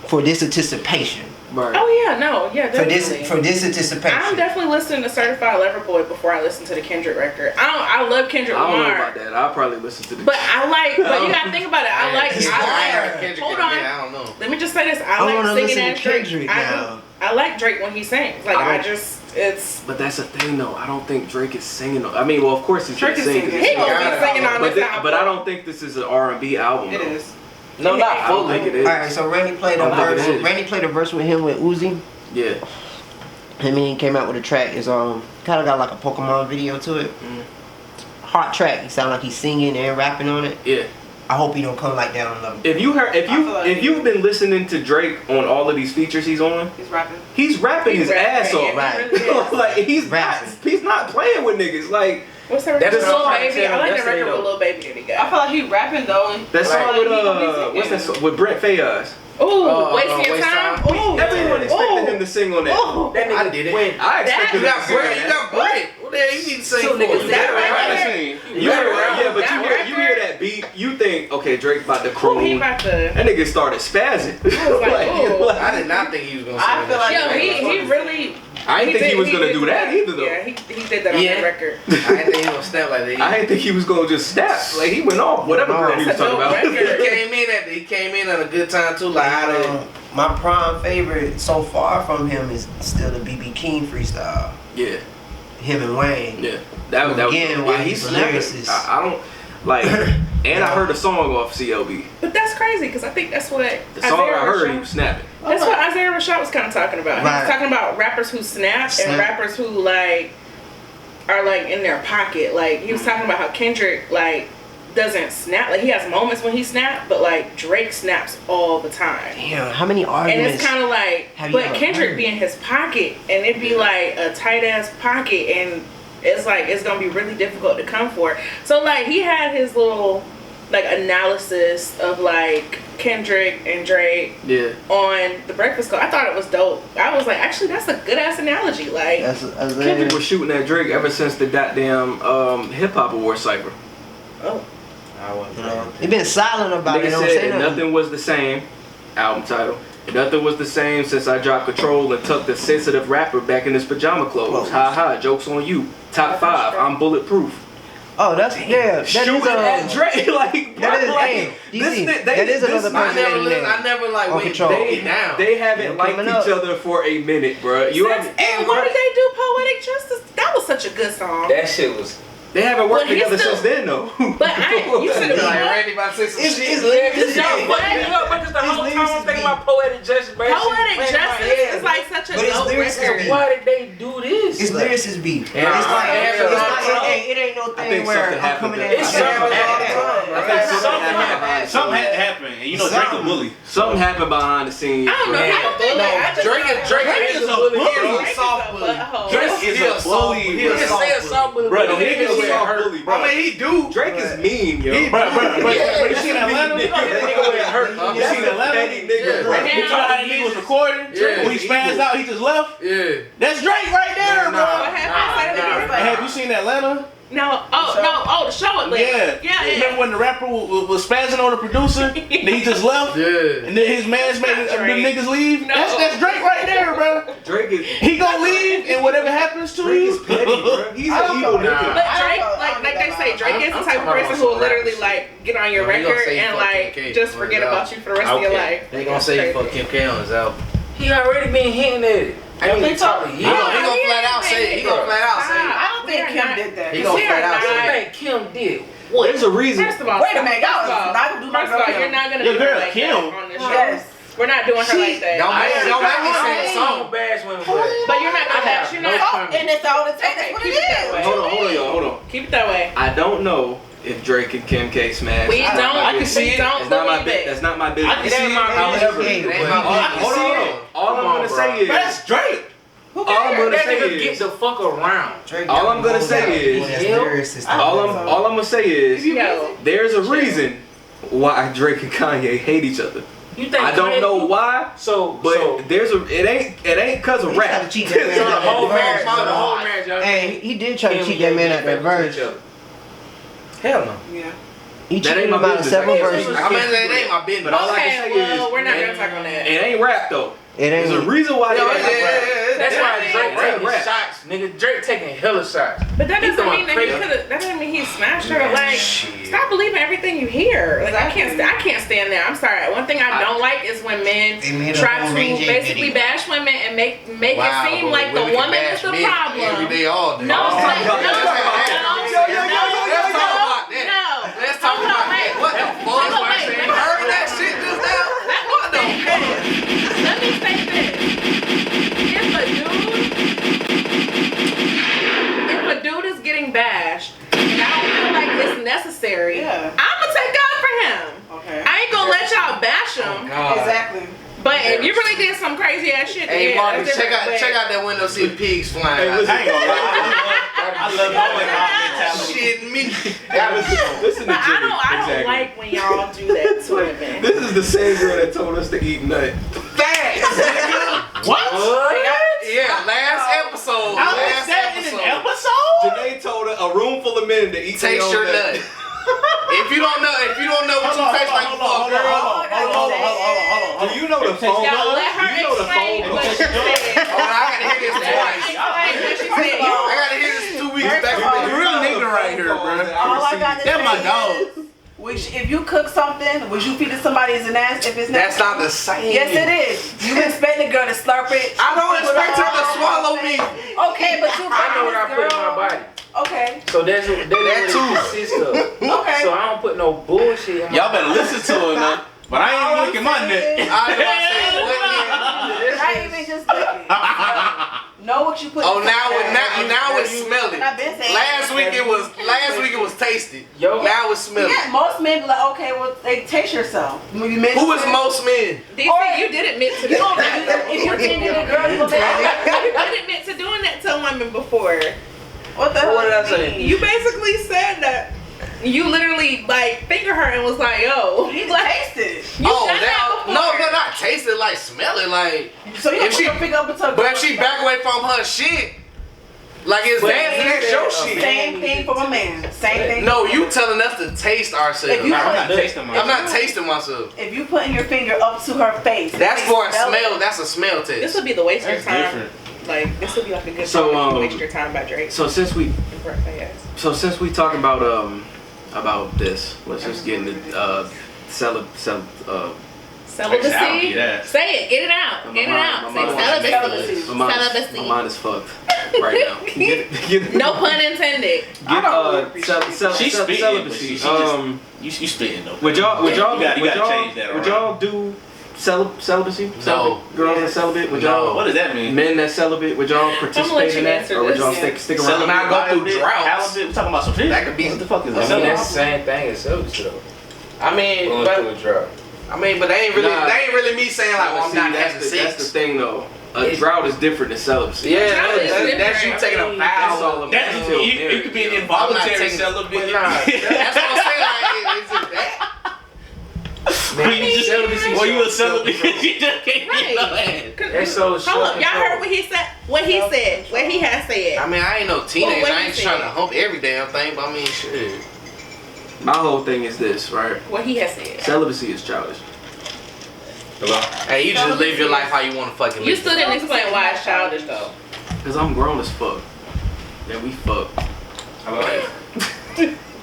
[SPEAKER 8] for this anticipation.
[SPEAKER 3] Right.
[SPEAKER 1] Oh yeah, no, yeah,
[SPEAKER 8] For
[SPEAKER 1] definitely.
[SPEAKER 8] this anticipation.
[SPEAKER 1] I'm definitely listening to Certified Lover Boy before I listen to the Kendrick record. I love Kendrick
[SPEAKER 3] I don't know
[SPEAKER 1] Lamar,
[SPEAKER 3] about that. I'll probably listen to the.
[SPEAKER 1] but but you gotta think about it. I like.
[SPEAKER 5] Kendrick
[SPEAKER 1] Hold
[SPEAKER 5] again,
[SPEAKER 1] on.
[SPEAKER 5] I don't know.
[SPEAKER 1] Let me just say this. I
[SPEAKER 8] I
[SPEAKER 1] like
[SPEAKER 8] wanna
[SPEAKER 1] singing
[SPEAKER 8] listen to
[SPEAKER 1] as Drake.
[SPEAKER 8] Kendrick
[SPEAKER 1] I
[SPEAKER 8] now.
[SPEAKER 1] I like Drake when he sings. Like it's.
[SPEAKER 3] But that's the thing, though. I don't think Drake is singing. I mean, well, of course he's
[SPEAKER 1] Drake
[SPEAKER 3] gonna
[SPEAKER 1] is
[SPEAKER 3] sing. 'cause
[SPEAKER 1] singing.
[SPEAKER 3] he's
[SPEAKER 1] He gonna
[SPEAKER 3] singing.
[SPEAKER 1] be singing on
[SPEAKER 3] But,
[SPEAKER 1] this album.
[SPEAKER 3] but I don't think this is an R&B album.
[SPEAKER 4] It
[SPEAKER 3] though.
[SPEAKER 4] is.
[SPEAKER 5] No, not
[SPEAKER 3] I don't
[SPEAKER 5] fully.
[SPEAKER 3] think it is.
[SPEAKER 8] All right, so Randy played a
[SPEAKER 3] I don't think
[SPEAKER 8] verse.
[SPEAKER 3] it is.
[SPEAKER 8] Randy played a verse with him with Uzi.
[SPEAKER 3] Yeah.
[SPEAKER 8] Him and he came out with a track. It's kind of got like a Pokemon video to it. Hot track. He sound like he's singing and rapping on it.
[SPEAKER 3] Yeah.
[SPEAKER 8] I hope he don't come like that on level.
[SPEAKER 3] If you've been listening to Drake on all of these features he's on,
[SPEAKER 4] He's rapping.
[SPEAKER 3] he's rapping his ass off.
[SPEAKER 1] Yeah, he really is.
[SPEAKER 3] Like he's not playing with niggas. Like
[SPEAKER 1] What's the
[SPEAKER 2] That's
[SPEAKER 1] record?
[SPEAKER 2] what
[SPEAKER 1] Lil
[SPEAKER 2] I'm trying to
[SPEAKER 1] Baby.
[SPEAKER 2] tell
[SPEAKER 1] I like
[SPEAKER 2] him.
[SPEAKER 1] the
[SPEAKER 2] That's
[SPEAKER 1] record
[SPEAKER 2] it,
[SPEAKER 1] with Lil Baby that he
[SPEAKER 4] I
[SPEAKER 1] got.
[SPEAKER 4] feel like he rapping though.
[SPEAKER 3] that song
[SPEAKER 4] Like,
[SPEAKER 3] with
[SPEAKER 4] he gonna be singing.
[SPEAKER 3] what's that song with Brent Fayez?
[SPEAKER 1] Ooh, wasting your
[SPEAKER 5] Waste
[SPEAKER 1] time.
[SPEAKER 5] Time.
[SPEAKER 1] Ooh,
[SPEAKER 3] Everyone expected him to sing on that.
[SPEAKER 1] Ooh.
[SPEAKER 2] That nigga
[SPEAKER 5] I did it.
[SPEAKER 2] went.
[SPEAKER 3] I expected
[SPEAKER 5] You
[SPEAKER 3] him
[SPEAKER 5] got
[SPEAKER 3] to sing on
[SPEAKER 5] bread. You
[SPEAKER 3] that.
[SPEAKER 5] got bread. What the hell you need to say?
[SPEAKER 2] Two
[SPEAKER 5] for?
[SPEAKER 2] niggas
[SPEAKER 5] You
[SPEAKER 1] that
[SPEAKER 5] got
[SPEAKER 1] right
[SPEAKER 5] bread.
[SPEAKER 1] there.
[SPEAKER 3] You hear,
[SPEAKER 1] That
[SPEAKER 3] yeah, but
[SPEAKER 1] record-
[SPEAKER 3] you hear that beat, you think, okay, Drake about to
[SPEAKER 1] Ooh, he
[SPEAKER 3] croon.
[SPEAKER 1] about to.
[SPEAKER 3] That nigga started spazzing.
[SPEAKER 1] ooh.
[SPEAKER 5] I did not think he was gonna say
[SPEAKER 4] I feel
[SPEAKER 5] that.
[SPEAKER 4] like-
[SPEAKER 1] Yo, he really.
[SPEAKER 3] I didn't think he was gonna
[SPEAKER 1] did
[SPEAKER 3] do that either, though.
[SPEAKER 1] Yeah, he did that on
[SPEAKER 5] Yeah.
[SPEAKER 1] the record.
[SPEAKER 5] I didn't think he was gonna snap like that.
[SPEAKER 3] I didn't think he was gonna just snap. Like he went off. Whatever girl he was
[SPEAKER 1] That's a
[SPEAKER 3] talking
[SPEAKER 1] dope
[SPEAKER 3] about.
[SPEAKER 1] record.
[SPEAKER 5] He came in at a good time too. Like out of
[SPEAKER 8] My prime favorite so far from him is still the BB King freestyle.
[SPEAKER 3] Yeah,
[SPEAKER 8] Him and Wayne.
[SPEAKER 3] yeah. That was
[SPEAKER 8] Again, why
[SPEAKER 3] yeah, he's
[SPEAKER 8] he's a
[SPEAKER 3] snapping.
[SPEAKER 8] lyricist.
[SPEAKER 3] I don't like. And I heard a song off CLB.
[SPEAKER 1] But that's crazy because I think that's what
[SPEAKER 3] The song I heard, he was snapping.
[SPEAKER 1] That's what Isaiah what Rashad was kind of talking about. He was talking about rappers who snap and rappers who like are like in their pocket. Like he was talking about how Kendrick like doesn't snap. Like he has moments when he snaps, but like Drake snaps all the time.
[SPEAKER 8] Damn, how many arguments?
[SPEAKER 1] And it's kind of like, but Kendrick be in his pocket, and it'd be like a tight ass pocket, and it's like it's gonna be really difficult to come for. So like he had his little like analysis of like Kendrick and Drake on the Breakfast Club. I thought it was dope. I was like, actually, that's a good ass analogy. Like
[SPEAKER 3] Kendrick was shooting at Drake ever since the goddamn hip hop award cypher.
[SPEAKER 1] Oh.
[SPEAKER 8] He been silent about it.
[SPEAKER 3] Said nothing was the same. Album title. Nothing was the same since I dropped Control and tucked the sensitive rapper back in his pajama clothes. Ha ha, joke's on you. Top 5, I'm bulletproof.
[SPEAKER 8] Oh, that's That
[SPEAKER 3] shooting at Drake, like
[SPEAKER 8] that is that is another person.
[SPEAKER 5] I never like went down.
[SPEAKER 3] They haven't liked each other for a minute, bro.
[SPEAKER 1] And what did they do? Poetic Justice. That was such a good song.
[SPEAKER 2] That shit was.
[SPEAKER 3] They haven't worked together since then, though.
[SPEAKER 1] But you should have
[SPEAKER 5] like Randy about to say some shit.
[SPEAKER 2] It's lyrics. But just the whole time I'm thinking about Poetic Justice, bro.
[SPEAKER 1] Poetic Justice is like such a dope record.
[SPEAKER 2] Why did they do this?
[SPEAKER 8] It's lyricist beef. It's like it ain't no thing where I'm coming at.
[SPEAKER 6] Something had to happen, and you know Drake a bully.
[SPEAKER 3] Something happened behind the scenes.
[SPEAKER 1] I don't know.
[SPEAKER 5] Drake is a bully.
[SPEAKER 6] Drake is a bully.
[SPEAKER 2] He just say a soft bully.
[SPEAKER 6] Bro, niggas
[SPEAKER 3] bully, bro.
[SPEAKER 6] I mean, he do.
[SPEAKER 3] Drake is mean, yo.
[SPEAKER 6] But you seen Atlanta? You seen Atlanta? You saw how that nigga was recording? When he spazzed out, he just left?
[SPEAKER 5] Yeah.
[SPEAKER 6] That's Drake right there, bro.
[SPEAKER 1] What happened?
[SPEAKER 6] Have you seen Atlanta?
[SPEAKER 1] No. The show it later. Yeah.
[SPEAKER 6] Remember when the rapper was spazzing on the producer? Then he just left?
[SPEAKER 5] Yeah.
[SPEAKER 6] And then his man's made the niggas leave?
[SPEAKER 1] No.
[SPEAKER 6] That's Drake right there, bro.
[SPEAKER 3] Drake is.
[SPEAKER 6] He gonna leave, and whatever happens to
[SPEAKER 3] Drake
[SPEAKER 6] you.
[SPEAKER 3] is petty, bro. He's an evil nigga.
[SPEAKER 1] But Drake, like they say, Drake is the type of person who will literally like get on your record and like just forget about you for the rest of your life.
[SPEAKER 5] They gonna say you fuck Kim K on his album.
[SPEAKER 2] He already been hinting at it. I mean,
[SPEAKER 5] He gonna flat out say it.
[SPEAKER 4] I don't think Kim did that.
[SPEAKER 5] He gonna flat out say it.
[SPEAKER 2] I think Kim did. What?
[SPEAKER 3] There's a reason.
[SPEAKER 1] First of all,
[SPEAKER 4] Wait a minute, y'all not gonna do my
[SPEAKER 1] First of all,
[SPEAKER 4] girl
[SPEAKER 1] you're
[SPEAKER 4] Kim.
[SPEAKER 1] not gonna
[SPEAKER 6] Your
[SPEAKER 1] do
[SPEAKER 6] girl
[SPEAKER 1] her like
[SPEAKER 6] Kim.
[SPEAKER 1] that on this show.
[SPEAKER 4] Yes.
[SPEAKER 1] We're not doing her like that.
[SPEAKER 5] Don't make me say the song.
[SPEAKER 2] Song bash women,
[SPEAKER 1] But you're not gonna bash. You're not.
[SPEAKER 4] And it's all it takes. That's what it is.
[SPEAKER 3] Hold on, y'all. Hold on.
[SPEAKER 1] Keep it that way.
[SPEAKER 3] I don't know if Drake and Kim K smash.
[SPEAKER 1] We don't.
[SPEAKER 6] I can see it.
[SPEAKER 1] Don't
[SPEAKER 3] That's not my
[SPEAKER 1] believe it.
[SPEAKER 3] That's not my business.
[SPEAKER 6] I can see it.
[SPEAKER 3] However,
[SPEAKER 6] Hold on.
[SPEAKER 3] all I'm gonna say is.
[SPEAKER 6] That's Drake.
[SPEAKER 3] All I'm gonna
[SPEAKER 2] That
[SPEAKER 3] say
[SPEAKER 2] nigga get
[SPEAKER 3] is.
[SPEAKER 2] the fuck around.
[SPEAKER 3] All I'm gonna say is. All I'm gonna say is.
[SPEAKER 1] Yo.
[SPEAKER 3] There's a reason why Drake and Kanye hate each other.
[SPEAKER 2] You think
[SPEAKER 3] I don't know why. But there's a. It ain't cause of rap.
[SPEAKER 2] So the whole marriage.
[SPEAKER 8] Hey, he did try to cheat that man at that verse.
[SPEAKER 5] Hell no.
[SPEAKER 4] Yeah.
[SPEAKER 8] He
[SPEAKER 3] That
[SPEAKER 8] cheated
[SPEAKER 3] ain't
[SPEAKER 8] him
[SPEAKER 3] my
[SPEAKER 8] out of
[SPEAKER 3] business.
[SPEAKER 8] several
[SPEAKER 3] I can't-
[SPEAKER 8] verses.
[SPEAKER 5] I mean, it ain't my business.
[SPEAKER 3] But all I can
[SPEAKER 1] Okay,
[SPEAKER 3] say is.
[SPEAKER 1] well, we're not gonna talk on that.
[SPEAKER 3] It ain't rap though.
[SPEAKER 8] It
[SPEAKER 3] There's a
[SPEAKER 8] ain't.
[SPEAKER 3] reason why they
[SPEAKER 5] Yo,
[SPEAKER 3] hate rap.
[SPEAKER 2] That's why Drake taking
[SPEAKER 3] Rap.
[SPEAKER 2] shots, nigga. Drake taking hella shots.
[SPEAKER 1] But that
[SPEAKER 2] He
[SPEAKER 1] doesn't
[SPEAKER 2] throwing
[SPEAKER 1] mean that he
[SPEAKER 2] crazy.
[SPEAKER 1] could. That doesn't mean he smashed her. Like, stop believing everything you hear. Like, I can't stand that. I'm sorry. One thing I don't like is when men
[SPEAKER 8] They made a
[SPEAKER 1] try
[SPEAKER 8] whole
[SPEAKER 1] to
[SPEAKER 8] Ray J
[SPEAKER 1] basically
[SPEAKER 8] video.
[SPEAKER 1] bash women and make
[SPEAKER 5] Wow,
[SPEAKER 1] it seem
[SPEAKER 5] but
[SPEAKER 1] like the
[SPEAKER 5] women can
[SPEAKER 1] woman
[SPEAKER 5] bash
[SPEAKER 1] is the
[SPEAKER 5] men
[SPEAKER 1] problem.
[SPEAKER 5] every day, all day.
[SPEAKER 1] No,
[SPEAKER 5] Let's talk
[SPEAKER 1] no,
[SPEAKER 5] about that.
[SPEAKER 1] no,
[SPEAKER 5] Let's talk about that.
[SPEAKER 1] no.
[SPEAKER 5] Let's talk
[SPEAKER 1] Hold on,
[SPEAKER 5] about
[SPEAKER 1] wait.
[SPEAKER 5] that. What the fuck?
[SPEAKER 1] Hold on, wait.
[SPEAKER 5] You heard that shit just now? What the fuck?
[SPEAKER 1] Let me say this. If a dude is getting bashed and I don't feel like it's necessary,
[SPEAKER 4] Yeah.
[SPEAKER 1] I'm gonna take God for him.
[SPEAKER 4] Okay.
[SPEAKER 1] I ain't gonna let y'all bash him.
[SPEAKER 4] Exactly.
[SPEAKER 1] But if you really did some crazy ass shit,
[SPEAKER 5] Hey,
[SPEAKER 1] yeah,
[SPEAKER 5] Marcus,
[SPEAKER 1] that's different,
[SPEAKER 5] check
[SPEAKER 1] but-
[SPEAKER 5] out that window, see the pigs flying
[SPEAKER 6] Hey,
[SPEAKER 5] out.
[SPEAKER 6] listen, I ain't gonna lie. I love my mentality.
[SPEAKER 5] Shit, me.
[SPEAKER 3] Listen to
[SPEAKER 1] But I don't
[SPEAKER 3] Exactly.
[SPEAKER 1] like when y'all do that to women.
[SPEAKER 3] This is the same girl that told us to eat nut.
[SPEAKER 5] Facts, nigga.
[SPEAKER 6] What?
[SPEAKER 5] Yeah, last episode.
[SPEAKER 6] I was
[SPEAKER 5] Last
[SPEAKER 6] that in an
[SPEAKER 5] episode.
[SPEAKER 6] episode?
[SPEAKER 3] Janae told a room full of men to eat their
[SPEAKER 5] Taste
[SPEAKER 3] own
[SPEAKER 5] your nut. If you don't know what you taste like before, girl.
[SPEAKER 3] Do you know the phone?
[SPEAKER 1] Y'all let her
[SPEAKER 3] Do you know the
[SPEAKER 1] explain
[SPEAKER 3] phone?
[SPEAKER 1] what she said.
[SPEAKER 5] Oh, I gotta hear this twice.
[SPEAKER 1] Explain what she said.
[SPEAKER 5] I gotta hear this 2 weeks back.
[SPEAKER 6] The real nigga right here, bro.
[SPEAKER 4] All I got to
[SPEAKER 6] That's my
[SPEAKER 4] say
[SPEAKER 6] dog.
[SPEAKER 4] is, if you cook something, would you feed it somebody as an ass if it's
[SPEAKER 5] That's
[SPEAKER 4] not?
[SPEAKER 5] not the same.
[SPEAKER 4] Yes, it is. You expect the girl to slurp it.
[SPEAKER 5] I don't expect her to swallow me.
[SPEAKER 4] Okay, but you
[SPEAKER 2] I know what I
[SPEAKER 4] fucking
[SPEAKER 2] put in
[SPEAKER 4] this
[SPEAKER 2] my
[SPEAKER 4] girl.
[SPEAKER 2] body.
[SPEAKER 4] Okay.
[SPEAKER 2] So that's what it consists of.
[SPEAKER 4] Okay.
[SPEAKER 2] So I don't put no bullshit in my
[SPEAKER 6] Y'all better listen to her now. But I ain't licking my nut.
[SPEAKER 5] I know I said what
[SPEAKER 4] what you put.
[SPEAKER 5] Oh,
[SPEAKER 4] in
[SPEAKER 5] now it's smelling.
[SPEAKER 4] I've been saying.
[SPEAKER 5] Last week it was tasty.
[SPEAKER 2] Yo.
[SPEAKER 5] Now it's smelling.
[SPEAKER 4] Yeah, most men be like, okay, well, they taste yourself.
[SPEAKER 5] Who is most men?
[SPEAKER 1] DC, you did admit to
[SPEAKER 4] You
[SPEAKER 1] doing
[SPEAKER 4] don't
[SPEAKER 1] that.
[SPEAKER 4] if you're thinking a girl, you
[SPEAKER 1] You did admit to doing that to women before.
[SPEAKER 4] what the hell?
[SPEAKER 5] What did I say?
[SPEAKER 1] You basically said that you literally like finger her and was like, yo,
[SPEAKER 4] You
[SPEAKER 1] like,
[SPEAKER 4] taste it.
[SPEAKER 1] you done that before.
[SPEAKER 5] no, not taste it, like smell it, like.
[SPEAKER 4] So you
[SPEAKER 5] If
[SPEAKER 4] put
[SPEAKER 5] she-
[SPEAKER 4] your finger up until.
[SPEAKER 5] But if she back away from her shit, like it's that's your shit.
[SPEAKER 4] Same thing for a man. Same thing.
[SPEAKER 5] No, you telling us to taste ourselves.
[SPEAKER 4] If you-
[SPEAKER 6] I'm not tasting
[SPEAKER 5] I'm
[SPEAKER 6] myself.
[SPEAKER 5] not tasting myself.
[SPEAKER 4] If you putting your finger up to her face,
[SPEAKER 5] That's
[SPEAKER 4] they
[SPEAKER 5] for a
[SPEAKER 4] smell
[SPEAKER 5] smell.
[SPEAKER 4] it.
[SPEAKER 5] That's a smell
[SPEAKER 1] This
[SPEAKER 5] test.
[SPEAKER 1] would be the waste of your
[SPEAKER 6] That's
[SPEAKER 1] time.
[SPEAKER 6] different.
[SPEAKER 1] Like this would be like a good
[SPEAKER 3] So,
[SPEAKER 1] time if you waste your time about Drake.
[SPEAKER 3] So since we
[SPEAKER 1] Yes.
[SPEAKER 3] talk about this, let's just get into
[SPEAKER 1] Celibacy.
[SPEAKER 6] Yeah.
[SPEAKER 1] Say it. Get it out. Get it out. Say celibacy.
[SPEAKER 3] my mind is fucked right now. Get
[SPEAKER 1] No pun intended.
[SPEAKER 6] She's spitting, but
[SPEAKER 3] celibacy.
[SPEAKER 6] you spitting though.
[SPEAKER 3] Would y'all
[SPEAKER 6] You gotta change that
[SPEAKER 3] would
[SPEAKER 6] around.
[SPEAKER 3] y'all do celibacy?
[SPEAKER 5] No.
[SPEAKER 3] Girls that celibate? Would y'all?
[SPEAKER 6] What does that mean?
[SPEAKER 3] Men that celibate? Would y'all participate
[SPEAKER 1] you
[SPEAKER 3] in that,
[SPEAKER 1] answer
[SPEAKER 3] or would
[SPEAKER 1] this.
[SPEAKER 3] y'all
[SPEAKER 1] Yeah.
[SPEAKER 3] stick around?
[SPEAKER 6] Celibate,
[SPEAKER 5] Not go through
[SPEAKER 6] halibut,
[SPEAKER 5] droughts.
[SPEAKER 6] halibut, we talking about some fish.
[SPEAKER 5] That could be-
[SPEAKER 6] What the fuck is
[SPEAKER 2] I
[SPEAKER 6] that?
[SPEAKER 2] mean, that's the same thing as celibacy though.
[SPEAKER 5] I mean,
[SPEAKER 2] Going through a drought.
[SPEAKER 5] but they ain't really,
[SPEAKER 3] Nah.
[SPEAKER 5] they ain't really me saying like, well, I'm
[SPEAKER 3] See,
[SPEAKER 5] not
[SPEAKER 3] that's
[SPEAKER 5] having
[SPEAKER 3] the
[SPEAKER 5] sex.
[SPEAKER 3] thing though. A drought is different than celibacy.
[SPEAKER 5] Yeah,
[SPEAKER 1] Drought is
[SPEAKER 5] that's you
[SPEAKER 1] different.
[SPEAKER 5] taking a
[SPEAKER 3] That's
[SPEAKER 5] vow.
[SPEAKER 3] all of
[SPEAKER 6] That,
[SPEAKER 3] until
[SPEAKER 6] you
[SPEAKER 3] marriage.
[SPEAKER 6] could be an
[SPEAKER 5] I'm not
[SPEAKER 6] involuntary
[SPEAKER 5] taking-
[SPEAKER 6] celibate.
[SPEAKER 5] Nah, that's what I'm saying. Like, is it that?
[SPEAKER 6] When you just
[SPEAKER 2] celibacy
[SPEAKER 6] well, you a
[SPEAKER 2] so-
[SPEAKER 6] celibate because you just can't get no ass.
[SPEAKER 2] That's so
[SPEAKER 1] Hold
[SPEAKER 2] short
[SPEAKER 1] up, y'all heard what he said? What he said? What he has said?
[SPEAKER 5] I mean, I ain't no teenager.
[SPEAKER 1] Well, what
[SPEAKER 5] I
[SPEAKER 1] you
[SPEAKER 5] ain't
[SPEAKER 1] said?
[SPEAKER 5] trying to hump every damn thing, but I mean, shit.
[SPEAKER 3] My whole thing is this, right?
[SPEAKER 1] What he has said.
[SPEAKER 3] Celibacy is childish.
[SPEAKER 5] Hey, you just live your life how you want to fucking live.
[SPEAKER 1] You still didn't explain why it's childish though.
[SPEAKER 3] Cause I'm grown as fuck. And we fuck.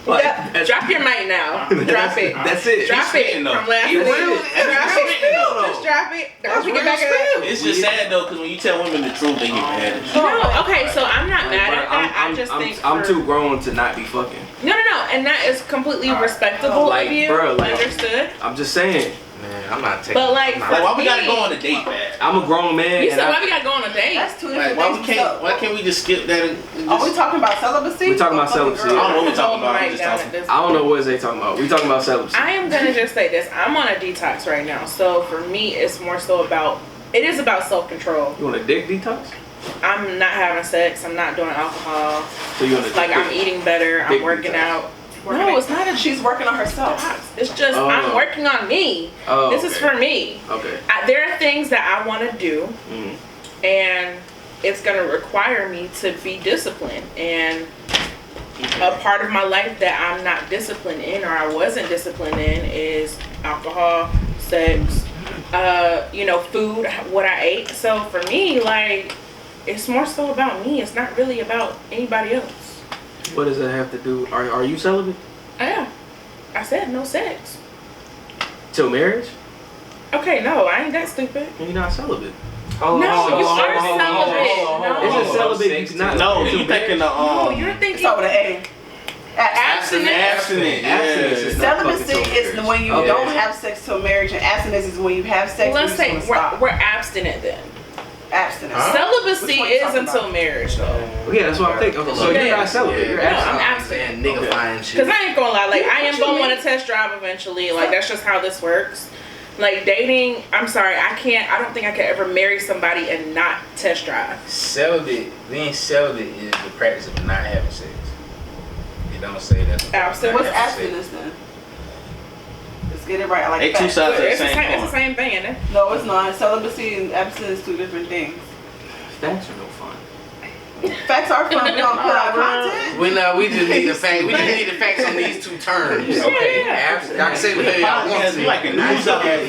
[SPEAKER 1] Yeah,
[SPEAKER 3] that's-
[SPEAKER 1] drop your mic now. Drop it.
[SPEAKER 3] That's it.
[SPEAKER 1] Drop it
[SPEAKER 6] spitting, though.
[SPEAKER 1] from last
[SPEAKER 6] You
[SPEAKER 1] week.
[SPEAKER 6] real-
[SPEAKER 1] Drop
[SPEAKER 6] that's
[SPEAKER 1] it.
[SPEAKER 6] real, though.
[SPEAKER 1] Just drop it. Don't
[SPEAKER 5] That's
[SPEAKER 1] pick it
[SPEAKER 5] real
[SPEAKER 1] back up.
[SPEAKER 6] It's just sad though, because when you tell women the truth, they get mad at you.
[SPEAKER 1] No, okay, so I'm not mad at that. I just think
[SPEAKER 3] I'm
[SPEAKER 1] for-
[SPEAKER 3] too grown to not be fucking.
[SPEAKER 1] No, and that is completely respectable
[SPEAKER 3] Like,
[SPEAKER 1] of you.
[SPEAKER 3] bruh, like-
[SPEAKER 1] Understood.
[SPEAKER 3] I'm just saying.
[SPEAKER 5] Man, I'm not taking.
[SPEAKER 1] But like,
[SPEAKER 5] I'm not-
[SPEAKER 6] Like, why we gotta
[SPEAKER 1] me-
[SPEAKER 6] go on a date, man?
[SPEAKER 3] I'm a grown man.
[SPEAKER 1] You
[SPEAKER 3] and
[SPEAKER 1] said
[SPEAKER 3] I-
[SPEAKER 1] why we gotta go on a date?
[SPEAKER 4] That's two
[SPEAKER 6] Like,
[SPEAKER 4] different things.
[SPEAKER 6] why can't we just skip that? And
[SPEAKER 4] Are we
[SPEAKER 6] just,
[SPEAKER 4] talking about celibacy?
[SPEAKER 3] We talking about
[SPEAKER 4] Or fucking
[SPEAKER 3] celibacy.
[SPEAKER 6] I don't
[SPEAKER 4] girls?
[SPEAKER 6] know what we're talking about.
[SPEAKER 1] Right
[SPEAKER 6] I'm just
[SPEAKER 1] down
[SPEAKER 6] talking.
[SPEAKER 1] at this.
[SPEAKER 3] I don't know what they talking about. We talking about celibacy.
[SPEAKER 1] I am gonna just say this. I'm on a detox right now, so for me, it's more so about. It is about self-control.
[SPEAKER 3] You want a dick detox?
[SPEAKER 1] I'm not having sex. I'm not doing alcohol.
[SPEAKER 3] So you want a
[SPEAKER 1] Like
[SPEAKER 3] dick
[SPEAKER 1] I'm eating better. I'm
[SPEAKER 3] Dick
[SPEAKER 1] working
[SPEAKER 3] detox.
[SPEAKER 1] out. No, it's not a
[SPEAKER 4] She's working on herself.
[SPEAKER 1] It's just
[SPEAKER 3] Oh.
[SPEAKER 1] I'm working on me.
[SPEAKER 3] Oh,
[SPEAKER 1] This is
[SPEAKER 3] okay.
[SPEAKER 1] for me.
[SPEAKER 3] Okay.
[SPEAKER 1] There are things that I want to do,
[SPEAKER 3] Mhm.
[SPEAKER 1] and it's going to require me to be disciplined. And a part of my life that I'm not disciplined in, or I wasn't disciplined in, is alcohol, sex, food, what I ate. So for me, like, it's more so about me. It's not really about anybody else.
[SPEAKER 3] What does that have to do? Are you celibate
[SPEAKER 1] Yeah, I said no sex.
[SPEAKER 3] till marriage?
[SPEAKER 1] Okay, no, I ain't that stupid.
[SPEAKER 3] You're not celibate.
[SPEAKER 1] No, you are celibate.
[SPEAKER 3] It's a celibate. You not
[SPEAKER 6] No,
[SPEAKER 3] till
[SPEAKER 6] you thinking
[SPEAKER 3] marriage.
[SPEAKER 1] No,
[SPEAKER 6] the
[SPEAKER 1] you're thinking
[SPEAKER 4] Start with an A.
[SPEAKER 1] abstinence.
[SPEAKER 6] abstinent.
[SPEAKER 3] Abstinence
[SPEAKER 6] Yeah.
[SPEAKER 3] is not
[SPEAKER 4] Celibacy
[SPEAKER 3] fucking till
[SPEAKER 4] is
[SPEAKER 3] marriage.
[SPEAKER 4] when you
[SPEAKER 3] Okay.
[SPEAKER 4] don't have sex till marriage, and abstinence is when you have sex.
[SPEAKER 1] Let's
[SPEAKER 4] and
[SPEAKER 1] say
[SPEAKER 4] you just wanna stop.
[SPEAKER 1] we're abstinent then.
[SPEAKER 4] Abstinence.
[SPEAKER 1] Celibacy
[SPEAKER 4] Which one you
[SPEAKER 1] is
[SPEAKER 4] talking
[SPEAKER 1] until
[SPEAKER 4] about?
[SPEAKER 1] marriage though.
[SPEAKER 3] Yeah, that's what I'm thinking. Okay, so
[SPEAKER 1] Yeah.
[SPEAKER 3] you're not celibate. You're
[SPEAKER 1] No,
[SPEAKER 3] abstinent.
[SPEAKER 1] I'm abstinent.
[SPEAKER 5] Nigga
[SPEAKER 3] Okay.
[SPEAKER 5] fine shit.
[SPEAKER 1] Cause I ain't gonna lie, like I am gonna want to test drive eventually. Like that's just how this works. Like dating, I'm sorry, I don't think I could ever marry somebody and not test drive.
[SPEAKER 2] Being celibate is the practice of not having sex. It don't say that's
[SPEAKER 1] Abstinence.
[SPEAKER 4] What's abstinence then? Let's get it right. I like
[SPEAKER 6] They two
[SPEAKER 4] facts.
[SPEAKER 6] sides of the
[SPEAKER 1] It's the
[SPEAKER 6] same
[SPEAKER 1] same, it's the
[SPEAKER 6] coin.
[SPEAKER 1] same thing, isn't it?
[SPEAKER 4] No, it's not. Celibacy and abstinence is two different things.
[SPEAKER 3] Facts are no fun.
[SPEAKER 4] Facts are fun. We don't put out content.
[SPEAKER 5] We just need the facts. We just need the facts on these two terms.
[SPEAKER 2] Okay,
[SPEAKER 1] Yeah.
[SPEAKER 5] I can say whatever I want
[SPEAKER 6] Podcast
[SPEAKER 5] to.
[SPEAKER 6] be like a news outlet.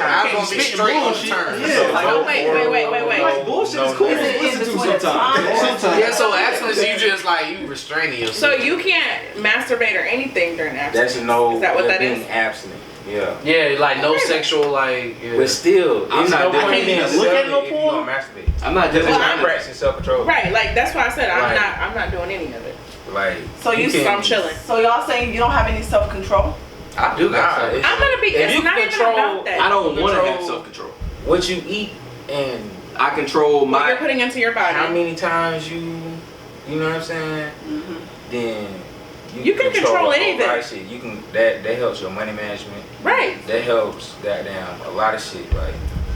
[SPEAKER 5] I'm gonna be straight on the terms.
[SPEAKER 1] Oh, wait.
[SPEAKER 3] Like bullshit is cool.
[SPEAKER 4] Is it in
[SPEAKER 3] Listen to
[SPEAKER 4] between the
[SPEAKER 3] sometimes.
[SPEAKER 4] time?
[SPEAKER 6] Sometimes.
[SPEAKER 5] Yeah, so abstinence, you just like you restraining yourself.
[SPEAKER 1] So you can't masturbate or anything during abstinence.
[SPEAKER 2] That's no.
[SPEAKER 1] Is that what that
[SPEAKER 2] being
[SPEAKER 1] is?
[SPEAKER 2] abstinent. Yeah.
[SPEAKER 5] Yeah, like no sexual, like. Yeah.
[SPEAKER 2] But still,
[SPEAKER 3] I'm
[SPEAKER 2] it's
[SPEAKER 3] not
[SPEAKER 2] no
[SPEAKER 3] doing
[SPEAKER 2] point
[SPEAKER 3] it.
[SPEAKER 2] being
[SPEAKER 6] Look at no
[SPEAKER 2] celibate if you
[SPEAKER 6] porn.
[SPEAKER 2] gonna masturbate.
[SPEAKER 3] I'm not
[SPEAKER 2] Just
[SPEAKER 3] just.
[SPEAKER 2] not practicing self-control.
[SPEAKER 1] Right, like that's why I said
[SPEAKER 2] Right.
[SPEAKER 1] I'm not doing any of it.
[SPEAKER 2] Like,
[SPEAKER 4] So you
[SPEAKER 2] can-
[SPEAKER 1] I'm chilling.
[SPEAKER 4] So y'all saying you don't have any self-control?
[SPEAKER 5] I do got
[SPEAKER 2] Nah,
[SPEAKER 5] something.
[SPEAKER 2] it's-
[SPEAKER 1] I'm gonna be.
[SPEAKER 2] If
[SPEAKER 1] It's
[SPEAKER 2] you
[SPEAKER 1] not even
[SPEAKER 2] control-
[SPEAKER 1] about that.
[SPEAKER 3] I don't want to have
[SPEAKER 2] Control-
[SPEAKER 3] self-control.
[SPEAKER 2] What you eat and
[SPEAKER 3] I control
[SPEAKER 1] what you're
[SPEAKER 3] my.
[SPEAKER 1] putting into your body.
[SPEAKER 2] How many times you know what I'm saying? Then
[SPEAKER 1] You can control
[SPEAKER 2] a whole lot
[SPEAKER 1] anything.
[SPEAKER 2] of shit. You can that helps your money management.
[SPEAKER 1] Right.
[SPEAKER 2] That helps goddamn a lot of shit. Like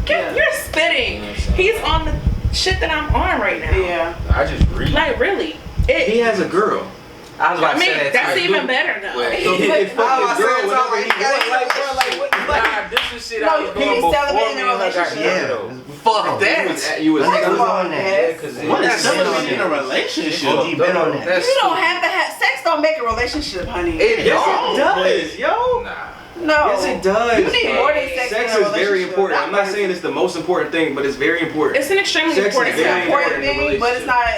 [SPEAKER 1] You're spitting.
[SPEAKER 2] You know what I'm saying?
[SPEAKER 1] He's on the shit that I'm on right now.
[SPEAKER 4] Yeah.
[SPEAKER 2] I just read.
[SPEAKER 1] Like really.
[SPEAKER 3] He has a girl.
[SPEAKER 5] I was about
[SPEAKER 1] I
[SPEAKER 5] to
[SPEAKER 1] mean,
[SPEAKER 5] say that.
[SPEAKER 1] that's
[SPEAKER 5] too.
[SPEAKER 1] even better though.
[SPEAKER 2] Well,
[SPEAKER 3] So he can fuck his girl whenever he wants.
[SPEAKER 5] Like, bro, like, what?
[SPEAKER 2] Nah, this is shit
[SPEAKER 4] No,
[SPEAKER 2] I was
[SPEAKER 4] you
[SPEAKER 2] doing
[SPEAKER 4] can't
[SPEAKER 2] before
[SPEAKER 4] celebrate in
[SPEAKER 2] me
[SPEAKER 4] a
[SPEAKER 2] and her got
[SPEAKER 4] relationship.
[SPEAKER 2] together.
[SPEAKER 5] Fuck that.
[SPEAKER 3] You was
[SPEAKER 8] Niggas on
[SPEAKER 2] Yeah,
[SPEAKER 8] that.
[SPEAKER 2] cause
[SPEAKER 6] What is
[SPEAKER 2] it's
[SPEAKER 6] celebrating in a relationship?
[SPEAKER 8] He been on that.
[SPEAKER 5] That's
[SPEAKER 4] You don't have to have sex. Don't make a relationship, honey.
[SPEAKER 5] It don't.
[SPEAKER 3] does, yo.
[SPEAKER 2] Nah.
[SPEAKER 4] No.
[SPEAKER 3] Yes, it does.
[SPEAKER 4] You need more than sex.
[SPEAKER 3] Sex
[SPEAKER 4] in a
[SPEAKER 3] is very
[SPEAKER 4] relationship.
[SPEAKER 3] important. I'm not saying it's the most important thing, but it's very important.
[SPEAKER 1] It's an extremely
[SPEAKER 3] Sex is
[SPEAKER 1] important
[SPEAKER 3] very
[SPEAKER 1] thing.
[SPEAKER 4] important
[SPEAKER 2] in a
[SPEAKER 4] thing, but it's not.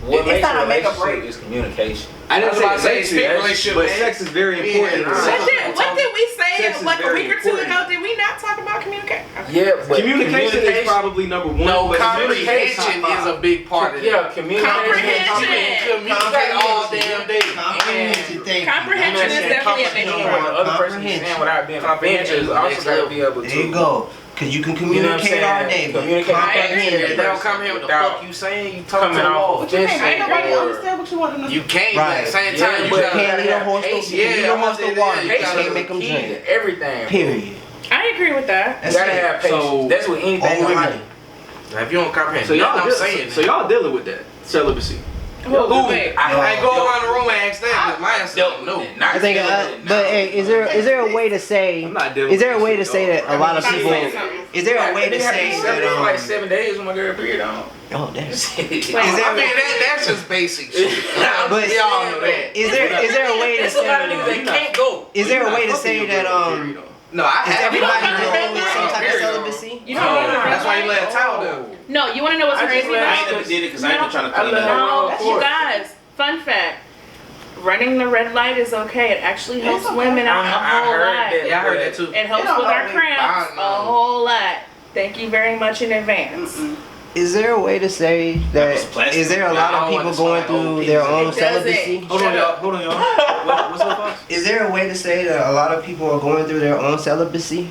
[SPEAKER 2] What
[SPEAKER 4] It's
[SPEAKER 2] makes
[SPEAKER 4] not
[SPEAKER 2] a
[SPEAKER 4] a make or
[SPEAKER 2] relationship
[SPEAKER 4] break.
[SPEAKER 2] is communication.
[SPEAKER 3] I didn't
[SPEAKER 5] I was about to
[SPEAKER 3] say
[SPEAKER 5] say,
[SPEAKER 3] sex,
[SPEAKER 5] relationship,
[SPEAKER 3] but
[SPEAKER 5] man.
[SPEAKER 3] sex is very important.
[SPEAKER 5] Yeah.
[SPEAKER 1] What did we say
[SPEAKER 3] Sex is
[SPEAKER 1] like a
[SPEAKER 3] very
[SPEAKER 1] week or two
[SPEAKER 3] important.
[SPEAKER 1] ago? Did we not talk about communication?
[SPEAKER 2] Yeah, but
[SPEAKER 3] Communication is probably number one.
[SPEAKER 5] No,
[SPEAKER 3] but
[SPEAKER 5] comprehension is a big part of it.
[SPEAKER 2] Yeah, communication.
[SPEAKER 1] Comprehension.
[SPEAKER 5] Communicate all damn day.
[SPEAKER 8] Comprehension thing.
[SPEAKER 1] Comprehension is definitely a big
[SPEAKER 2] What
[SPEAKER 1] part.
[SPEAKER 2] the other person is saying without being offensive is also gotta be able to.
[SPEAKER 8] There you go. Cause you can
[SPEAKER 2] You know what I'm
[SPEAKER 8] communicate all
[SPEAKER 2] saying?
[SPEAKER 8] day, but
[SPEAKER 2] Communicate.
[SPEAKER 5] If they don't come here, what the fuck you saying? You talking
[SPEAKER 2] Coming
[SPEAKER 5] to them
[SPEAKER 2] off
[SPEAKER 5] all.
[SPEAKER 2] of this
[SPEAKER 4] Ain't nobody
[SPEAKER 2] or
[SPEAKER 4] understand what you want them to
[SPEAKER 5] You can't, but at the same
[SPEAKER 2] Yeah,
[SPEAKER 5] time, you
[SPEAKER 2] but
[SPEAKER 5] gotta
[SPEAKER 8] can't lead a horse to
[SPEAKER 2] patience.
[SPEAKER 8] lead a horse to water. You
[SPEAKER 5] patience
[SPEAKER 8] can't
[SPEAKER 5] is
[SPEAKER 8] make them
[SPEAKER 2] key
[SPEAKER 8] drink.
[SPEAKER 2] to everything.
[SPEAKER 8] Period.
[SPEAKER 1] I agree with that.
[SPEAKER 2] You gotta have patience.
[SPEAKER 3] So-
[SPEAKER 2] That's what anything
[SPEAKER 8] All
[SPEAKER 2] in life.
[SPEAKER 8] women.
[SPEAKER 5] If you don't comprehend,
[SPEAKER 3] So y'all,
[SPEAKER 5] I'm saying.
[SPEAKER 3] so y'all dealing with that celibacy.
[SPEAKER 1] Well, wait.
[SPEAKER 5] I go around the room and ask that. 'Cause my answer is no.
[SPEAKER 8] I think, but hey, is there a way to say?
[SPEAKER 3] I'm not dealing
[SPEAKER 8] Is there a
[SPEAKER 3] with
[SPEAKER 8] way to
[SPEAKER 3] this
[SPEAKER 8] say
[SPEAKER 3] shit,
[SPEAKER 8] that a lot of
[SPEAKER 1] Stop
[SPEAKER 8] people?
[SPEAKER 1] saying something.
[SPEAKER 8] Is there a way to say that?
[SPEAKER 2] like 7 days with my girl period on.
[SPEAKER 8] Oh damn.
[SPEAKER 2] Is
[SPEAKER 5] I mean, that's just basic shit.
[SPEAKER 8] But
[SPEAKER 5] We all know that.
[SPEAKER 8] is there a way to
[SPEAKER 2] There's a lot of niggas
[SPEAKER 8] say?
[SPEAKER 2] that can't go.
[SPEAKER 8] Is there a way to say that
[SPEAKER 5] No, I
[SPEAKER 8] is
[SPEAKER 5] have
[SPEAKER 8] everybody
[SPEAKER 1] You don't
[SPEAKER 8] dealing with some type of
[SPEAKER 5] Period.
[SPEAKER 8] celibacy?
[SPEAKER 1] You don't know the
[SPEAKER 5] That's why you
[SPEAKER 1] right?
[SPEAKER 5] let a towel down.
[SPEAKER 1] No, you want to know what's
[SPEAKER 2] I just
[SPEAKER 1] crazy?
[SPEAKER 2] let-
[SPEAKER 6] I
[SPEAKER 1] though?
[SPEAKER 6] ain't never did it because I ain't been trying to
[SPEAKER 2] I
[SPEAKER 6] clean
[SPEAKER 2] let
[SPEAKER 6] it up.
[SPEAKER 1] No,
[SPEAKER 2] Of
[SPEAKER 1] you
[SPEAKER 2] course.
[SPEAKER 1] guys. Fun fact: running the red light is okay. It actually helps
[SPEAKER 4] okay.
[SPEAKER 1] women out
[SPEAKER 2] I
[SPEAKER 1] a whole
[SPEAKER 2] heard
[SPEAKER 1] lot.
[SPEAKER 2] that.
[SPEAKER 5] Yeah, I heard that too.
[SPEAKER 1] It helps
[SPEAKER 4] It don't
[SPEAKER 1] with our
[SPEAKER 4] help me.
[SPEAKER 1] cramps
[SPEAKER 5] I
[SPEAKER 1] a
[SPEAKER 5] know.
[SPEAKER 1] whole lot. Thank you very much in advance.
[SPEAKER 8] Is there a way to say that?
[SPEAKER 6] was plastic.
[SPEAKER 8] Is there a lot
[SPEAKER 5] I
[SPEAKER 8] of
[SPEAKER 5] don't
[SPEAKER 8] people
[SPEAKER 5] want
[SPEAKER 8] going
[SPEAKER 5] to sign
[SPEAKER 8] through
[SPEAKER 5] old
[SPEAKER 8] their
[SPEAKER 5] pieces.
[SPEAKER 8] own
[SPEAKER 1] It doesn't.
[SPEAKER 8] celibacy?
[SPEAKER 3] Hold on, y'all. Hold on, y'all. What's up, boss?
[SPEAKER 8] Is there a way to say that a lot of people are going through their own celibacy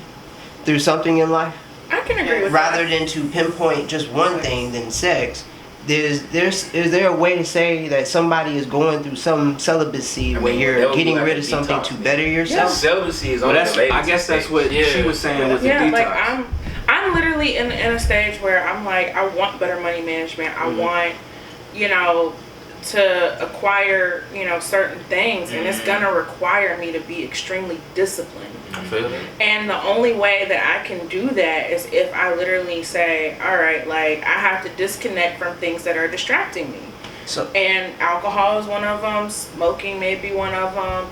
[SPEAKER 8] through something in life,
[SPEAKER 1] I can agree with
[SPEAKER 8] rather
[SPEAKER 1] that.
[SPEAKER 8] than to pinpoint just one thing than sex? Is there a way to say that somebody is going through some celibacy
[SPEAKER 2] I
[SPEAKER 8] where
[SPEAKER 2] mean,
[SPEAKER 8] you're
[SPEAKER 2] that would be
[SPEAKER 8] getting
[SPEAKER 2] like
[SPEAKER 8] rid
[SPEAKER 2] a
[SPEAKER 8] of something
[SPEAKER 2] detox,
[SPEAKER 8] to
[SPEAKER 2] man.
[SPEAKER 8] better yourself?
[SPEAKER 2] Celibacy is
[SPEAKER 3] Well,
[SPEAKER 2] on
[SPEAKER 3] that's.
[SPEAKER 2] the
[SPEAKER 3] I guess that's what she was saying with the
[SPEAKER 1] Yeah,
[SPEAKER 3] detox.
[SPEAKER 1] like I'm literally in a stage where I'm like, I want better money management. I want, to acquire, certain things, and it's gonna require me to be extremely disciplined.
[SPEAKER 5] I feel that.
[SPEAKER 1] And the only way that I can do that is if I literally say, all right, like I have to disconnect from things that are distracting me.
[SPEAKER 8] So
[SPEAKER 1] And alcohol is one of them. Smoking may be one of them.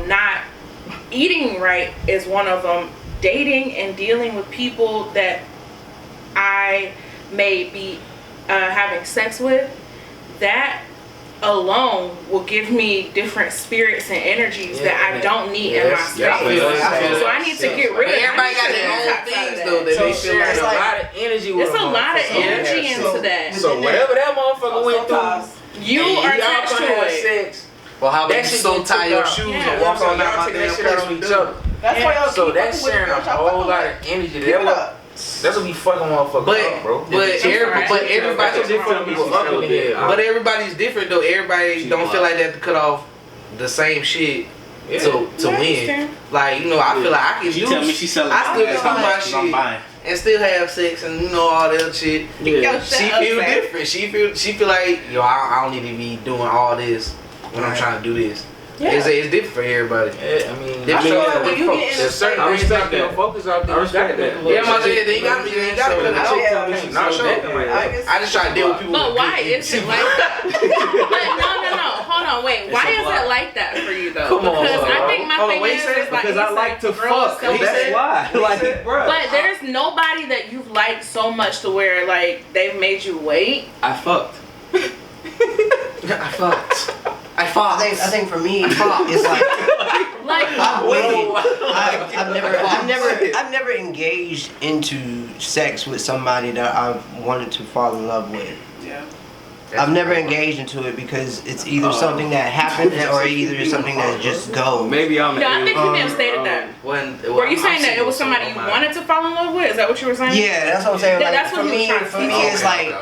[SPEAKER 1] Not eating right is one of them. Dating and dealing with people that I may be having sex with, that alone will give me different spirits and energies that I don't need in my space.
[SPEAKER 2] Yeah,
[SPEAKER 1] So I need to get rid of
[SPEAKER 5] Everybody got
[SPEAKER 1] I need to
[SPEAKER 5] their
[SPEAKER 1] detox
[SPEAKER 5] own
[SPEAKER 1] out of
[SPEAKER 5] things
[SPEAKER 1] that.
[SPEAKER 5] though that
[SPEAKER 2] So
[SPEAKER 5] they feel
[SPEAKER 2] sharing
[SPEAKER 5] like.
[SPEAKER 2] a lot of energy with
[SPEAKER 1] It's a lot of energy into that.
[SPEAKER 2] So whatever that motherfucker went through,
[SPEAKER 1] You
[SPEAKER 2] and
[SPEAKER 1] are
[SPEAKER 2] y'all
[SPEAKER 1] attached
[SPEAKER 2] gonna
[SPEAKER 1] to
[SPEAKER 2] have
[SPEAKER 1] it.
[SPEAKER 2] sex.
[SPEAKER 5] Well, how about
[SPEAKER 2] That
[SPEAKER 5] you
[SPEAKER 2] shit
[SPEAKER 5] so
[SPEAKER 2] get
[SPEAKER 5] tie
[SPEAKER 2] took
[SPEAKER 5] your
[SPEAKER 2] out.
[SPEAKER 5] shoes
[SPEAKER 1] Yeah.
[SPEAKER 5] and walk on out
[SPEAKER 2] Y'all
[SPEAKER 5] my
[SPEAKER 2] take
[SPEAKER 5] damn
[SPEAKER 2] that shit out
[SPEAKER 5] couch
[SPEAKER 2] on
[SPEAKER 5] and
[SPEAKER 2] each
[SPEAKER 5] do
[SPEAKER 2] other.
[SPEAKER 5] it.
[SPEAKER 4] That's why y'all
[SPEAKER 2] So
[SPEAKER 4] keep
[SPEAKER 2] that's
[SPEAKER 4] fucking with
[SPEAKER 2] sharing
[SPEAKER 4] the
[SPEAKER 2] a
[SPEAKER 4] girls y'all
[SPEAKER 2] whole
[SPEAKER 4] fucking
[SPEAKER 2] lot
[SPEAKER 4] with.
[SPEAKER 2] of energy.
[SPEAKER 4] Keep it up.
[SPEAKER 2] That's what be fucking motherfuckers up, bro.
[SPEAKER 5] But everybody's
[SPEAKER 2] That's
[SPEAKER 5] different.
[SPEAKER 2] people up in here.
[SPEAKER 5] But everybody's different though. Everybody don't feel like they have to cut off the same shit
[SPEAKER 2] Yeah.
[SPEAKER 5] to
[SPEAKER 1] Yeah, I
[SPEAKER 5] win.
[SPEAKER 1] understand.
[SPEAKER 5] Like I feel like I can
[SPEAKER 6] She
[SPEAKER 5] do.
[SPEAKER 6] tell me she selling.
[SPEAKER 5] I still
[SPEAKER 6] that's
[SPEAKER 5] do
[SPEAKER 6] how
[SPEAKER 5] my
[SPEAKER 6] much I'm
[SPEAKER 5] shit
[SPEAKER 6] buying.
[SPEAKER 5] and still have sex and all that other shit.
[SPEAKER 3] Yeah.
[SPEAKER 5] She feel different. She feel like I don't need to be doing all this when I'm trying to do this.
[SPEAKER 1] Yeah.
[SPEAKER 5] It's different for everybody.
[SPEAKER 2] Yeah, I mean,
[SPEAKER 5] I feel like
[SPEAKER 4] when you get in
[SPEAKER 2] there's certain
[SPEAKER 3] I
[SPEAKER 2] things
[SPEAKER 3] respect
[SPEAKER 2] that
[SPEAKER 3] that.
[SPEAKER 2] focus out there.
[SPEAKER 3] I respect that.
[SPEAKER 5] Yeah, my shit. Then you gotta cut it out.
[SPEAKER 2] Not sure.
[SPEAKER 5] I just try to deal with people.
[SPEAKER 1] But
[SPEAKER 5] with
[SPEAKER 1] why
[SPEAKER 5] good
[SPEAKER 1] is it like that? But no. Hold on, wait. Why is it like that for you though?
[SPEAKER 2] Come on,
[SPEAKER 1] Because I
[SPEAKER 2] bro.
[SPEAKER 1] think my
[SPEAKER 5] Hold on,
[SPEAKER 1] thing
[SPEAKER 5] what you
[SPEAKER 1] is
[SPEAKER 5] say?
[SPEAKER 1] like
[SPEAKER 3] Because I like to fuck.
[SPEAKER 1] So
[SPEAKER 3] That's why. Like, bro.
[SPEAKER 1] But there's nobody that you've liked so much to where like they've made you wait.
[SPEAKER 3] I fucked.
[SPEAKER 5] I fucked.
[SPEAKER 8] I think for me, it's like
[SPEAKER 1] Like
[SPEAKER 8] I've waited. I've never engaged into sex with somebody that I've wanted to fall in love with.
[SPEAKER 4] Yeah.
[SPEAKER 8] I've never engaged into it because it's either something that happens or either something that just goes.
[SPEAKER 3] Maybe I'm.
[SPEAKER 1] No, I think you may have stated that. Were you saying that it was somebody you wanted to fall in love with? Is that what you were saying?
[SPEAKER 8] Yeah, that's what I'm saying. Like,
[SPEAKER 1] that's what
[SPEAKER 8] for me, it's like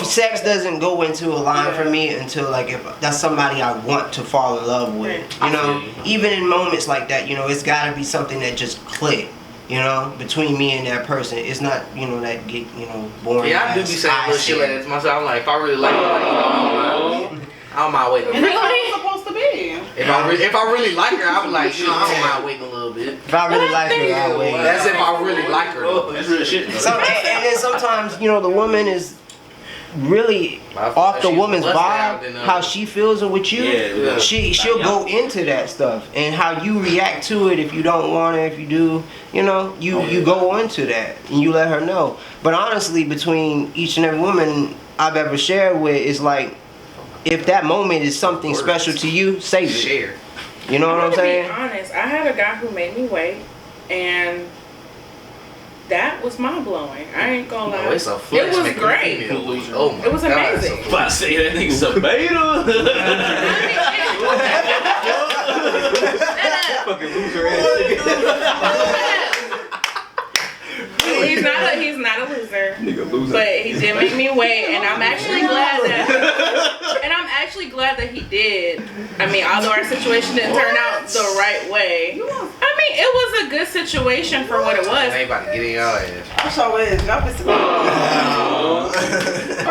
[SPEAKER 8] sex doesn't go into a line for me until like if that's somebody I want to fall in love with. You know, even in moments like that, you know, it's got to be something that just click. You know, between me and that person, it's not, you know, that get, you know, boring.
[SPEAKER 5] Yeah, I do be saying little shit like that to myself. I'm like, if I really like it, like, you know, I don't mind waiting.
[SPEAKER 4] And that's what it's supposed to be.
[SPEAKER 5] If I really like her, I be like, shit, I don't mind waiting a little bit.
[SPEAKER 8] If I really like her, I'll wait.
[SPEAKER 5] That's if I really like her.
[SPEAKER 6] That's real shit.
[SPEAKER 8] And then sometimes, you know, the woman is really off the woman's vibe, how she feels with you.
[SPEAKER 6] Yeah.
[SPEAKER 8] She'll go into that stuff and how you react to it. If you don't want it, if you do, you know, you go into that and you let her know. But honestly, between each and every woman I've ever shared with, is like, if that moment is something special to you, save it.
[SPEAKER 5] Share.
[SPEAKER 8] You know what I'm saying?
[SPEAKER 1] To be honest, I had a guy who made me wait, and that was mind blowing. I ain't gonna lie.
[SPEAKER 5] Oh, it's a flex.
[SPEAKER 1] It was great.
[SPEAKER 5] Oh my
[SPEAKER 1] It was
[SPEAKER 5] God,
[SPEAKER 1] amazing.
[SPEAKER 6] If I say that nigga's a beta.
[SPEAKER 3] Fucking loser ass
[SPEAKER 1] He's not a loser.
[SPEAKER 3] nigga. Loser.
[SPEAKER 1] But he did make me wait, and I'm actually glad that he did. I mean, although our situation didn't turn out the right way, I mean, it was a good situation for what it was.
[SPEAKER 5] I ain't about to get in y'all ass.
[SPEAKER 4] I sure is. Y'all pissing me off.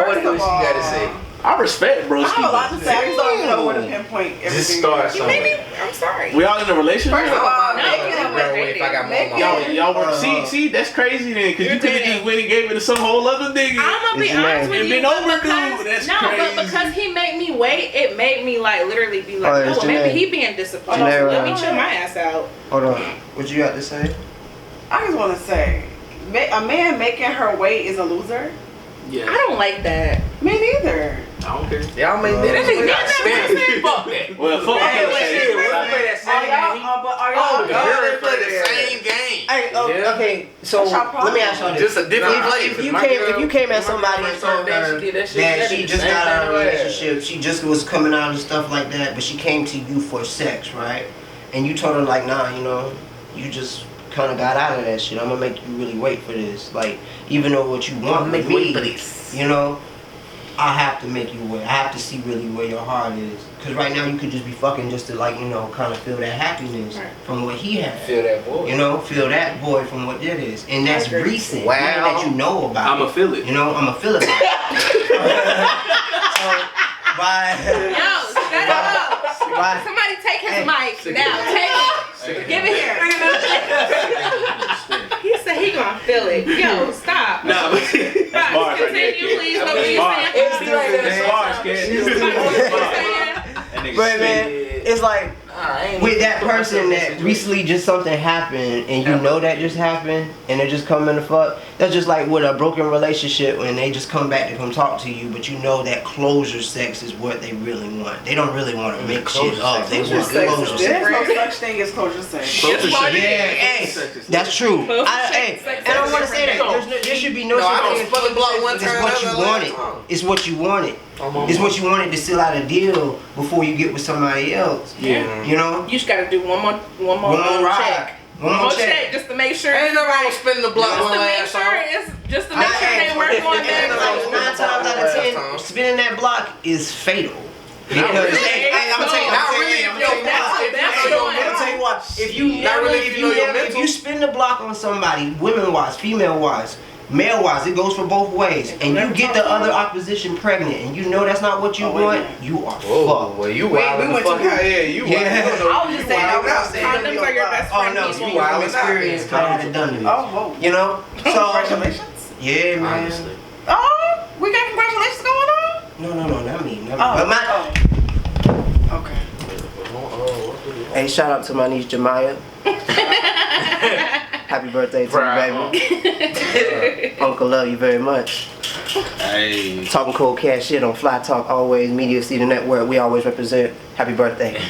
[SPEAKER 5] What you gotta say?
[SPEAKER 6] I respect bro.
[SPEAKER 4] I have a lot to say. I just don't know where to pinpoint everything.
[SPEAKER 2] Just start
[SPEAKER 1] You
[SPEAKER 2] something.
[SPEAKER 1] made me. I'm sorry.
[SPEAKER 6] We all in a relationship?
[SPEAKER 4] First of all,
[SPEAKER 1] No,
[SPEAKER 4] making
[SPEAKER 1] we're
[SPEAKER 4] it
[SPEAKER 1] dating.
[SPEAKER 5] If I got more
[SPEAKER 6] Y'all work. See, that's crazy then, because you could have just went and gave it to some whole other nigga.
[SPEAKER 1] I'm gonna be
[SPEAKER 8] It's
[SPEAKER 1] honest with
[SPEAKER 6] It
[SPEAKER 1] you.
[SPEAKER 6] been
[SPEAKER 1] but
[SPEAKER 6] overdue.
[SPEAKER 1] because-
[SPEAKER 6] That's
[SPEAKER 1] no,
[SPEAKER 6] crazy.
[SPEAKER 1] but because he made me wait, it made me like literally be like,
[SPEAKER 8] Oh,
[SPEAKER 1] oh,
[SPEAKER 8] it's
[SPEAKER 1] maybe
[SPEAKER 8] Jenay.
[SPEAKER 1] he being disappointed.
[SPEAKER 8] Jenay,
[SPEAKER 1] So let
[SPEAKER 8] right.
[SPEAKER 1] me chill my ass out.
[SPEAKER 8] Hold on. What you got to say?
[SPEAKER 4] I just want to say, a man making her wait is a loser.
[SPEAKER 6] Yeah.
[SPEAKER 1] I don't like that.
[SPEAKER 4] Me neither.
[SPEAKER 6] I don't care.
[SPEAKER 5] Y'all made that nigga got stamped. Fuck that.
[SPEAKER 6] Well, fuck
[SPEAKER 4] Hey,
[SPEAKER 6] that.
[SPEAKER 4] wait,
[SPEAKER 6] shit.
[SPEAKER 5] We'll play that
[SPEAKER 4] Are
[SPEAKER 5] same
[SPEAKER 4] y'all?
[SPEAKER 5] game.
[SPEAKER 4] But are
[SPEAKER 5] Oh,
[SPEAKER 4] y'all?
[SPEAKER 5] God, they play the same game.
[SPEAKER 8] Hey,
[SPEAKER 5] Yeah.
[SPEAKER 8] okay, so
[SPEAKER 4] What's your problem?
[SPEAKER 8] let me ask y'all this.
[SPEAKER 5] Just a different play.
[SPEAKER 8] If you came at somebody and told her that she just got out of a relationship, she just was coming out and stuff like that, but she came to you for sex, right? And you told her like, nah, you know, you just kind of got out of that shit. I'm gonna make you really wait for this. Like, even though what you want
[SPEAKER 5] Make
[SPEAKER 8] with
[SPEAKER 5] wait
[SPEAKER 8] me,
[SPEAKER 5] for this.
[SPEAKER 8] you know, I have to make you wait. I have to see really where your heart is. Cause right now you could just be fucking just to like, you know, kind of feel that happiness from what he had.
[SPEAKER 2] Feel that void.
[SPEAKER 8] You know, feel that void from what it is. And that's recent.
[SPEAKER 5] Wow.
[SPEAKER 8] Nothing that you know about.
[SPEAKER 3] I'ma feel it.
[SPEAKER 8] You know, I'ma feel it. So, by
[SPEAKER 1] Yo, shut up.
[SPEAKER 8] by
[SPEAKER 1] Somebody take his
[SPEAKER 8] Hey.
[SPEAKER 1] mic now. Take it. Give it here. He said he gonna feel it. Yo, stop.
[SPEAKER 6] Nah, but
[SPEAKER 1] Stop.
[SPEAKER 6] that's bars right there,
[SPEAKER 1] Continue,
[SPEAKER 6] kid.
[SPEAKER 1] please.
[SPEAKER 6] That's
[SPEAKER 1] What were you
[SPEAKER 6] bars.
[SPEAKER 1] saying?
[SPEAKER 2] It's like that.
[SPEAKER 6] That's bars, kid. That nigga
[SPEAKER 8] but man,
[SPEAKER 6] spit.
[SPEAKER 8] it's like with that person that recently just something happened and you know that just happened and they're just coming to fuck. That's just like with a broken relationship when they just come back to come talk to you, but you know that closure sex is what they really want. They don't really want to make shit up. They want closure sex.
[SPEAKER 4] There's no such thing as closure sex.
[SPEAKER 3] Closure
[SPEAKER 8] Yeah,
[SPEAKER 3] sex.
[SPEAKER 8] hey, that's true. And I want to say that there should be no
[SPEAKER 5] No, I
[SPEAKER 8] such
[SPEAKER 5] don't
[SPEAKER 8] thing as
[SPEAKER 5] spell the block one
[SPEAKER 8] closure sex.
[SPEAKER 5] time,
[SPEAKER 8] It's what you
[SPEAKER 5] another
[SPEAKER 8] wanted.
[SPEAKER 5] time.
[SPEAKER 8] It's what you wanted. It's what you wanted to seal out a deal before you get with somebody else.
[SPEAKER 6] Yeah.
[SPEAKER 8] You know,
[SPEAKER 1] You just gotta do one more
[SPEAKER 8] one more ride,
[SPEAKER 1] check.
[SPEAKER 8] one more check.
[SPEAKER 1] just to make sure.
[SPEAKER 5] Ain't no wrong with spinning the block
[SPEAKER 1] Just
[SPEAKER 5] one
[SPEAKER 1] to make
[SPEAKER 5] last
[SPEAKER 1] sure
[SPEAKER 5] time.
[SPEAKER 1] it's just to make sure they work on
[SPEAKER 8] And
[SPEAKER 1] that.
[SPEAKER 8] like 9 times out of 10, spinning that block is fatal. Because
[SPEAKER 5] really.
[SPEAKER 8] hey, I'm gonna tell you,
[SPEAKER 5] Not really if you're
[SPEAKER 8] I'm gonna tell you what. If you
[SPEAKER 5] Not
[SPEAKER 8] never,
[SPEAKER 5] really
[SPEAKER 8] if you spin the block on somebody, women wise, female wise, male wise, it goes for both ways, and you get the other opposition pregnant, and you know that's not what you want, you are fucked.
[SPEAKER 5] Well, you
[SPEAKER 4] Wait,
[SPEAKER 5] wild
[SPEAKER 4] we
[SPEAKER 5] the
[SPEAKER 4] went
[SPEAKER 5] fuck
[SPEAKER 4] too
[SPEAKER 5] out.
[SPEAKER 4] high.
[SPEAKER 5] Yeah, you
[SPEAKER 8] Yeah.
[SPEAKER 5] wild.
[SPEAKER 4] I was just saying, I was saying.
[SPEAKER 1] Condoms are your best
[SPEAKER 8] Oh
[SPEAKER 1] friend.
[SPEAKER 8] no,
[SPEAKER 1] people.
[SPEAKER 8] speaking from experience, I had done this.
[SPEAKER 4] Oh, whoa.
[SPEAKER 8] You know, so
[SPEAKER 4] Congratulations.
[SPEAKER 8] yeah, man.
[SPEAKER 5] Honestly.
[SPEAKER 4] Oh, we got congratulations going on?
[SPEAKER 8] No, not me.
[SPEAKER 4] Oh,
[SPEAKER 8] But my,
[SPEAKER 4] okay.
[SPEAKER 8] hey, shout out to my niece Jemiah. Happy birthday to you, baby. Uncle love you very much.
[SPEAKER 6] Hey.
[SPEAKER 8] Talking cold cash shit on FlyTalk, always Media City Network. We always represent. Happy birthday.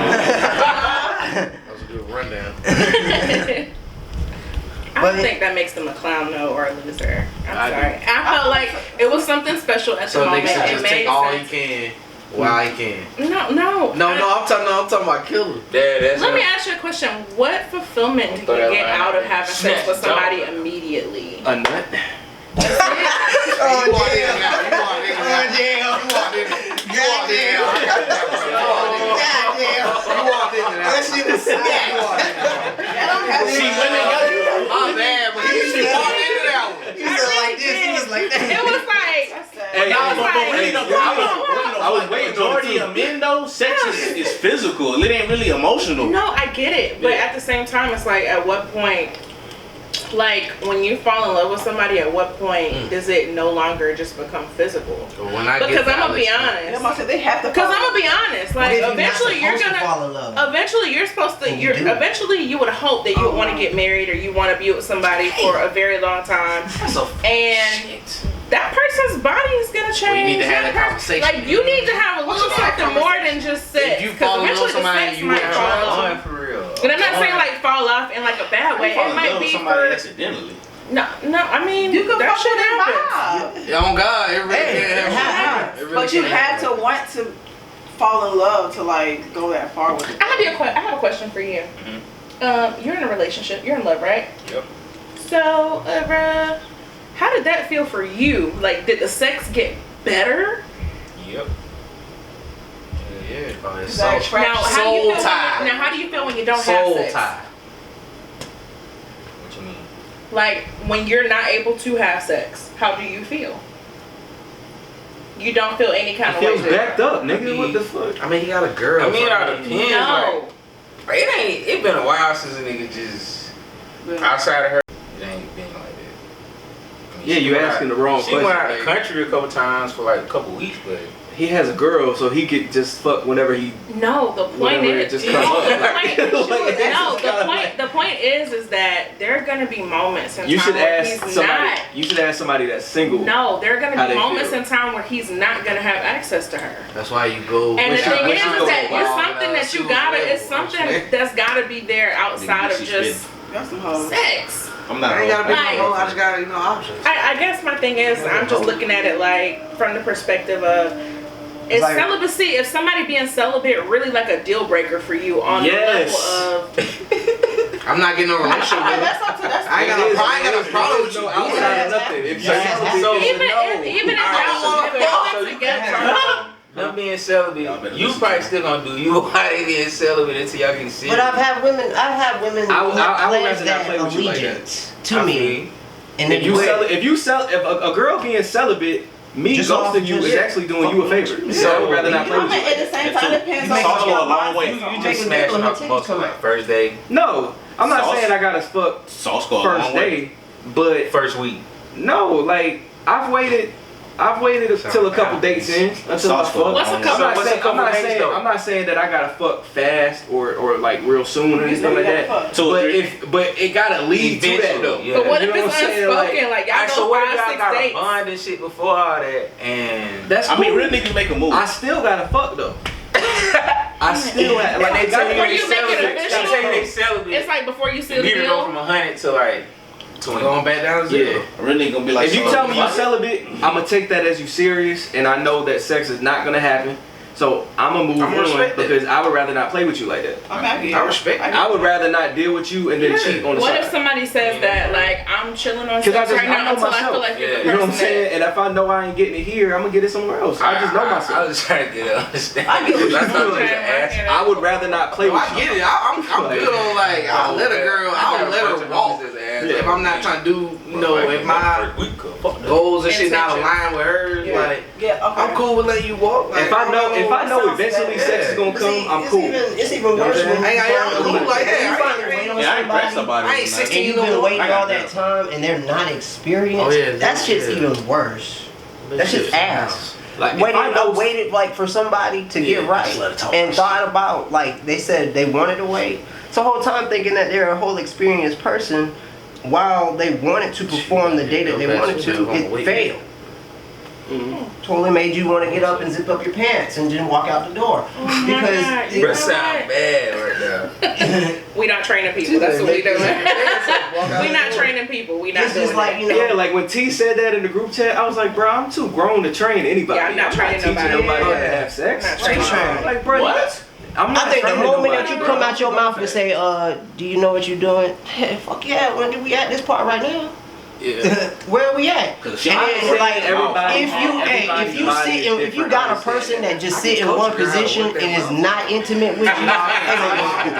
[SPEAKER 5] That was a good rundown.
[SPEAKER 1] I don't think that makes them a clown, no, or a loser. I'm sorry.
[SPEAKER 3] do.
[SPEAKER 1] I felt like it was something special at the
[SPEAKER 5] So
[SPEAKER 1] moment.
[SPEAKER 5] niggas should
[SPEAKER 1] It
[SPEAKER 5] just
[SPEAKER 1] made
[SPEAKER 5] take all he
[SPEAKER 1] sense.
[SPEAKER 5] can while he can.
[SPEAKER 1] No.
[SPEAKER 5] I'm talking about killer.
[SPEAKER 2] Yeah, that's
[SPEAKER 1] Let me ask you a question. What fulfillment do you
[SPEAKER 2] throw that
[SPEAKER 1] get
[SPEAKER 2] line
[SPEAKER 1] out of
[SPEAKER 2] in.
[SPEAKER 1] having sex
[SPEAKER 2] Snap,
[SPEAKER 1] with somebody
[SPEAKER 2] jump.
[SPEAKER 1] immediately?
[SPEAKER 3] A nut.
[SPEAKER 8] Oh,
[SPEAKER 5] You walk in now. You walk in now. You walk in. You walk in now. You walk in now.
[SPEAKER 8] That shit was snap.
[SPEAKER 5] You walk in now.
[SPEAKER 6] See, women got
[SPEAKER 5] I'm mad, but he walked into that one.
[SPEAKER 8] He was like this. He was like that.
[SPEAKER 1] It was like,
[SPEAKER 3] Hey,
[SPEAKER 6] I was waiting. Majority of men though, sex is physical. It ain't really emotional.
[SPEAKER 1] no, I get it, but at the same time, it's like, at what point, like when you fall in love with somebody, at what point does it no longer just become physical?
[SPEAKER 5] When I
[SPEAKER 1] Because
[SPEAKER 5] get
[SPEAKER 1] I'm gonna be
[SPEAKER 4] They
[SPEAKER 1] honest.
[SPEAKER 4] they have to.
[SPEAKER 1] Because I'm gonna be honest, like
[SPEAKER 8] If you're not
[SPEAKER 1] eventually you're
[SPEAKER 8] supposed to
[SPEAKER 1] gonna.
[SPEAKER 8] fall in love.
[SPEAKER 1] Eventually, you're supposed to.
[SPEAKER 8] And you do.
[SPEAKER 1] Eventually, you would hope that you would want to get married or you want to be with somebody for a very long time, and that person's body is gonna change.
[SPEAKER 5] Well, you need to have that
[SPEAKER 1] person-
[SPEAKER 5] conversation.
[SPEAKER 1] Like you need to have a little something more than just sex.
[SPEAKER 5] If you
[SPEAKER 1] 'Cause
[SPEAKER 5] fall in love
[SPEAKER 1] eventually
[SPEAKER 5] with somebody,
[SPEAKER 1] the sex
[SPEAKER 5] you
[SPEAKER 1] might
[SPEAKER 5] wouldn't
[SPEAKER 1] fall
[SPEAKER 5] try
[SPEAKER 1] off.
[SPEAKER 2] for real.
[SPEAKER 1] And I'm not saying like fall off in like a bad way.
[SPEAKER 6] Fall
[SPEAKER 1] It
[SPEAKER 6] in
[SPEAKER 1] might
[SPEAKER 6] love with
[SPEAKER 1] be
[SPEAKER 6] somebody
[SPEAKER 1] for
[SPEAKER 6] accidentally.
[SPEAKER 1] no. I mean
[SPEAKER 4] You can
[SPEAKER 1] that
[SPEAKER 4] fuck
[SPEAKER 1] shit
[SPEAKER 4] with their
[SPEAKER 1] happens.
[SPEAKER 4] vibe.
[SPEAKER 5] Yeah, on God, it really
[SPEAKER 8] Hey,
[SPEAKER 5] can't
[SPEAKER 8] it
[SPEAKER 5] happen. It really
[SPEAKER 4] But you
[SPEAKER 5] can't
[SPEAKER 4] have
[SPEAKER 5] happen.
[SPEAKER 4] to want to fall in love to like go that far with it.
[SPEAKER 1] I have a question for you. You're in a relationship. You're in love, right?
[SPEAKER 2] Yep.
[SPEAKER 1] So, how did that feel for you? Like, did the sex get better?
[SPEAKER 2] Yep.
[SPEAKER 5] Yeah, bro, it's
[SPEAKER 4] Is that
[SPEAKER 5] so
[SPEAKER 1] Now, how do you
[SPEAKER 5] soul
[SPEAKER 1] feel?
[SPEAKER 5] tie.
[SPEAKER 1] Now, how do you feel when you don't have
[SPEAKER 5] Soul
[SPEAKER 1] sex?
[SPEAKER 5] tie.
[SPEAKER 2] What you mean?
[SPEAKER 1] Like, when you're not able to have sex, how do you feel? You don't feel any kind
[SPEAKER 3] It
[SPEAKER 1] of
[SPEAKER 3] feels
[SPEAKER 1] way.
[SPEAKER 3] backed up, nigga. What the fuck?
[SPEAKER 5] I mean, he got a girl.
[SPEAKER 2] I mean, it all
[SPEAKER 5] bro.
[SPEAKER 2] depends.
[SPEAKER 1] No.
[SPEAKER 2] Like, it ain't. It been a while since a nigga just outside of her. It ain't been like that. I mean,
[SPEAKER 3] Yeah,
[SPEAKER 2] she
[SPEAKER 3] you
[SPEAKER 2] went
[SPEAKER 3] asking
[SPEAKER 2] out-
[SPEAKER 3] the wrong
[SPEAKER 2] She went
[SPEAKER 3] question,
[SPEAKER 2] out of the
[SPEAKER 3] like-
[SPEAKER 2] country a couple times for like a couple weeks, but
[SPEAKER 3] He has a girl, so he could just fuck whenever he.
[SPEAKER 1] No, the point
[SPEAKER 3] Whatever, it
[SPEAKER 1] is,
[SPEAKER 3] just
[SPEAKER 1] no,
[SPEAKER 3] comes up.
[SPEAKER 1] the point,
[SPEAKER 3] Like,
[SPEAKER 1] no, the point is that there are gonna be moments in
[SPEAKER 3] You
[SPEAKER 1] time
[SPEAKER 3] should
[SPEAKER 1] where
[SPEAKER 3] ask
[SPEAKER 1] he's
[SPEAKER 3] somebody.
[SPEAKER 1] not.
[SPEAKER 3] You should ask somebody that's single.
[SPEAKER 1] No, there are
[SPEAKER 3] How
[SPEAKER 1] gonna be
[SPEAKER 3] they
[SPEAKER 1] moments
[SPEAKER 3] feel.
[SPEAKER 1] in time where he's not gonna have access to her.
[SPEAKER 5] That's why you go.
[SPEAKER 1] And the
[SPEAKER 3] she-
[SPEAKER 1] thing
[SPEAKER 3] when
[SPEAKER 1] is,
[SPEAKER 3] she
[SPEAKER 1] is
[SPEAKER 3] goes
[SPEAKER 1] that it's
[SPEAKER 5] wild,
[SPEAKER 1] something that you gotta, it's something that's gotta be there outside of
[SPEAKER 6] Nigga,
[SPEAKER 1] just
[SPEAKER 4] Got some hoes.
[SPEAKER 1] sex.
[SPEAKER 6] I'm not.
[SPEAKER 5] I ain't gotta be
[SPEAKER 1] Like-
[SPEAKER 5] my hoe. I just gotta, options.
[SPEAKER 1] I guess my thing is, I'm just looking at it like from the perspective of, is
[SPEAKER 8] like-
[SPEAKER 1] celibacy, is somebody being celibate really like a deal breaker for you on
[SPEAKER 3] Yes.
[SPEAKER 1] the level of,
[SPEAKER 5] I'm not getting no relationship with him.
[SPEAKER 4] That's up to that's.
[SPEAKER 5] I ain't got a problem with you.
[SPEAKER 3] No outside of nothing. If you
[SPEAKER 8] Yeah.
[SPEAKER 3] so
[SPEAKER 1] even if y'all
[SPEAKER 2] so you
[SPEAKER 1] together.
[SPEAKER 2] them being celibate, you probably still gonna do you while they being celibate until y'all get serious.
[SPEAKER 8] But I've had women
[SPEAKER 3] I would
[SPEAKER 8] pledge
[SPEAKER 3] rather not play with you like that.
[SPEAKER 8] allegiance to me. And
[SPEAKER 3] If
[SPEAKER 8] then
[SPEAKER 3] if a girl being celibate, me
[SPEAKER 8] Just off
[SPEAKER 3] ghosting you
[SPEAKER 8] just-
[SPEAKER 3] is actually doing you a favor. So I would rather not play
[SPEAKER 4] I
[SPEAKER 3] with
[SPEAKER 4] mean,
[SPEAKER 3] you.
[SPEAKER 4] at the same time, it depends
[SPEAKER 6] You
[SPEAKER 4] on
[SPEAKER 6] make
[SPEAKER 4] what
[SPEAKER 6] it
[SPEAKER 4] your
[SPEAKER 6] go a long way.
[SPEAKER 4] mindset
[SPEAKER 2] You
[SPEAKER 4] is.
[SPEAKER 2] just
[SPEAKER 8] Making
[SPEAKER 2] smashing
[SPEAKER 8] people
[SPEAKER 2] off the
[SPEAKER 8] titties
[SPEAKER 2] muscle
[SPEAKER 8] come
[SPEAKER 2] like
[SPEAKER 8] out.
[SPEAKER 2] first day,
[SPEAKER 3] No, I'm not
[SPEAKER 6] Sauce.
[SPEAKER 3] saying I gotta fuck
[SPEAKER 6] Sauce go a
[SPEAKER 3] first
[SPEAKER 6] long way.
[SPEAKER 3] day, but
[SPEAKER 2] first week.
[SPEAKER 3] no, like I've waited until a couple dates in until I
[SPEAKER 6] Sauce
[SPEAKER 3] fuck.
[SPEAKER 6] go a
[SPEAKER 1] What's a
[SPEAKER 6] long
[SPEAKER 1] couple-
[SPEAKER 6] way.
[SPEAKER 3] I'm not saying that I gotta fuck fast or like real soon or anything like that.
[SPEAKER 6] Two or three.
[SPEAKER 3] But it gotta lead to that
[SPEAKER 2] Eventually,
[SPEAKER 3] though.
[SPEAKER 2] yeah.
[SPEAKER 1] But what
[SPEAKER 3] You
[SPEAKER 1] if
[SPEAKER 3] know
[SPEAKER 1] it's
[SPEAKER 3] what I'm saying?
[SPEAKER 1] unspoken? Like, y'all
[SPEAKER 2] Alright, so
[SPEAKER 1] go
[SPEAKER 2] what if
[SPEAKER 1] 5,
[SPEAKER 2] y'all
[SPEAKER 1] 6
[SPEAKER 2] got a
[SPEAKER 1] dates.
[SPEAKER 2] bond and shit before all that, and
[SPEAKER 3] That's
[SPEAKER 6] I mean,
[SPEAKER 3] cool.
[SPEAKER 6] real niggas make a move.
[SPEAKER 3] I still gotta fuck though. I still have, like
[SPEAKER 2] they tell you
[SPEAKER 1] Before
[SPEAKER 2] they
[SPEAKER 1] you make it
[SPEAKER 2] celibate,
[SPEAKER 1] official,
[SPEAKER 2] they tell you they celibate.
[SPEAKER 1] It's like before you seal
[SPEAKER 2] You
[SPEAKER 1] the
[SPEAKER 2] need to go
[SPEAKER 1] deal.
[SPEAKER 2] from 100 to like 20.
[SPEAKER 5] Going back down to zero.
[SPEAKER 3] Yeah.
[SPEAKER 6] A real nigga gonna be like,
[SPEAKER 3] If you
[SPEAKER 6] so,
[SPEAKER 3] tell me you're
[SPEAKER 6] fuck it.
[SPEAKER 3] celibate, I'm gonna take that as you serious, and I know that sex is not gonna happen. So I'm gonna move
[SPEAKER 5] I'ma
[SPEAKER 3] on
[SPEAKER 5] respect that.
[SPEAKER 3] because I would rather not play with you like that.
[SPEAKER 4] I'm happy.
[SPEAKER 5] I respect it.
[SPEAKER 3] I would rather not deal with you and then cheat on the
[SPEAKER 1] What
[SPEAKER 3] side.
[SPEAKER 1] if somebody says that, like, I'm chilling on
[SPEAKER 3] 'Cause I
[SPEAKER 1] sex
[SPEAKER 3] just-
[SPEAKER 1] right
[SPEAKER 3] I
[SPEAKER 1] now
[SPEAKER 3] know
[SPEAKER 1] until I
[SPEAKER 3] myself.
[SPEAKER 1] feel like you're
[SPEAKER 2] Yeah.
[SPEAKER 1] the
[SPEAKER 3] You know what I'm
[SPEAKER 1] person
[SPEAKER 3] saying? And if I know I ain't getting it here, I'm gonna get it somewhere else. I just know
[SPEAKER 2] I
[SPEAKER 3] myself.
[SPEAKER 2] was trying to get an understanding.
[SPEAKER 4] I get what
[SPEAKER 2] That's
[SPEAKER 4] you're
[SPEAKER 2] not
[SPEAKER 1] doing.
[SPEAKER 2] just an ass.
[SPEAKER 3] I would rather not play
[SPEAKER 5] No,
[SPEAKER 3] with
[SPEAKER 5] I
[SPEAKER 3] you.
[SPEAKER 5] get it. I'm good on like I'll let a girl. I'll let her walk.
[SPEAKER 3] Yeah.
[SPEAKER 5] If I'm not trying to do, you know, if my goals and shit not aligned with hers,
[SPEAKER 1] Yeah.
[SPEAKER 5] like
[SPEAKER 4] Yeah, okay.
[SPEAKER 5] I'm cool with letting you walk. Like,
[SPEAKER 3] If I know eventually sex is gonna
[SPEAKER 8] But
[SPEAKER 3] come,
[SPEAKER 8] see,
[SPEAKER 3] I'm cool.
[SPEAKER 8] It's even worse when
[SPEAKER 5] Hey, I'm cool like that.
[SPEAKER 8] you
[SPEAKER 5] I
[SPEAKER 8] find
[SPEAKER 5] ain't-
[SPEAKER 8] a wait on
[SPEAKER 6] Yeah, I ain't pressed
[SPEAKER 8] somebody,
[SPEAKER 6] somebody.
[SPEAKER 5] I ain't
[SPEAKER 6] tonight.
[SPEAKER 5] 16
[SPEAKER 8] and you've been waiting
[SPEAKER 6] I got
[SPEAKER 8] all that
[SPEAKER 6] that.
[SPEAKER 8] time and they're not experienced.
[SPEAKER 5] Oh, yeah,
[SPEAKER 8] that shit's
[SPEAKER 5] yeah.
[SPEAKER 8] even worse. That shit's ass.
[SPEAKER 3] Like if
[SPEAKER 8] Waited,
[SPEAKER 3] I know
[SPEAKER 8] I waited like for somebody to
[SPEAKER 3] Yeah,
[SPEAKER 8] get right
[SPEAKER 6] just let it talk.
[SPEAKER 8] and thought about like they said they wanted to wait. So the whole time thinking that they're a whole experienced person while they wanted to perform the day that they wanted to, it failed. Totally made you want to get up and zip up your pants and then walk out the door. Because
[SPEAKER 2] Bro, sound bad right now.
[SPEAKER 1] We not training people. That's what we doing. We not training people. We not
[SPEAKER 8] it's
[SPEAKER 1] doing
[SPEAKER 8] just like,
[SPEAKER 1] that.
[SPEAKER 8] you know.
[SPEAKER 3] Yeah, like when T said that in the group chat, I was like, bro, I'm too grown to train anybody.
[SPEAKER 1] Yeah, I'm not training
[SPEAKER 3] teaching
[SPEAKER 1] nobody.
[SPEAKER 3] nobody how to
[SPEAKER 1] Yeah.
[SPEAKER 3] have sex.
[SPEAKER 1] I'm not training nobody.
[SPEAKER 3] Like, bro,
[SPEAKER 6] What?
[SPEAKER 3] I'm not
[SPEAKER 8] I think the
[SPEAKER 3] training
[SPEAKER 8] moment
[SPEAKER 3] nobody,
[SPEAKER 8] that you
[SPEAKER 3] bro.
[SPEAKER 8] come out your mouth and say, do you know what you're doing? Hey, fuck yeah, when do we at this part right now?
[SPEAKER 3] Yeah.
[SPEAKER 8] Where are we at?
[SPEAKER 6] Cause
[SPEAKER 8] And
[SPEAKER 6] she-
[SPEAKER 8] then, like,
[SPEAKER 3] everybody-
[SPEAKER 8] if you
[SPEAKER 3] everybody's
[SPEAKER 8] sit and if you
[SPEAKER 3] different,
[SPEAKER 8] got
[SPEAKER 3] I
[SPEAKER 8] a person
[SPEAKER 3] understand
[SPEAKER 8] that just sit in one position and is not intimate with you,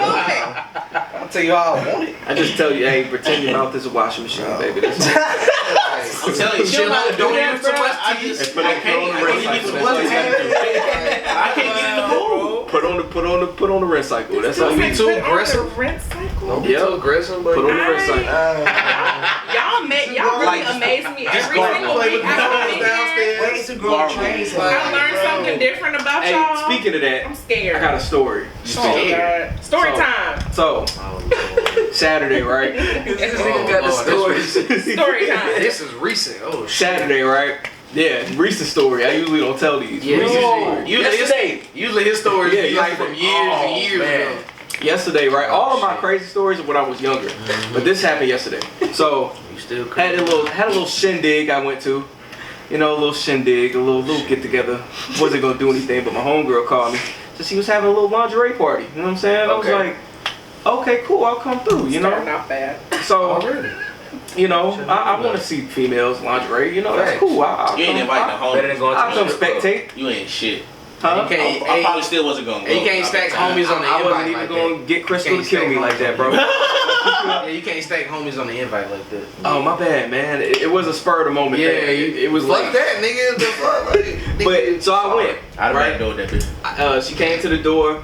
[SPEAKER 5] I'll tell you how I want it.
[SPEAKER 3] I just tell you, hey, pretend your mouth is a washing machine, baby. That's it.
[SPEAKER 6] I'm telling you,
[SPEAKER 5] She don't have to
[SPEAKER 6] don't
[SPEAKER 5] do that,
[SPEAKER 6] use too
[SPEAKER 5] bro.
[SPEAKER 6] much
[SPEAKER 5] I
[SPEAKER 6] teeth.
[SPEAKER 5] just-
[SPEAKER 3] Put
[SPEAKER 6] I
[SPEAKER 3] it
[SPEAKER 6] can't
[SPEAKER 3] on the
[SPEAKER 6] even
[SPEAKER 3] rinse
[SPEAKER 6] get
[SPEAKER 3] cycle.
[SPEAKER 6] too
[SPEAKER 3] That's
[SPEAKER 6] much
[SPEAKER 3] all you gotta do.
[SPEAKER 6] I can't get in the mood.
[SPEAKER 3] Put on the rinse cycle. That's all
[SPEAKER 5] Don't
[SPEAKER 3] you
[SPEAKER 5] be
[SPEAKER 3] do.
[SPEAKER 5] too
[SPEAKER 1] Put on the
[SPEAKER 5] aggressive.
[SPEAKER 1] rent cycle.
[SPEAKER 5] Don't be too aggressive, but
[SPEAKER 3] Put on the rinse cycle.
[SPEAKER 1] Y'all really amaze me every single week.
[SPEAKER 8] Ways to grow trees.
[SPEAKER 1] I learned something different about
[SPEAKER 3] Hey,
[SPEAKER 1] y'all.
[SPEAKER 3] speaking of
[SPEAKER 1] I'm
[SPEAKER 3] that,
[SPEAKER 1] scared.
[SPEAKER 3] I got a story.
[SPEAKER 1] Oh, God. Story
[SPEAKER 3] So-
[SPEAKER 1] time.
[SPEAKER 3] So, Saturday, right?
[SPEAKER 2] This nigga got the stories.
[SPEAKER 1] Story time.
[SPEAKER 5] This is recent. Oh shit.
[SPEAKER 3] Saturday, right? Yeah, recent story. I usually don't tell these.
[SPEAKER 5] Yeah.
[SPEAKER 3] Recent story.
[SPEAKER 5] Usually his stories
[SPEAKER 3] Yeah,
[SPEAKER 5] be like
[SPEAKER 3] yesterday.
[SPEAKER 5] from years and years ago.
[SPEAKER 3] Yesterday, right? All of my crazy stories are when I was younger, but this happened yesterday. So,
[SPEAKER 5] You still
[SPEAKER 3] had a little shindig I went to. You know, a little shindig, a little get together. Wasn't gonna do anything, but my homegirl called me. So she was having a little lingerie party. You know what I'm saying?
[SPEAKER 2] Okay.
[SPEAKER 3] I was like, okay, cool, I'll come through. You know.
[SPEAKER 1] Starting off bad.
[SPEAKER 3] So,
[SPEAKER 5] Already.
[SPEAKER 3] you know, I want to see females lingerie. You know, that's cool. I'll
[SPEAKER 6] You ain't inviting the
[SPEAKER 2] Better than
[SPEAKER 6] homies.
[SPEAKER 2] going to
[SPEAKER 3] I'll
[SPEAKER 2] the
[SPEAKER 3] come
[SPEAKER 2] strip club.
[SPEAKER 3] spectate.
[SPEAKER 6] You ain't shit.
[SPEAKER 3] Huh?
[SPEAKER 5] You can't-
[SPEAKER 6] I probably still wasn't gonna go.
[SPEAKER 5] You can't stack homies on the
[SPEAKER 3] I wasn't
[SPEAKER 5] invite
[SPEAKER 3] even
[SPEAKER 5] like
[SPEAKER 3] going to
[SPEAKER 5] that.
[SPEAKER 3] get Crystal
[SPEAKER 5] You
[SPEAKER 3] to
[SPEAKER 5] can't
[SPEAKER 3] kill me
[SPEAKER 5] stack
[SPEAKER 3] like that, bro.
[SPEAKER 5] Yeah, you can't stack homies on the invite like that.
[SPEAKER 3] Oh, my bad, man. It was a spur of the moment
[SPEAKER 5] Yeah,
[SPEAKER 3] thing. It was
[SPEAKER 5] fuck
[SPEAKER 3] like
[SPEAKER 5] that, nigga. The fuck, like,
[SPEAKER 3] But so I went.
[SPEAKER 6] I'd
[SPEAKER 3] right?
[SPEAKER 6] back door that bitch.
[SPEAKER 3] She came to the door.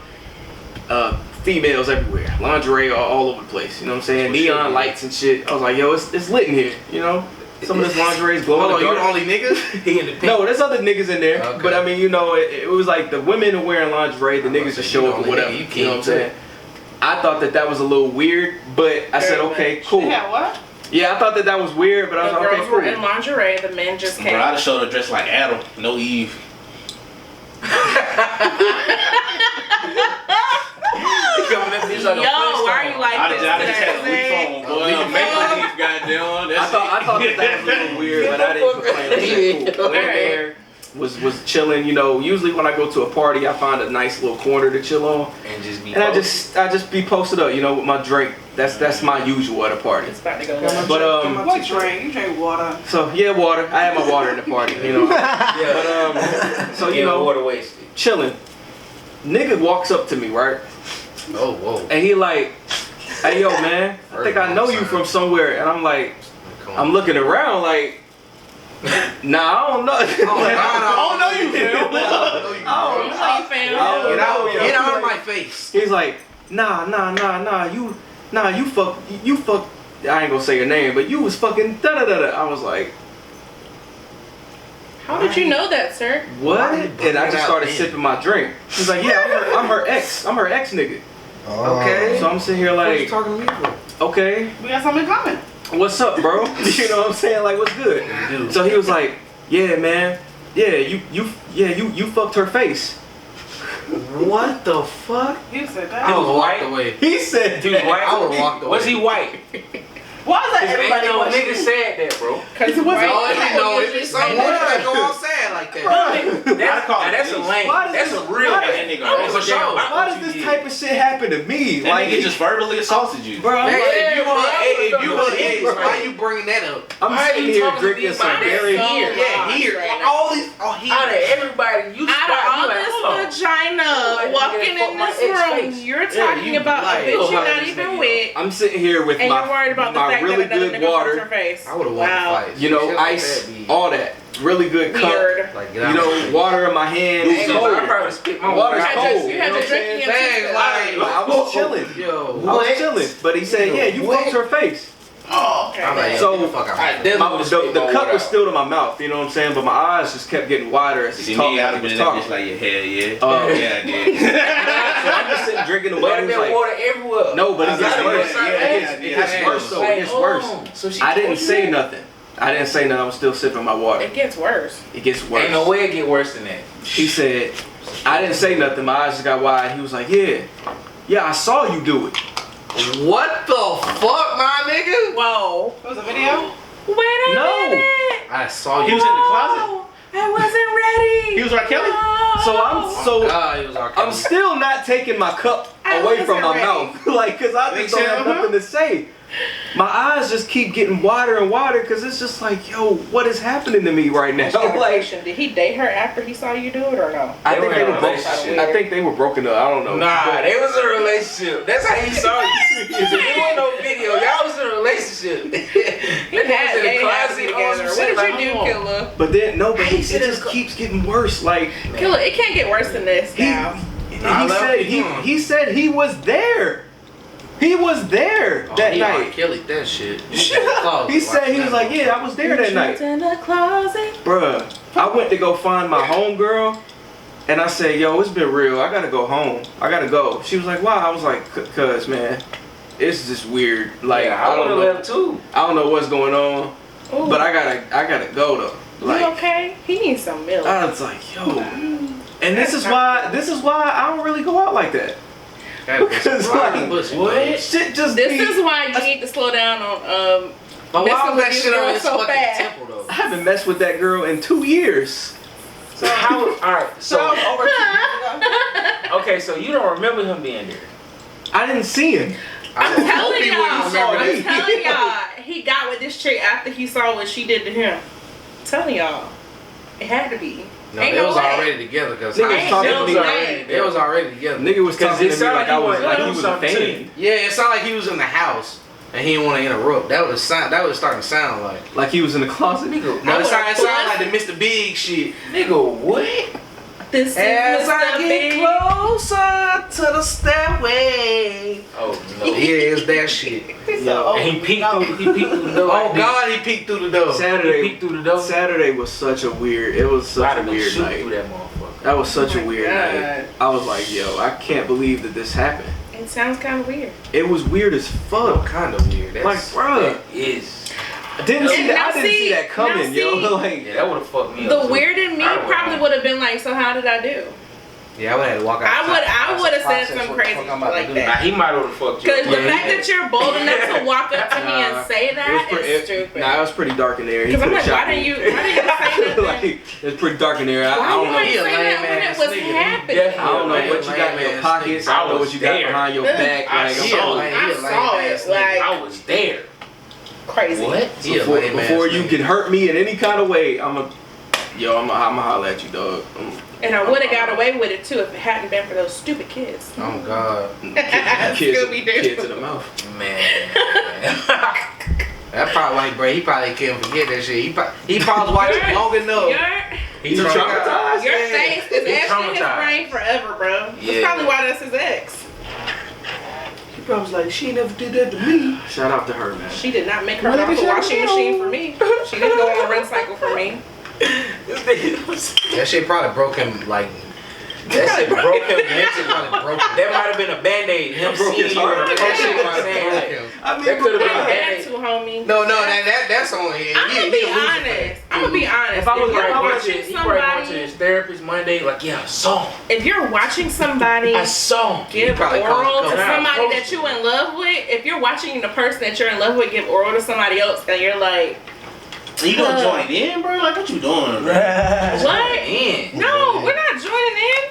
[SPEAKER 3] Females everywhere, lingerie all over the place. You know what I'm saying? Neon lights and shit. I was like, yo, it's lit in here. You know, some of this lingerie is glowing.
[SPEAKER 5] Hold on,
[SPEAKER 3] in
[SPEAKER 5] you
[SPEAKER 3] the
[SPEAKER 5] the
[SPEAKER 3] dark.
[SPEAKER 5] only nigga?
[SPEAKER 2] He in the pink.
[SPEAKER 3] No, there's other niggas in there.
[SPEAKER 5] Okay.
[SPEAKER 3] But I mean, you know, it was like the women are wearing lingerie, the
[SPEAKER 5] I
[SPEAKER 3] niggas
[SPEAKER 5] was
[SPEAKER 3] just
[SPEAKER 5] saying,
[SPEAKER 3] show
[SPEAKER 5] you
[SPEAKER 3] up or
[SPEAKER 5] the
[SPEAKER 3] whatever.
[SPEAKER 5] only
[SPEAKER 3] You
[SPEAKER 5] nigga, you
[SPEAKER 3] know what I'm
[SPEAKER 5] can't
[SPEAKER 3] saying? I thought that was a little weird, but I said,
[SPEAKER 1] Very
[SPEAKER 3] okay,
[SPEAKER 1] much.
[SPEAKER 3] cool.
[SPEAKER 4] Yeah, what?
[SPEAKER 3] Yeah, I thought that was weird, but I was
[SPEAKER 1] The
[SPEAKER 3] like, okay,
[SPEAKER 1] girls
[SPEAKER 3] cool.
[SPEAKER 1] were in lingerie. The men just
[SPEAKER 6] Bro,
[SPEAKER 1] came.
[SPEAKER 6] I'd have showed her dressed like Adam, no Eve.
[SPEAKER 2] He's like
[SPEAKER 1] Yo,
[SPEAKER 2] a Flintstone.
[SPEAKER 1] why are you like
[SPEAKER 6] I'd
[SPEAKER 1] this
[SPEAKER 6] have just had a
[SPEAKER 1] today?
[SPEAKER 6] weak phone, boy. Maple Leaf, goddamn.
[SPEAKER 3] I thought that was a little weird, but I didn't complain. I said, cool. Went there, was chilling. You know, usually when I go to a party, I find a nice little corner to chill on,
[SPEAKER 2] And just be
[SPEAKER 3] and I just be posted up, you know, with my drink. That's my usual at a party.
[SPEAKER 1] It's about to go
[SPEAKER 3] But
[SPEAKER 4] What you drink? You drink water.
[SPEAKER 3] so yeah, water. I had my water in the party, you know. But so you know,
[SPEAKER 2] water wasted.
[SPEAKER 3] chilling. Nigga walks up to me, right,
[SPEAKER 5] Oh, whoa.
[SPEAKER 3] and he like, hey yo man, I think I know you from somewhere, and I'm like, I'm looking around like, nah, I don't know.
[SPEAKER 5] I don't know you,
[SPEAKER 3] fam.
[SPEAKER 1] Hey, fam.
[SPEAKER 5] Get out of my face.
[SPEAKER 3] He's like, nah, you fuck. I ain't gonna say your name, but you was fucking da da da da. I was like,
[SPEAKER 1] How did you know that, sir?
[SPEAKER 3] what?
[SPEAKER 5] Why did you bring
[SPEAKER 3] And I
[SPEAKER 5] it
[SPEAKER 3] just
[SPEAKER 5] out
[SPEAKER 3] started
[SPEAKER 5] then?
[SPEAKER 3] sipping my drink. She's like, yeah, I'm her ex. I'm her ex nigga.
[SPEAKER 5] Okay.
[SPEAKER 3] So I'm sitting here
[SPEAKER 5] What you
[SPEAKER 3] like,
[SPEAKER 5] talking to me for?
[SPEAKER 3] okay,
[SPEAKER 4] We got something in common.
[SPEAKER 3] what's up, bro? You know what I'm saying? Like, what's good?
[SPEAKER 5] Dude.
[SPEAKER 3] So he was like, yeah, man. Yeah, you fucked her face.
[SPEAKER 5] What the fuck?
[SPEAKER 4] You said
[SPEAKER 5] I
[SPEAKER 4] that.
[SPEAKER 5] was
[SPEAKER 2] white?
[SPEAKER 5] walked away.
[SPEAKER 3] He said,
[SPEAKER 2] He was white.
[SPEAKER 5] I would've walked away.
[SPEAKER 2] Was he white?
[SPEAKER 4] Why is that everybody
[SPEAKER 2] Ain't no
[SPEAKER 4] question?
[SPEAKER 2] nigga said that, bro.
[SPEAKER 1] Because
[SPEAKER 4] It wasn't-
[SPEAKER 5] No,
[SPEAKER 1] white
[SPEAKER 5] no,
[SPEAKER 1] people
[SPEAKER 5] it be
[SPEAKER 1] usually
[SPEAKER 5] some
[SPEAKER 1] say
[SPEAKER 5] niggas
[SPEAKER 1] that.
[SPEAKER 5] that go outside like that.
[SPEAKER 2] That's a lame.
[SPEAKER 3] Why does
[SPEAKER 2] That's
[SPEAKER 3] this-
[SPEAKER 2] a real
[SPEAKER 3] why
[SPEAKER 2] lame.
[SPEAKER 6] That nigga
[SPEAKER 2] I don't
[SPEAKER 5] for
[SPEAKER 2] give a damn
[SPEAKER 5] sure.
[SPEAKER 2] about
[SPEAKER 3] why
[SPEAKER 2] what
[SPEAKER 3] does
[SPEAKER 2] you
[SPEAKER 3] this
[SPEAKER 2] did.
[SPEAKER 3] type of shit happen to me?
[SPEAKER 6] That
[SPEAKER 3] Like,
[SPEAKER 6] nigga just verbally assaulted you.
[SPEAKER 3] bro, I'm
[SPEAKER 5] Hey,
[SPEAKER 3] like,
[SPEAKER 5] if you
[SPEAKER 2] bro,
[SPEAKER 5] want,
[SPEAKER 2] I
[SPEAKER 5] if
[SPEAKER 2] was
[SPEAKER 5] you
[SPEAKER 2] the
[SPEAKER 5] want,
[SPEAKER 2] nigga,
[SPEAKER 5] why you bringing that up?
[SPEAKER 3] I'm
[SPEAKER 2] Why
[SPEAKER 3] sitting
[SPEAKER 2] you
[SPEAKER 3] here
[SPEAKER 2] talking to
[SPEAKER 3] drinking
[SPEAKER 2] me
[SPEAKER 3] some
[SPEAKER 2] about
[SPEAKER 3] very.
[SPEAKER 2] that?
[SPEAKER 5] Here, yeah, here.
[SPEAKER 1] Right
[SPEAKER 5] All these, oh, here.
[SPEAKER 2] Out of everybody, you
[SPEAKER 1] Out of all
[SPEAKER 2] spot, you like,
[SPEAKER 1] this
[SPEAKER 2] hold on.
[SPEAKER 1] vagina
[SPEAKER 2] Like,
[SPEAKER 1] walking
[SPEAKER 2] fuck
[SPEAKER 1] in
[SPEAKER 2] my
[SPEAKER 1] this
[SPEAKER 2] ex
[SPEAKER 1] room,
[SPEAKER 2] face.
[SPEAKER 1] you're talking
[SPEAKER 5] you
[SPEAKER 1] about
[SPEAKER 5] like,
[SPEAKER 1] a bitch
[SPEAKER 5] oh,
[SPEAKER 1] you're
[SPEAKER 5] how
[SPEAKER 1] not
[SPEAKER 5] this
[SPEAKER 1] even
[SPEAKER 5] nigga
[SPEAKER 1] with,
[SPEAKER 3] I'm sitting here with
[SPEAKER 1] and
[SPEAKER 3] my
[SPEAKER 1] you're worried about the
[SPEAKER 3] my
[SPEAKER 1] fact
[SPEAKER 3] really
[SPEAKER 1] that another
[SPEAKER 3] good
[SPEAKER 1] nigga
[SPEAKER 3] water,
[SPEAKER 1] fucked her face.
[SPEAKER 5] I would have wanted
[SPEAKER 1] Wow.
[SPEAKER 5] to fight.
[SPEAKER 3] you know,
[SPEAKER 5] Shit like
[SPEAKER 3] ice,
[SPEAKER 5] that be-
[SPEAKER 3] all that, really good cup.
[SPEAKER 1] Weird.
[SPEAKER 5] Like, get
[SPEAKER 3] You
[SPEAKER 5] out
[SPEAKER 3] know,
[SPEAKER 5] my face.
[SPEAKER 3] water in my hand. It's
[SPEAKER 2] I
[SPEAKER 3] cold.
[SPEAKER 2] probably spit my
[SPEAKER 3] Water's
[SPEAKER 1] You had
[SPEAKER 3] cold.
[SPEAKER 1] to
[SPEAKER 3] You know what I'm
[SPEAKER 1] drink
[SPEAKER 3] saying?
[SPEAKER 1] it
[SPEAKER 5] Thanks,
[SPEAKER 1] in
[SPEAKER 5] like,
[SPEAKER 3] I was chilling.
[SPEAKER 5] Yo.
[SPEAKER 3] I was chilling, but he said, "Yeah, you fucked her face."
[SPEAKER 5] I'm like,
[SPEAKER 3] So,
[SPEAKER 5] get the fuck out
[SPEAKER 2] I
[SPEAKER 5] of here.
[SPEAKER 2] definitely
[SPEAKER 3] The cup was still to my mouth. You know what I'm saying? But my eyes just kept getting wider as he
[SPEAKER 6] See
[SPEAKER 3] talked.
[SPEAKER 6] me, I'd
[SPEAKER 3] As
[SPEAKER 6] have
[SPEAKER 3] he
[SPEAKER 6] been
[SPEAKER 3] was
[SPEAKER 6] in that
[SPEAKER 3] talking.
[SPEAKER 6] bitch like, yeah, hell yeah.
[SPEAKER 3] Oh.
[SPEAKER 6] Yeah, I did.
[SPEAKER 3] So I'm just sitting drinking the water.
[SPEAKER 2] But
[SPEAKER 3] He
[SPEAKER 2] there
[SPEAKER 3] was like,
[SPEAKER 2] water everywhere.
[SPEAKER 3] no, but it gets
[SPEAKER 2] Like,
[SPEAKER 3] worse.
[SPEAKER 2] yeah,
[SPEAKER 3] It gets worse. So it gets worse.
[SPEAKER 2] So she
[SPEAKER 3] I didn't
[SPEAKER 2] supposed
[SPEAKER 3] say
[SPEAKER 2] to-
[SPEAKER 3] nothing. I didn't say nothing. I was still sipping my water.
[SPEAKER 1] It gets worse.
[SPEAKER 3] It gets worse.
[SPEAKER 2] Ain't no way it get worse than that.
[SPEAKER 3] He said, I didn't say nothing. My eyes just got wide. He was like, yeah, I saw you do it.
[SPEAKER 5] What the fuck, my nigga?
[SPEAKER 1] Whoa.
[SPEAKER 4] It was a video?
[SPEAKER 1] Wait a minute.
[SPEAKER 5] I saw you.
[SPEAKER 6] He was in the closet.
[SPEAKER 1] I wasn't ready.
[SPEAKER 6] He was R. Kelly?
[SPEAKER 5] He was our
[SPEAKER 3] I'm still not taking my cup away from my mouth. Like, cause I just don't have nothing to say. My eyes just keep getting wider and wider because it's just like, yo, what is happening to me right now? Like,
[SPEAKER 1] did he date her after he saw you do it or no?
[SPEAKER 3] I think they were broken.
[SPEAKER 2] relationship.
[SPEAKER 3] I think they were broken up. I don't know.
[SPEAKER 2] Nah, they was in a relationship. That's how he saw you. There wasn't no video. Y'all was in a relationship. They was in the closet
[SPEAKER 1] together. What did you do, Killer?
[SPEAKER 3] But then no, but it just keeps getting worse. Like,
[SPEAKER 1] Killer, it can't get worse than this now.
[SPEAKER 3] He said he was there. He was there that night.
[SPEAKER 5] Killed that shit.
[SPEAKER 3] He said he was like, yeah, I was there that night.
[SPEAKER 1] In the closet.
[SPEAKER 3] Bruh, I went to go find my homegirl, and I said, yo, it's been real. I gotta go home. I gotta go. She was like, why? I was like, cause man, it's just weird. Like,
[SPEAKER 2] Yeah, I would have left too.
[SPEAKER 3] I don't know what's going on,
[SPEAKER 1] Ooh.
[SPEAKER 3] but I gotta go though. Like,
[SPEAKER 1] You okay? He needs some milk.
[SPEAKER 3] I was like, yo, and this is why I don't really go out like that. Because like,
[SPEAKER 5] what?
[SPEAKER 3] shit just
[SPEAKER 1] This
[SPEAKER 3] be,
[SPEAKER 1] is why you need to slow down on
[SPEAKER 5] But why
[SPEAKER 1] messing
[SPEAKER 5] was
[SPEAKER 1] with
[SPEAKER 5] that
[SPEAKER 1] these
[SPEAKER 5] shit on
[SPEAKER 1] girls
[SPEAKER 5] his
[SPEAKER 1] so
[SPEAKER 5] fucking
[SPEAKER 1] fast.
[SPEAKER 5] temple though?
[SPEAKER 3] I haven't messed with that girl in 2 years.
[SPEAKER 2] So how? All right. So
[SPEAKER 4] Over 2 years ago.
[SPEAKER 2] okay. So you don't remember him being there?
[SPEAKER 3] I didn't see him.
[SPEAKER 1] I'm telling y'all,
[SPEAKER 3] sorry.
[SPEAKER 1] he got with this chick after he saw what she did to him. I'm telling y'all, it had to be.
[SPEAKER 5] No,
[SPEAKER 1] Ain't
[SPEAKER 5] they
[SPEAKER 1] no
[SPEAKER 5] was
[SPEAKER 1] way.
[SPEAKER 5] already together because
[SPEAKER 3] Nigga was talking to me
[SPEAKER 5] they was already together.
[SPEAKER 3] Nigga was talking to me like I was like he was a
[SPEAKER 2] something to
[SPEAKER 3] fan.
[SPEAKER 2] you.
[SPEAKER 5] Yeah, it sounded like he was in the house and he didn't want to interrupt. That was starting to sound like.
[SPEAKER 3] Like he was in the closet.
[SPEAKER 2] Nigga,
[SPEAKER 5] No, it sounded like the Mr. Big shit.
[SPEAKER 2] nigga, what?
[SPEAKER 1] This is
[SPEAKER 5] As I
[SPEAKER 1] Mr.
[SPEAKER 5] get
[SPEAKER 1] Big.
[SPEAKER 5] closer to the stairway.
[SPEAKER 2] Oh no.
[SPEAKER 5] Yeah, it's that shit.
[SPEAKER 2] And he peeked through. He peeked through the door.
[SPEAKER 5] Oh God, he peeked through the door.
[SPEAKER 2] He peeked through the door.
[SPEAKER 3] Saturday was such a weird. It was such a weird
[SPEAKER 2] Through
[SPEAKER 3] night.
[SPEAKER 2] that motherfucker.
[SPEAKER 3] That was such a
[SPEAKER 1] my
[SPEAKER 3] weird
[SPEAKER 1] God.
[SPEAKER 3] night. I was like, yo, I can't believe that this happened.
[SPEAKER 1] It sounds kind of weird.
[SPEAKER 3] It was weird as
[SPEAKER 5] Oh,
[SPEAKER 3] fuck.
[SPEAKER 5] kind of weird.
[SPEAKER 3] Like, bruh,
[SPEAKER 2] That is.
[SPEAKER 3] I didn't see that.
[SPEAKER 1] Now
[SPEAKER 3] I didn't see that
[SPEAKER 1] now
[SPEAKER 3] coming, yo.
[SPEAKER 1] see,
[SPEAKER 3] Like,
[SPEAKER 2] Yeah, that would have fucked me up.
[SPEAKER 1] The
[SPEAKER 2] too.
[SPEAKER 1] weird in me
[SPEAKER 2] I would've-
[SPEAKER 1] probably would have been like, so how did I do?
[SPEAKER 5] Yeah, I would have to walk out.
[SPEAKER 1] I would have said some crazy shit like
[SPEAKER 2] Nah,
[SPEAKER 1] that.
[SPEAKER 2] he might have fucked you.
[SPEAKER 1] Because the
[SPEAKER 2] Yeah.
[SPEAKER 1] fact that you're bold enough to walk up to me and say
[SPEAKER 3] it was
[SPEAKER 1] that
[SPEAKER 3] pretty.
[SPEAKER 1] is stupid.
[SPEAKER 3] Nah, it was pretty dark in there. He
[SPEAKER 1] Because I'm
[SPEAKER 3] could've
[SPEAKER 1] like,
[SPEAKER 3] shot
[SPEAKER 1] why
[SPEAKER 3] me.
[SPEAKER 1] didn't you say nothing?
[SPEAKER 3] Like, it's pretty dark in there. I don't
[SPEAKER 1] Why
[SPEAKER 3] know.
[SPEAKER 1] you ain't say that when it was happening?
[SPEAKER 2] Definitely.
[SPEAKER 3] I don't know what you got in your
[SPEAKER 5] Lame-ass
[SPEAKER 3] pockets. I don't know what you got
[SPEAKER 2] there.
[SPEAKER 3] behind your back.
[SPEAKER 2] I
[SPEAKER 3] Like,
[SPEAKER 2] saw
[SPEAKER 5] Yeah,
[SPEAKER 2] it.
[SPEAKER 5] man, he a
[SPEAKER 1] I saw
[SPEAKER 5] lame-ass
[SPEAKER 1] it. Like,
[SPEAKER 2] I was there.
[SPEAKER 1] crazy.
[SPEAKER 2] What?
[SPEAKER 5] He a
[SPEAKER 3] before
[SPEAKER 5] lame-ass
[SPEAKER 3] you
[SPEAKER 5] nigga.
[SPEAKER 3] can hurt me in any kind of way, I'ma holler at you, dog.
[SPEAKER 1] And I would have got away with it too if it hadn't been for those stupid kids.
[SPEAKER 5] Oh God.
[SPEAKER 1] Scooby-Doo.
[SPEAKER 3] Kids in the mouth.
[SPEAKER 2] Man.
[SPEAKER 5] That probably like, bro. He probably can't forget that shit. He probably was watching long enough.
[SPEAKER 2] He's
[SPEAKER 1] Your
[SPEAKER 2] traumatized.
[SPEAKER 1] face is
[SPEAKER 2] He's
[SPEAKER 1] etched in his
[SPEAKER 2] traumatized.
[SPEAKER 1] brain forever, bro. That's
[SPEAKER 2] Yeah.
[SPEAKER 1] probably why that's his ex.
[SPEAKER 3] He probably was like, she never did that to me. Shout out to her, man.
[SPEAKER 1] She did not make her own washing machine for me. She didn't go on a run cycle for me.
[SPEAKER 5] That shit probably broke him like.
[SPEAKER 2] That shit broke him mentally.
[SPEAKER 5] Probably broke him.
[SPEAKER 2] That might have been a band-aid. Him
[SPEAKER 3] broke his
[SPEAKER 2] seeing you.
[SPEAKER 3] heart.
[SPEAKER 2] That shit might have
[SPEAKER 5] Broke
[SPEAKER 2] been
[SPEAKER 5] him.
[SPEAKER 3] I mean,
[SPEAKER 2] That could have been a
[SPEAKER 1] Had
[SPEAKER 2] band-aid.
[SPEAKER 1] to, homie.
[SPEAKER 5] No, that's on him.
[SPEAKER 1] I'm gonna be honest. I'm gonna be honest.
[SPEAKER 3] If I was-
[SPEAKER 1] you're
[SPEAKER 3] if I was-
[SPEAKER 1] watching
[SPEAKER 2] He probably going to
[SPEAKER 1] somebody,
[SPEAKER 2] his therapist Monday. Like, yeah, I saw him.
[SPEAKER 1] if you're watching somebody
[SPEAKER 2] I saw him.
[SPEAKER 1] give
[SPEAKER 5] probably
[SPEAKER 1] oral
[SPEAKER 5] called
[SPEAKER 1] to
[SPEAKER 5] him.
[SPEAKER 1] somebody that you in love with, if you're watching the person that you're in love with give oral to somebody else, and you're like,
[SPEAKER 6] You gonna join in, bro? Like, what you doing, bro?
[SPEAKER 1] what?
[SPEAKER 2] In.
[SPEAKER 1] No, we're not joining in.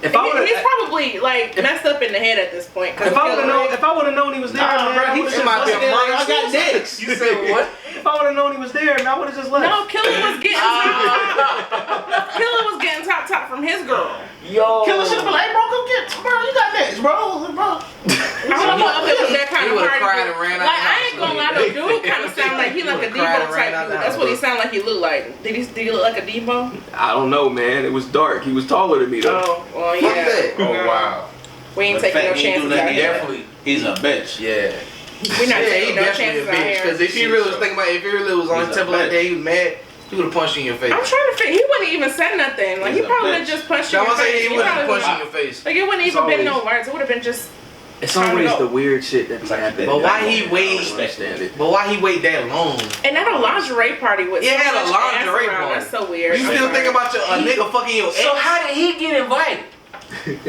[SPEAKER 3] If I would
[SPEAKER 1] He's
[SPEAKER 3] have,
[SPEAKER 1] probably like messed up in the head at this point.
[SPEAKER 3] if I would have known he was there,
[SPEAKER 6] Nah,
[SPEAKER 3] man,
[SPEAKER 6] bro,
[SPEAKER 3] he
[SPEAKER 6] he
[SPEAKER 3] was
[SPEAKER 6] should
[SPEAKER 3] just
[SPEAKER 6] might be a
[SPEAKER 3] left.
[SPEAKER 6] murder. I got dicks.
[SPEAKER 2] You said what?
[SPEAKER 3] If I would have known he was there, man, I would have just left.
[SPEAKER 1] No, Killer was getting top. Killer was getting top from his girl.
[SPEAKER 2] Yo.
[SPEAKER 6] Killer should have been like, bro, come get, bro, you got dicks, bro.
[SPEAKER 1] I don't know if it was that kind
[SPEAKER 5] He
[SPEAKER 1] of
[SPEAKER 5] would've
[SPEAKER 1] party.
[SPEAKER 5] cried
[SPEAKER 1] But,
[SPEAKER 5] and ran out
[SPEAKER 1] like,
[SPEAKER 5] the
[SPEAKER 1] I ain't gonna lie, the dude kind of sound like he like a
[SPEAKER 5] would've cried
[SPEAKER 1] Debo
[SPEAKER 5] and ran
[SPEAKER 1] type
[SPEAKER 5] out
[SPEAKER 1] dude.
[SPEAKER 5] the
[SPEAKER 1] That's
[SPEAKER 5] house,
[SPEAKER 1] what he
[SPEAKER 5] bro.
[SPEAKER 1] sound like he looked like. Did he look like a Debo?
[SPEAKER 3] I don't know, man. It was dark. He was taller than me, though.
[SPEAKER 1] Oh, well,
[SPEAKER 5] Fuck
[SPEAKER 1] yeah.
[SPEAKER 5] that.
[SPEAKER 2] Oh, wow.
[SPEAKER 1] We ain't
[SPEAKER 6] The
[SPEAKER 1] taking no
[SPEAKER 6] fact he ain't
[SPEAKER 1] chances
[SPEAKER 6] do nothing
[SPEAKER 1] out here.
[SPEAKER 2] Definitely.
[SPEAKER 6] He's a bitch.
[SPEAKER 2] Yeah.
[SPEAKER 1] We not
[SPEAKER 5] Yeah, he
[SPEAKER 1] taking no
[SPEAKER 5] definitely a
[SPEAKER 1] chances out
[SPEAKER 5] bitch.
[SPEAKER 1] here.
[SPEAKER 5] Because if he really was thinking about, if he really was on
[SPEAKER 6] He's
[SPEAKER 5] his
[SPEAKER 6] a
[SPEAKER 5] temple like
[SPEAKER 6] bitch.
[SPEAKER 5] that, he was mad. He would have punched you in your face.
[SPEAKER 1] I'm trying to figure. He wouldn't even said nothing. Like
[SPEAKER 6] He's
[SPEAKER 1] he
[SPEAKER 6] a
[SPEAKER 1] probably
[SPEAKER 6] bitch.
[SPEAKER 1] would just punched you
[SPEAKER 5] No,
[SPEAKER 1] in
[SPEAKER 5] I'm
[SPEAKER 1] your face.
[SPEAKER 5] saying he
[SPEAKER 1] He
[SPEAKER 5] would have
[SPEAKER 1] probably
[SPEAKER 5] punched you in
[SPEAKER 1] wouldn't-
[SPEAKER 5] your face.
[SPEAKER 1] Like it wouldn't
[SPEAKER 3] It's
[SPEAKER 1] even been no
[SPEAKER 3] always-
[SPEAKER 1] words. It would have been just
[SPEAKER 3] It's
[SPEAKER 1] time to
[SPEAKER 3] always
[SPEAKER 1] go.
[SPEAKER 3] the weird shit that be happening.
[SPEAKER 5] But why he
[SPEAKER 3] I don't
[SPEAKER 5] wait?
[SPEAKER 3] understand it.
[SPEAKER 5] But why he wait that long?
[SPEAKER 1] And at a lingerie party with
[SPEAKER 5] Yeah,
[SPEAKER 1] so
[SPEAKER 5] at a
[SPEAKER 1] much
[SPEAKER 5] lingerie
[SPEAKER 1] ass around,
[SPEAKER 5] party.
[SPEAKER 1] that's so weird.
[SPEAKER 5] You still think about a nigga fucking your ex?
[SPEAKER 2] So how did he get invited?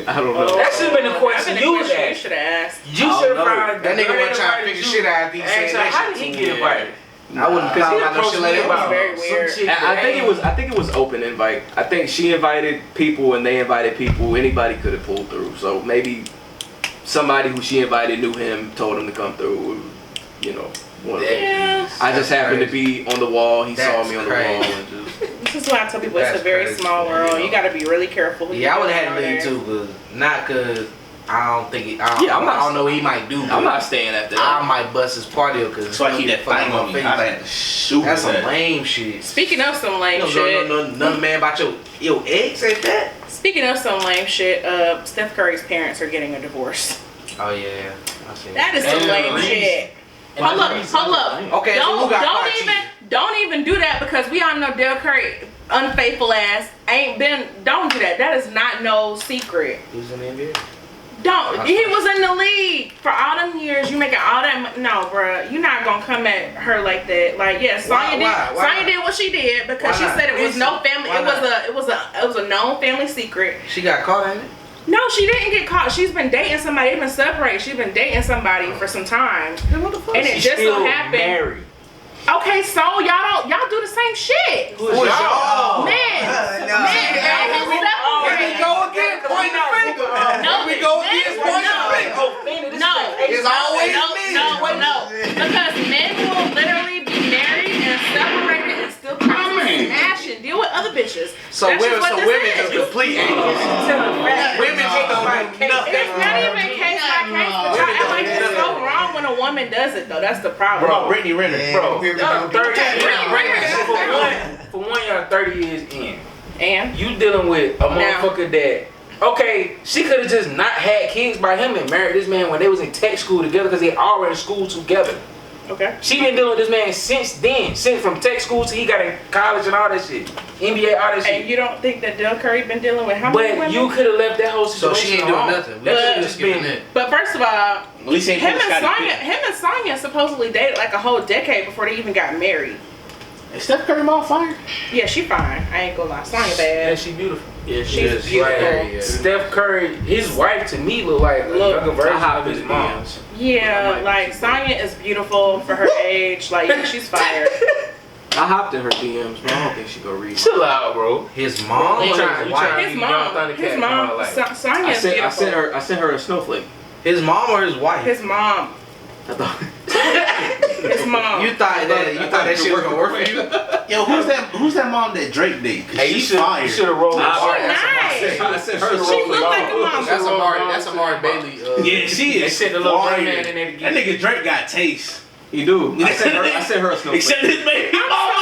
[SPEAKER 3] I don't know.
[SPEAKER 2] That should have been the question you was
[SPEAKER 1] You
[SPEAKER 2] asked.
[SPEAKER 1] should have asked.
[SPEAKER 2] You should have found
[SPEAKER 5] That nigga wasn't trying to figure shit out after he said that
[SPEAKER 2] How did
[SPEAKER 5] shit
[SPEAKER 2] he
[SPEAKER 5] to
[SPEAKER 2] get
[SPEAKER 5] you.
[SPEAKER 2] invited?
[SPEAKER 5] I wouldn't
[SPEAKER 2] Because
[SPEAKER 5] call
[SPEAKER 2] he
[SPEAKER 5] out no
[SPEAKER 2] approached
[SPEAKER 5] shit
[SPEAKER 2] me
[SPEAKER 5] like that.
[SPEAKER 2] about
[SPEAKER 1] Very
[SPEAKER 2] some
[SPEAKER 1] weird.
[SPEAKER 2] shit.
[SPEAKER 3] I think it was open invite. I think she invited people and they invited people. Anybody could have pulled through. So maybe somebody who she invited knew him, told him to come through. You know, one of those.
[SPEAKER 1] Yeah.
[SPEAKER 3] I just happened to be on the wall. He saw
[SPEAKER 5] That's
[SPEAKER 3] me on the
[SPEAKER 5] crazy.
[SPEAKER 3] wall and just.
[SPEAKER 1] This is why I tell people it's
[SPEAKER 5] That's
[SPEAKER 1] a very
[SPEAKER 5] crazy,
[SPEAKER 1] small world.
[SPEAKER 5] you know.
[SPEAKER 1] You got to be really careful. who you
[SPEAKER 5] Yeah, I would
[SPEAKER 1] go
[SPEAKER 5] have had to
[SPEAKER 1] out
[SPEAKER 5] leave
[SPEAKER 1] there.
[SPEAKER 5] too, cause I don't think it. I
[SPEAKER 3] Yeah, I'm not-
[SPEAKER 5] don't know what he might do.
[SPEAKER 3] I'm not staying after
[SPEAKER 5] I
[SPEAKER 3] that.
[SPEAKER 5] might bust his party up because
[SPEAKER 6] So I keep that thing on me. I had to shoot
[SPEAKER 5] That's some
[SPEAKER 6] that.
[SPEAKER 5] lame shit.
[SPEAKER 1] Speaking of some lame
[SPEAKER 5] You
[SPEAKER 1] shit.
[SPEAKER 5] don't know none man about your ex at that.
[SPEAKER 1] Speaking of some lame shit, Steph Curry's parents are getting a divorce.
[SPEAKER 5] Oh yeah, I see.
[SPEAKER 1] That is some
[SPEAKER 2] And
[SPEAKER 1] lame
[SPEAKER 2] the
[SPEAKER 1] shit.
[SPEAKER 2] And
[SPEAKER 1] Hold
[SPEAKER 2] the
[SPEAKER 1] up,
[SPEAKER 2] reason-
[SPEAKER 1] hold up.
[SPEAKER 5] Okay, so who got caught cheating?
[SPEAKER 1] Don't even do that because we all know Del Curry, unfaithful ass, ain't been. Don't do that. That is not no secret.
[SPEAKER 5] Who's in the NBA?
[SPEAKER 1] Don't. He was in the league for all them years. You making all that? No, bruh. You're not gonna come at her like that. Like, yeah, Sonya
[SPEAKER 5] Why
[SPEAKER 1] did what she did because she
[SPEAKER 5] Why not?
[SPEAKER 1] said it was no family.
[SPEAKER 5] Why not?
[SPEAKER 1] It was a known family secret.
[SPEAKER 5] She got caught in it.
[SPEAKER 1] No, she didn't get caught. She's been dating somebody. They've been separated. She's been dating somebody for some time.
[SPEAKER 5] Then what the fuck?
[SPEAKER 1] And it
[SPEAKER 2] She's
[SPEAKER 1] just so
[SPEAKER 2] still
[SPEAKER 1] happened.
[SPEAKER 2] married.
[SPEAKER 1] Okay, so y'all do the same shit.
[SPEAKER 5] Who is y'all?
[SPEAKER 1] Men.
[SPEAKER 5] Here we go again. Point the finger.
[SPEAKER 1] No,
[SPEAKER 5] Here we go again. Point the finger.
[SPEAKER 1] No.
[SPEAKER 5] It's always me.
[SPEAKER 1] No. Because men will literally be married and separated and still try to smash and deal with other bitches.
[SPEAKER 5] So
[SPEAKER 1] That's
[SPEAKER 5] women,
[SPEAKER 1] just what this
[SPEAKER 5] just
[SPEAKER 1] is.
[SPEAKER 5] complete angels. Women just don't do nothing.
[SPEAKER 1] It's not even case by case, but y'all act like it's so wrong when a woman does it though. That's the problem.
[SPEAKER 6] What about Brittany Renner?
[SPEAKER 2] Bro, y'all 30
[SPEAKER 1] Renner.
[SPEAKER 2] for one, y'all 30 years in.
[SPEAKER 1] And
[SPEAKER 2] You dealing with a motherfucker that, okay, she could have just not had kids by him and married this man when they was in tech school together because they already in school together.
[SPEAKER 1] okay.
[SPEAKER 2] She been dealing with this man since then, since from tech school till he got in college and all that shit, NBA, all that shit.
[SPEAKER 1] And you don't think that Del Curry been dealing with how many
[SPEAKER 2] But
[SPEAKER 1] women?
[SPEAKER 2] you could have left that whole
[SPEAKER 5] So
[SPEAKER 2] situation
[SPEAKER 5] she ain't doing
[SPEAKER 2] alone.
[SPEAKER 5] nothing.
[SPEAKER 2] That
[SPEAKER 1] But-
[SPEAKER 2] should have just been.
[SPEAKER 1] But first of all,
[SPEAKER 6] At least he ain't
[SPEAKER 1] him
[SPEAKER 6] put
[SPEAKER 1] and
[SPEAKER 6] Scottie
[SPEAKER 1] Sonya supposedly dated like a whole decade before they even got married.
[SPEAKER 6] Is Steph Curry on fire?
[SPEAKER 1] Yeah, she fine. I ain't gonna lie. Sonya
[SPEAKER 2] Yeah,
[SPEAKER 1] bad.
[SPEAKER 2] she beautiful.
[SPEAKER 5] Yeah,
[SPEAKER 1] she is beautiful.
[SPEAKER 5] Yeah.
[SPEAKER 2] Steph Curry, his wife to me look like a younger version of his mom.
[SPEAKER 1] Yeah, like Sonya is beautiful for her age. Like yeah, she's fire.
[SPEAKER 3] I hopped in her DMs, but I don't think she gonna read.
[SPEAKER 2] Chill out, bro.
[SPEAKER 5] His mom
[SPEAKER 2] You
[SPEAKER 5] or
[SPEAKER 2] trying-
[SPEAKER 5] his
[SPEAKER 2] you
[SPEAKER 5] wife?
[SPEAKER 2] trying-
[SPEAKER 1] His
[SPEAKER 2] Young
[SPEAKER 1] mom.
[SPEAKER 2] Thundercat
[SPEAKER 1] His
[SPEAKER 2] in
[SPEAKER 1] mom.
[SPEAKER 2] my life.
[SPEAKER 1] Sonya
[SPEAKER 3] I
[SPEAKER 1] is beautiful.
[SPEAKER 3] sent her a snowflake.
[SPEAKER 5] His mom or his wife?
[SPEAKER 1] His mom.
[SPEAKER 3] I thought.
[SPEAKER 1] His mom.
[SPEAKER 5] You thought that shit was gonna work for you?
[SPEAKER 6] Yo, who's that mom that Drake date? 'Cause
[SPEAKER 2] Hey, you
[SPEAKER 6] she's
[SPEAKER 2] should
[SPEAKER 6] fire.
[SPEAKER 2] have rolled.
[SPEAKER 1] She
[SPEAKER 2] hard.
[SPEAKER 1] nice.
[SPEAKER 3] I sent her a
[SPEAKER 1] She
[SPEAKER 3] snowflake.
[SPEAKER 1] look like a mom.
[SPEAKER 5] That's Amari Bailey.
[SPEAKER 6] Yeah, she
[SPEAKER 2] They
[SPEAKER 6] is.
[SPEAKER 2] sent the little
[SPEAKER 6] fire.
[SPEAKER 2] green man in there to
[SPEAKER 6] That
[SPEAKER 2] get
[SPEAKER 6] nigga Drake got taste.
[SPEAKER 3] You do. I sent her a snowflake.
[SPEAKER 6] Except his baby
[SPEAKER 1] I'm
[SPEAKER 6] mama.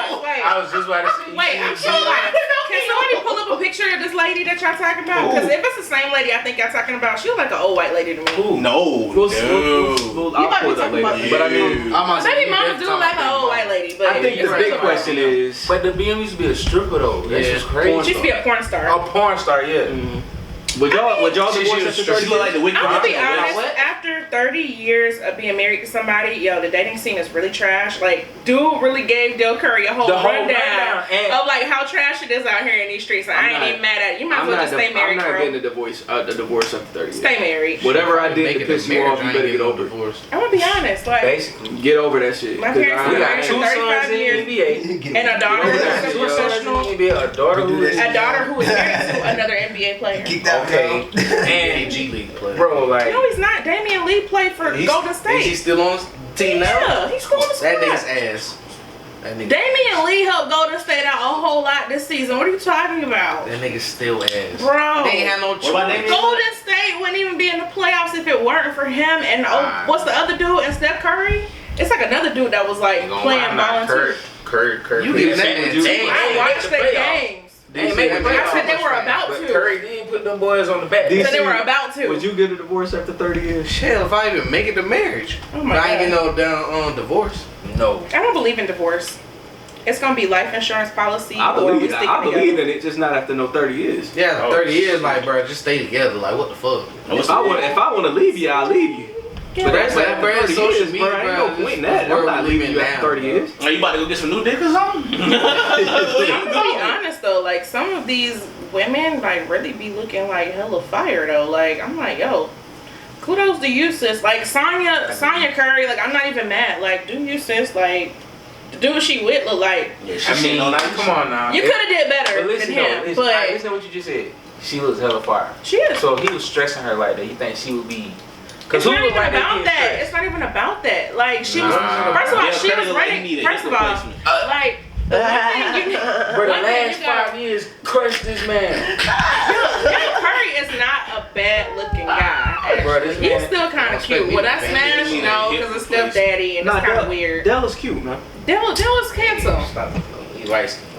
[SPEAKER 1] so lost. Wait.
[SPEAKER 2] I was just about to say.
[SPEAKER 1] Wait, I'm so lost. Can somebody pull up a picture of this lady that y'all talking about? Because if it's the same lady I think y'all talking about, she look like an old white lady to me.
[SPEAKER 6] Ooh, no,
[SPEAKER 3] We'll,
[SPEAKER 6] no.
[SPEAKER 3] I'll
[SPEAKER 1] might be
[SPEAKER 3] pull it up
[SPEAKER 1] talking about
[SPEAKER 3] later.
[SPEAKER 1] the-
[SPEAKER 3] But I mean,
[SPEAKER 1] Maybe mama do like an old white lady, but
[SPEAKER 3] I think the big question is.
[SPEAKER 2] But the BM used to be a stripper though. That's
[SPEAKER 5] Yeah,
[SPEAKER 2] just crazy.
[SPEAKER 1] she used to be a porn star.
[SPEAKER 2] A porn star, yeah.
[SPEAKER 3] Would y'all
[SPEAKER 5] she
[SPEAKER 3] divorce
[SPEAKER 5] was
[SPEAKER 3] after
[SPEAKER 5] straight.
[SPEAKER 3] 30
[SPEAKER 6] She look like the wicked.
[SPEAKER 1] I'm gonna be
[SPEAKER 6] Mountain.
[SPEAKER 1] honest.
[SPEAKER 5] What?
[SPEAKER 1] After 30 years of being married to somebody, yo, the dating scene is really trash. Like, dude really gave Del Curry a whole
[SPEAKER 2] The whole
[SPEAKER 1] rundown
[SPEAKER 2] and-
[SPEAKER 1] of like how trash it is out here in these streets. And I ain't even mad at it. You might as well just stay married,
[SPEAKER 3] I'm not
[SPEAKER 1] bro.
[SPEAKER 3] getting a divorce after 30 years.
[SPEAKER 1] Stay married.
[SPEAKER 3] Whatever I did to piss you off, you better get over it.
[SPEAKER 1] I'm gonna be honest. Like,
[SPEAKER 2] Basically.
[SPEAKER 3] Get over that shit.
[SPEAKER 1] My
[SPEAKER 3] 'Cause
[SPEAKER 1] parents
[SPEAKER 2] We
[SPEAKER 1] were
[SPEAKER 2] got
[SPEAKER 1] married
[SPEAKER 2] two
[SPEAKER 1] for 35
[SPEAKER 2] sons in
[SPEAKER 1] years.
[SPEAKER 2] the NBA.
[SPEAKER 1] and a daughter
[SPEAKER 2] We
[SPEAKER 1] who's
[SPEAKER 2] got
[SPEAKER 1] a
[SPEAKER 2] two sons in
[SPEAKER 1] professional.
[SPEAKER 2] the NBA. A daughter who is
[SPEAKER 1] A daughter who is married to another NBA player.
[SPEAKER 8] Keep that
[SPEAKER 2] okay.
[SPEAKER 8] And
[SPEAKER 2] And
[SPEAKER 5] G League player.
[SPEAKER 2] bro, like
[SPEAKER 1] No, he's not. Damian Lee played for Golden
[SPEAKER 5] Is he
[SPEAKER 1] State.
[SPEAKER 5] still on the team now?
[SPEAKER 1] Yeah, he's still on the
[SPEAKER 5] That
[SPEAKER 1] squad.
[SPEAKER 5] nigga's ass. That nigga.
[SPEAKER 1] Damian Lee helped Golden State out a whole lot this season. What are you talking about?
[SPEAKER 5] That nigga's still ass.
[SPEAKER 1] Bro.
[SPEAKER 5] They ain't had no choice.
[SPEAKER 6] about Damian?
[SPEAKER 1] Golden State wouldn't even be in the playoffs if it weren't for him and what's the other dude and Steph Curry? It's like another dude that was like playing ball and
[SPEAKER 2] Curry.
[SPEAKER 5] You give that man
[SPEAKER 2] Hey,
[SPEAKER 1] I watched
[SPEAKER 2] the
[SPEAKER 1] their
[SPEAKER 2] playoffs.
[SPEAKER 1] games.
[SPEAKER 2] They ain't make the
[SPEAKER 1] I
[SPEAKER 2] playoffs.
[SPEAKER 1] said they were about
[SPEAKER 2] But
[SPEAKER 1] to.
[SPEAKER 2] Curry didn't put them boys on the back.
[SPEAKER 1] So they were about to.
[SPEAKER 3] Would you get a divorce after 30 years?
[SPEAKER 5] Shit, if I even make it to marriage.
[SPEAKER 1] Oh my
[SPEAKER 5] I ain't
[SPEAKER 1] God.
[SPEAKER 5] getting no down on divorce.
[SPEAKER 2] No.
[SPEAKER 1] I don't believe in divorce. it's gonna be life insurance policy.
[SPEAKER 3] I
[SPEAKER 1] or we
[SPEAKER 3] believe
[SPEAKER 1] sticking
[SPEAKER 3] I believe
[SPEAKER 1] together.
[SPEAKER 3] in it, just not after no 30 years.
[SPEAKER 5] Yeah, 30 years, like, bro, just stay together. Like, what the fuck?
[SPEAKER 3] If I want to leave you, I'll leave you.
[SPEAKER 1] Yeah,
[SPEAKER 3] But that's like,
[SPEAKER 5] bro,
[SPEAKER 3] bro,
[SPEAKER 5] it's
[SPEAKER 3] 30
[SPEAKER 5] social
[SPEAKER 3] years,
[SPEAKER 5] media,
[SPEAKER 3] bro. Ain't
[SPEAKER 5] bro.
[SPEAKER 3] no point in that.
[SPEAKER 5] This
[SPEAKER 3] I'm
[SPEAKER 5] world
[SPEAKER 3] not
[SPEAKER 5] we
[SPEAKER 3] leaving
[SPEAKER 5] live
[SPEAKER 3] you
[SPEAKER 5] in
[SPEAKER 3] after
[SPEAKER 5] now,
[SPEAKER 3] 30 years.
[SPEAKER 6] Are you about to go get some new dick or something?
[SPEAKER 1] To be honest though, like some of these women like really be looking like hella fire though. Like I'm like, yo, kudos to you, sis. Like Sonya Curry, like I'm not even mad. Like, do you, sis? Like, the dude she with look like
[SPEAKER 6] Yeah,
[SPEAKER 2] I mean, come on now.
[SPEAKER 1] you could have did better
[SPEAKER 2] But listen
[SPEAKER 1] than
[SPEAKER 2] though,
[SPEAKER 1] him.
[SPEAKER 2] listen,
[SPEAKER 1] But
[SPEAKER 2] listen to what you just said. She looks hella fire.
[SPEAKER 1] she is.
[SPEAKER 2] So he was stressing her like that. You think she would be?
[SPEAKER 1] It's not even
[SPEAKER 2] like
[SPEAKER 1] about that.
[SPEAKER 2] stressed?
[SPEAKER 1] It's not even about that. Like she was.
[SPEAKER 2] Nah.
[SPEAKER 1] First of all,
[SPEAKER 6] Yeah,
[SPEAKER 1] she
[SPEAKER 6] Curry
[SPEAKER 1] was
[SPEAKER 6] look like
[SPEAKER 1] running.
[SPEAKER 6] he need a
[SPEAKER 1] First
[SPEAKER 6] hip
[SPEAKER 1] of all,
[SPEAKER 6] replacement.
[SPEAKER 1] like the one thing you
[SPEAKER 2] Bro, the
[SPEAKER 1] one thing
[SPEAKER 2] last
[SPEAKER 1] you got-
[SPEAKER 2] 5 years crushed this man.
[SPEAKER 1] Young Curry is not a bad looking guy.
[SPEAKER 2] Bro, this
[SPEAKER 1] He's
[SPEAKER 2] man-
[SPEAKER 1] still kind of cute. Would I smash?
[SPEAKER 6] He need a
[SPEAKER 1] No,
[SPEAKER 6] hip
[SPEAKER 1] because it's
[SPEAKER 6] replacement.
[SPEAKER 1] stepdaddy and it's kind of weird.
[SPEAKER 3] Dell cute, man.
[SPEAKER 1] Dell is handsome.
[SPEAKER 5] Stop it. He light skin.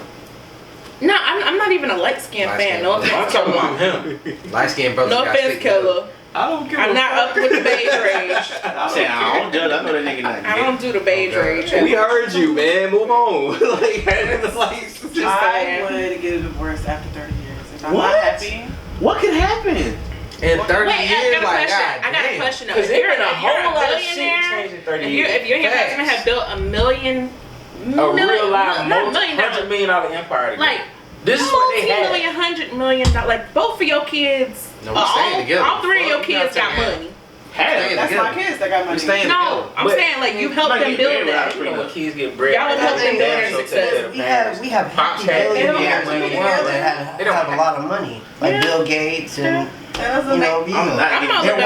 [SPEAKER 1] No, I'm not even a light skinned
[SPEAKER 5] Light
[SPEAKER 1] fan.
[SPEAKER 5] skin.
[SPEAKER 1] No
[SPEAKER 2] I'm
[SPEAKER 1] offense.
[SPEAKER 2] talking about him.
[SPEAKER 5] Light skin brothers.
[SPEAKER 1] No
[SPEAKER 5] got
[SPEAKER 1] offense,
[SPEAKER 5] stick together.
[SPEAKER 1] Killer.
[SPEAKER 3] I don't care.
[SPEAKER 1] I'm not up with the beige rage.
[SPEAKER 6] I'm saying I don't judge. I know that nigga not
[SPEAKER 1] I don't do the beige rage.
[SPEAKER 3] We heard you, man. Move on. like,
[SPEAKER 1] Just
[SPEAKER 4] I
[SPEAKER 1] saying.
[SPEAKER 4] would get a divorce after 30 years. If I'm
[SPEAKER 6] What?
[SPEAKER 4] not happy,
[SPEAKER 6] What could happen?
[SPEAKER 5] In 30
[SPEAKER 1] Wait,
[SPEAKER 5] years,
[SPEAKER 1] I got a
[SPEAKER 5] like,
[SPEAKER 1] question.
[SPEAKER 5] God
[SPEAKER 1] I got a
[SPEAKER 5] damn.
[SPEAKER 1] question though.
[SPEAKER 2] Because
[SPEAKER 1] If
[SPEAKER 2] there
[SPEAKER 1] you're
[SPEAKER 2] been a
[SPEAKER 1] if you're
[SPEAKER 2] whole lot of shit
[SPEAKER 1] billionaire,
[SPEAKER 2] changed in 30
[SPEAKER 1] if
[SPEAKER 2] years.
[SPEAKER 1] you and your
[SPEAKER 5] Facts.
[SPEAKER 1] husband have built a million,
[SPEAKER 2] A real live
[SPEAKER 1] not million
[SPEAKER 2] $100
[SPEAKER 1] dollar,
[SPEAKER 2] million empire. together.
[SPEAKER 1] like
[SPEAKER 2] this is what they had.
[SPEAKER 1] $100 million, like both of your kids,
[SPEAKER 5] No, we staying together.
[SPEAKER 1] all three of your
[SPEAKER 5] Fuck,
[SPEAKER 1] kids
[SPEAKER 5] we
[SPEAKER 1] got
[SPEAKER 5] not
[SPEAKER 1] money.
[SPEAKER 5] Staying
[SPEAKER 4] that's
[SPEAKER 5] together.
[SPEAKER 4] my kids that got money.
[SPEAKER 5] We staying
[SPEAKER 1] No,
[SPEAKER 5] together.
[SPEAKER 1] I'm
[SPEAKER 2] But-
[SPEAKER 1] saying like you helped
[SPEAKER 6] might
[SPEAKER 1] them
[SPEAKER 6] get
[SPEAKER 1] build
[SPEAKER 6] married
[SPEAKER 1] that.
[SPEAKER 2] You know when kids get bread.
[SPEAKER 1] Y'all help them build their
[SPEAKER 2] so
[SPEAKER 1] success.
[SPEAKER 2] take care of
[SPEAKER 8] We have
[SPEAKER 2] Pops
[SPEAKER 8] happy
[SPEAKER 2] had
[SPEAKER 8] billionaires
[SPEAKER 2] money.
[SPEAKER 8] in the world that
[SPEAKER 2] They don't
[SPEAKER 8] have a lot of money, like Bill Gates and you know, their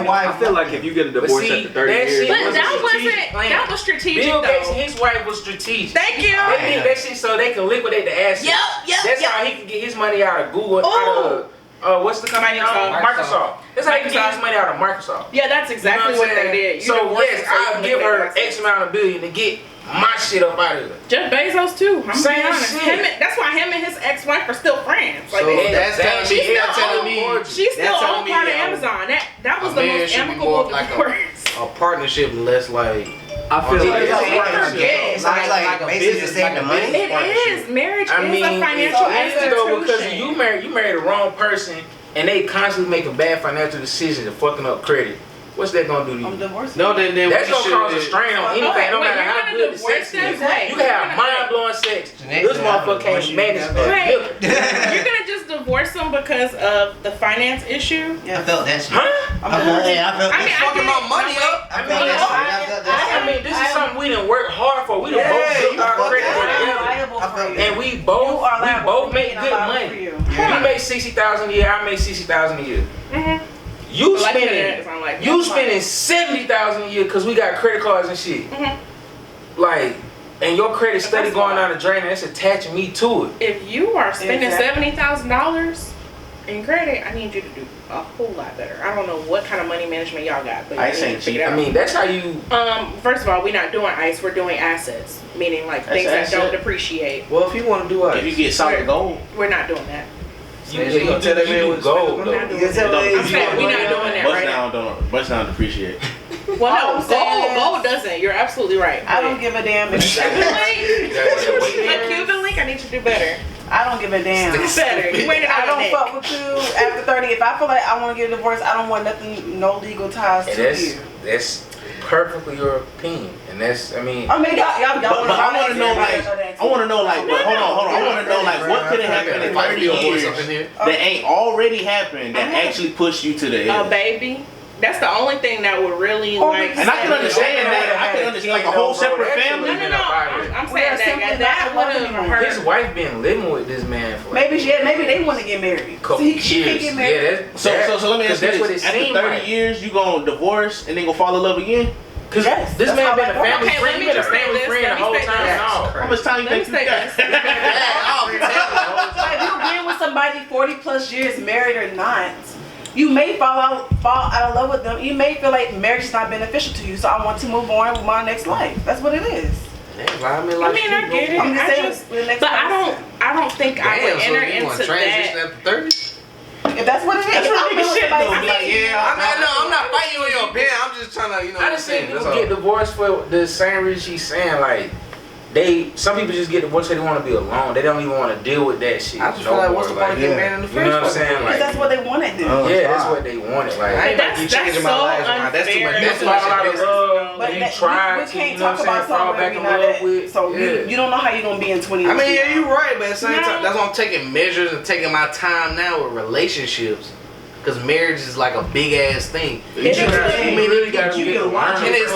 [SPEAKER 8] wife.
[SPEAKER 3] I feel like if you get a divorce
[SPEAKER 2] see,
[SPEAKER 3] after 30
[SPEAKER 2] that
[SPEAKER 3] years,
[SPEAKER 2] shit
[SPEAKER 1] But
[SPEAKER 2] was a
[SPEAKER 1] that
[SPEAKER 2] strategic
[SPEAKER 1] wasn't.
[SPEAKER 2] plan.
[SPEAKER 1] That was strategic
[SPEAKER 2] Bill Gates and
[SPEAKER 1] though.
[SPEAKER 2] his wife was strategic.
[SPEAKER 1] Thank you.
[SPEAKER 2] They did that shit so they can liquidate the assets.
[SPEAKER 1] Yep,
[SPEAKER 2] That's
[SPEAKER 1] yep.
[SPEAKER 2] how he could get his money out of Google. Out of, what's the company?
[SPEAKER 1] Microsoft.
[SPEAKER 2] That's how he can get his money out of Microsoft.
[SPEAKER 1] Yeah, that's exactly
[SPEAKER 2] You know
[SPEAKER 1] what
[SPEAKER 2] I'm
[SPEAKER 1] they
[SPEAKER 2] saying?
[SPEAKER 1] did. You
[SPEAKER 2] So
[SPEAKER 1] divorced
[SPEAKER 2] yes,
[SPEAKER 1] them so you
[SPEAKER 2] I'll
[SPEAKER 1] can
[SPEAKER 2] give
[SPEAKER 1] liquidate
[SPEAKER 2] her
[SPEAKER 1] assets.
[SPEAKER 2] X amount of billion to get my shit up out of there.
[SPEAKER 1] Jeff Bezos too. I'm
[SPEAKER 2] Same
[SPEAKER 1] being honest.
[SPEAKER 2] shit.
[SPEAKER 1] That's why him and his ex-wife are still friends. Like
[SPEAKER 5] So
[SPEAKER 1] they,
[SPEAKER 5] that's telling me,
[SPEAKER 1] she's
[SPEAKER 5] that's
[SPEAKER 1] still
[SPEAKER 5] telling
[SPEAKER 1] own-
[SPEAKER 5] me,
[SPEAKER 1] she's still
[SPEAKER 5] that's telling
[SPEAKER 1] own
[SPEAKER 5] me,
[SPEAKER 1] part of Amazon. That was
[SPEAKER 5] a
[SPEAKER 1] the
[SPEAKER 5] man
[SPEAKER 1] most
[SPEAKER 5] should be
[SPEAKER 1] amicable
[SPEAKER 5] more like
[SPEAKER 1] divorce.
[SPEAKER 5] a partnership, less like.
[SPEAKER 3] I feel
[SPEAKER 2] Yeah,
[SPEAKER 3] like
[SPEAKER 2] it's
[SPEAKER 3] it's
[SPEAKER 2] a partnership.
[SPEAKER 8] Yeah, so it's like
[SPEAKER 5] a
[SPEAKER 8] basically
[SPEAKER 5] business,
[SPEAKER 8] saving
[SPEAKER 5] like
[SPEAKER 8] the
[SPEAKER 5] a
[SPEAKER 8] money.
[SPEAKER 5] business
[SPEAKER 1] It
[SPEAKER 5] partnership.
[SPEAKER 1] is. Marriage
[SPEAKER 2] I mean,
[SPEAKER 1] is a financial
[SPEAKER 2] it's though because
[SPEAKER 1] institution.
[SPEAKER 2] you married the wrong person and they constantly making bad financial decisions and fucking up credit. What's that gonna do to
[SPEAKER 4] I'm
[SPEAKER 2] you?
[SPEAKER 4] divorced.
[SPEAKER 5] No, then
[SPEAKER 2] That's
[SPEAKER 5] what
[SPEAKER 2] gonna
[SPEAKER 5] you
[SPEAKER 2] cause a
[SPEAKER 5] should-
[SPEAKER 2] strain on anything, no
[SPEAKER 1] Wait,
[SPEAKER 2] matter
[SPEAKER 1] you're
[SPEAKER 2] how
[SPEAKER 1] gonna
[SPEAKER 2] good the
[SPEAKER 1] divorce
[SPEAKER 2] sex
[SPEAKER 1] them?
[SPEAKER 2] is.
[SPEAKER 1] Wait,
[SPEAKER 2] You can have
[SPEAKER 1] you're gonna-
[SPEAKER 2] mind blowing sex.
[SPEAKER 8] Janay
[SPEAKER 2] This
[SPEAKER 8] said,
[SPEAKER 2] motherfucker
[SPEAKER 8] "Divorce
[SPEAKER 2] can't
[SPEAKER 8] you,
[SPEAKER 2] manage
[SPEAKER 8] you
[SPEAKER 2] that.
[SPEAKER 1] Wait,
[SPEAKER 2] Look.
[SPEAKER 1] you're gonna just divorce them because of the finance issue?
[SPEAKER 8] I felt that shit.
[SPEAKER 2] Huh?
[SPEAKER 8] I felt
[SPEAKER 1] I mean,
[SPEAKER 5] fucking
[SPEAKER 1] I
[SPEAKER 5] my
[SPEAKER 1] get
[SPEAKER 5] money
[SPEAKER 1] it.
[SPEAKER 5] up.
[SPEAKER 8] I felt that
[SPEAKER 2] I mean, this is something we done worked hard for. We done both built our credit together.
[SPEAKER 4] liable
[SPEAKER 8] I
[SPEAKER 4] for
[SPEAKER 8] felt
[SPEAKER 4] you.
[SPEAKER 2] And we
[SPEAKER 4] You
[SPEAKER 2] both
[SPEAKER 4] are liable for me
[SPEAKER 2] make
[SPEAKER 4] and I'm
[SPEAKER 2] good
[SPEAKER 4] liable for
[SPEAKER 2] money.
[SPEAKER 4] you.
[SPEAKER 2] You make 60,000 a year, I make 60,000 a year.
[SPEAKER 1] Mm-hmm.
[SPEAKER 2] You
[SPEAKER 1] Like
[SPEAKER 2] spending
[SPEAKER 1] that, it's not like
[SPEAKER 2] you
[SPEAKER 1] that's
[SPEAKER 2] spending 70,000 a year because we got credit cards and shit.
[SPEAKER 1] Mhm.
[SPEAKER 2] Like, and your credit steady
[SPEAKER 1] That's
[SPEAKER 2] going
[SPEAKER 1] why.
[SPEAKER 2] down the drain and it's attaching me to it.
[SPEAKER 1] If you are spending
[SPEAKER 4] Exactly.
[SPEAKER 1] $70,000 in credit, I need you to do a whole lot better. I don't know what kind of money management y'all got, but
[SPEAKER 6] I
[SPEAKER 1] you need
[SPEAKER 6] ain't
[SPEAKER 1] to figure it
[SPEAKER 6] cheap.
[SPEAKER 1] out.
[SPEAKER 2] I mean, that's how you.
[SPEAKER 1] First of all, we're not doing ICE. We're doing assets, meaning like
[SPEAKER 6] That's
[SPEAKER 1] things that don't
[SPEAKER 6] asset.
[SPEAKER 1] depreciate.
[SPEAKER 5] Well, if you want to do
[SPEAKER 6] If you get solid gold,
[SPEAKER 1] We're not doing that.
[SPEAKER 2] You,
[SPEAKER 5] Yeah, you gonna tell that man
[SPEAKER 2] do
[SPEAKER 5] what to
[SPEAKER 2] gold
[SPEAKER 5] spend
[SPEAKER 1] We're
[SPEAKER 2] though.
[SPEAKER 1] not doing
[SPEAKER 8] You can tell
[SPEAKER 1] that.
[SPEAKER 8] me
[SPEAKER 1] I'm saying we're not doing that
[SPEAKER 6] bust
[SPEAKER 1] right now.
[SPEAKER 6] down, bust down depreciate.
[SPEAKER 1] Well,
[SPEAKER 4] All
[SPEAKER 1] no,
[SPEAKER 4] I'm saying is-
[SPEAKER 1] gold doesn't. You're absolutely right.
[SPEAKER 4] I don't give a damn if
[SPEAKER 1] Cuban link,
[SPEAKER 2] Yeah,
[SPEAKER 1] like Cuban link, I need you to do better.
[SPEAKER 4] I don't give a damn.
[SPEAKER 1] Do better. You waited
[SPEAKER 4] I
[SPEAKER 1] on
[SPEAKER 4] don't
[SPEAKER 1] that.
[SPEAKER 4] fuck with you after 30. If I feel like I want to get a divorce, I don't want nothing, no legal ties
[SPEAKER 2] And
[SPEAKER 4] to you.
[SPEAKER 2] that's perfectly your opinion, and that's I mean.
[SPEAKER 4] I mean, y'all
[SPEAKER 6] But I want to know, like,
[SPEAKER 4] that
[SPEAKER 6] I want to know, like, but hold on. I want to know, like, what could have happened in 30 years that ain't already happened that actually pushed you to the
[SPEAKER 1] A
[SPEAKER 6] edge?
[SPEAKER 1] baby. That's the only thing that would really
[SPEAKER 4] Or
[SPEAKER 1] like.
[SPEAKER 4] we-
[SPEAKER 6] And I can understand that. I can understand, like, a whole separate family.
[SPEAKER 1] No. I'm
[SPEAKER 4] We are
[SPEAKER 1] saying
[SPEAKER 4] simply
[SPEAKER 1] that
[SPEAKER 4] not
[SPEAKER 1] would
[SPEAKER 4] loving
[SPEAKER 1] have
[SPEAKER 4] anymore.
[SPEAKER 2] His
[SPEAKER 1] hurt.
[SPEAKER 2] wife been living with this man for like
[SPEAKER 4] Maybe they want to get married.
[SPEAKER 2] couple
[SPEAKER 4] She
[SPEAKER 2] years.
[SPEAKER 4] can get married.
[SPEAKER 2] Yeah, that's,
[SPEAKER 6] So let me ask you
[SPEAKER 2] that's what it
[SPEAKER 6] this. After
[SPEAKER 2] seemed
[SPEAKER 6] 30
[SPEAKER 2] like.
[SPEAKER 6] years, you gonna divorce and then gonna fall in love again?
[SPEAKER 2] Cause
[SPEAKER 4] Yes,
[SPEAKER 2] this
[SPEAKER 4] that's
[SPEAKER 2] man
[SPEAKER 4] how
[SPEAKER 2] been a
[SPEAKER 4] that goes.
[SPEAKER 2] family
[SPEAKER 1] Okay,
[SPEAKER 2] friend.
[SPEAKER 1] let me
[SPEAKER 2] He been a
[SPEAKER 1] just say
[SPEAKER 2] family
[SPEAKER 1] this,
[SPEAKER 2] friend the
[SPEAKER 1] let me
[SPEAKER 2] whole
[SPEAKER 1] say
[SPEAKER 2] time.
[SPEAKER 1] this.
[SPEAKER 2] No.
[SPEAKER 6] How much time you
[SPEAKER 1] Let me
[SPEAKER 6] think you
[SPEAKER 1] say
[SPEAKER 6] got?
[SPEAKER 1] this.
[SPEAKER 4] Like, if you've been with somebody 40 plus years, married or not, you may fall out of love with them. You may feel like marriage is not beneficial to you, so I want to move on with my next life. That's what it is.
[SPEAKER 1] I mean, I get it.
[SPEAKER 4] I'm just
[SPEAKER 1] I
[SPEAKER 4] saying,
[SPEAKER 1] just-
[SPEAKER 4] the next
[SPEAKER 1] But I
[SPEAKER 4] person.
[SPEAKER 1] don't think I would enter into
[SPEAKER 5] transition
[SPEAKER 1] that.
[SPEAKER 5] after 30?
[SPEAKER 4] If that's what it is,
[SPEAKER 6] That's
[SPEAKER 4] if
[SPEAKER 6] real
[SPEAKER 4] I'm
[SPEAKER 6] nigga
[SPEAKER 4] with
[SPEAKER 6] shit,
[SPEAKER 4] somebody-
[SPEAKER 6] though. Like,
[SPEAKER 5] I'm not fighting you on your opinion. I'm just trying to,
[SPEAKER 2] I just think people get divorced for the same reason she's saying, like, some people just get divorced because they want to be alone. They don't even want to deal with that shit.
[SPEAKER 5] I just feel like what's the point of getting married in the first place?
[SPEAKER 2] You know what I'm saying?
[SPEAKER 4] Because that's what they wanted.
[SPEAKER 2] That's what they wanted. Like,
[SPEAKER 5] I ain't about to keep changing my life around. That's too much. That's too much love.
[SPEAKER 4] But
[SPEAKER 2] you tried
[SPEAKER 4] we
[SPEAKER 2] to,
[SPEAKER 4] can't
[SPEAKER 2] you know what
[SPEAKER 4] talk
[SPEAKER 2] I'm
[SPEAKER 4] about
[SPEAKER 2] saying, fall
[SPEAKER 4] something
[SPEAKER 2] back
[SPEAKER 4] we
[SPEAKER 2] in
[SPEAKER 4] not
[SPEAKER 2] love
[SPEAKER 4] at.
[SPEAKER 2] with.
[SPEAKER 4] So you don't know how you're gonna be in 20 years.
[SPEAKER 5] I mean, yeah, you're right, but at the same time, that's why I'm taking measures and taking my time now with relationships. Because marriage is like a big ass thing. And it's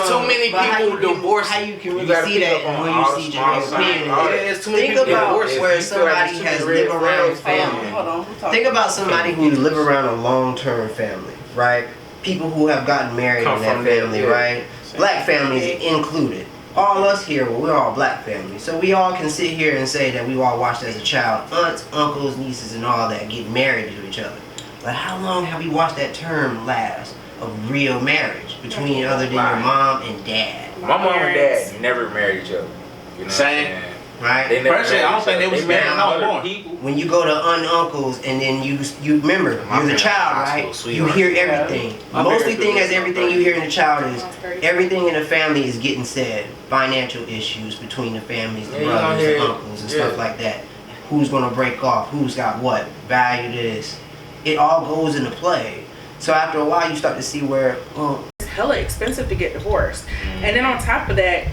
[SPEAKER 5] too many people divorced.
[SPEAKER 8] How you can really see that and when you see Jenay's opinion.
[SPEAKER 5] It's too many
[SPEAKER 8] Think
[SPEAKER 5] people
[SPEAKER 8] about
[SPEAKER 5] divorced.
[SPEAKER 8] where somebody has lived around family.
[SPEAKER 4] Hold on.
[SPEAKER 8] Think about somebody who live around a long-term family, right? People who have gotten married in that family, right? Black families included. All us here, we're all black families. So we all can sit here and say that we all watched as a child, aunts, uncles, nieces, and all that get married to each other. But how long have we watched that term last of real marriage between other than your mom and dad?
[SPEAKER 2] My mom and dad never married each other. You know
[SPEAKER 6] Same.
[SPEAKER 8] Right?
[SPEAKER 6] Personally, I don't think they was married no more.
[SPEAKER 8] When you go to uncles and then you remember, you're the child, right? You hear everything. Mostly thing as everything you hear in the child is everything in the family is getting said. Financial issues between the families, the brothers, the uncles, and stuff like that. Who's gonna break off? Who's got what? Value this. It all goes into play. So after a while, you start to see where,
[SPEAKER 1] it's hella expensive to get divorced. And then on top of that,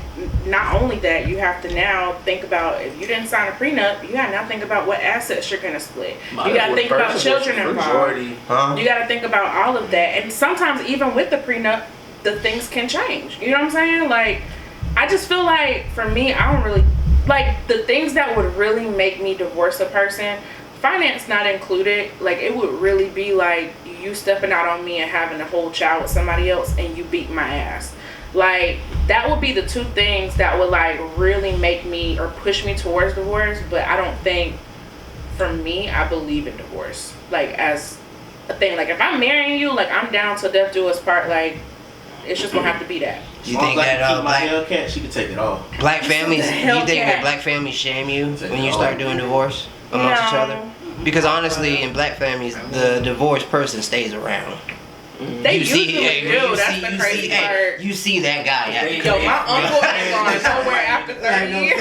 [SPEAKER 1] not only that, you have to now think about, if you didn't sign a prenup, you gotta now think about what assets you're gonna split. You gotta think about children involved. You gotta think about all of that. And sometimes even with the prenup, the things can change. You know what I'm saying? Like, I just feel like, for me, I don't really, like, the things that would really make me divorce a person, finance not included, like, it would really be like you stepping out on me and having a whole child with somebody else and you beat my ass. Like, that would be the two things that would like really make me or push me towards divorce. But I don't think, for me, I believe in divorce like as a thing. Like, if I'm marrying you, like, I'm down till death do us part. Like, it's just gonna have to be that.
[SPEAKER 8] You think that
[SPEAKER 6] black she could take it off?
[SPEAKER 8] Black families, you think that black families shame you when you start doing divorce amongst each other? Because honestly, in black families, the divorced person stays around.
[SPEAKER 1] They usually do. That's the crazy part.
[SPEAKER 8] You see that guy.
[SPEAKER 1] Yo, my uncle ain't going nowhere after 30 years.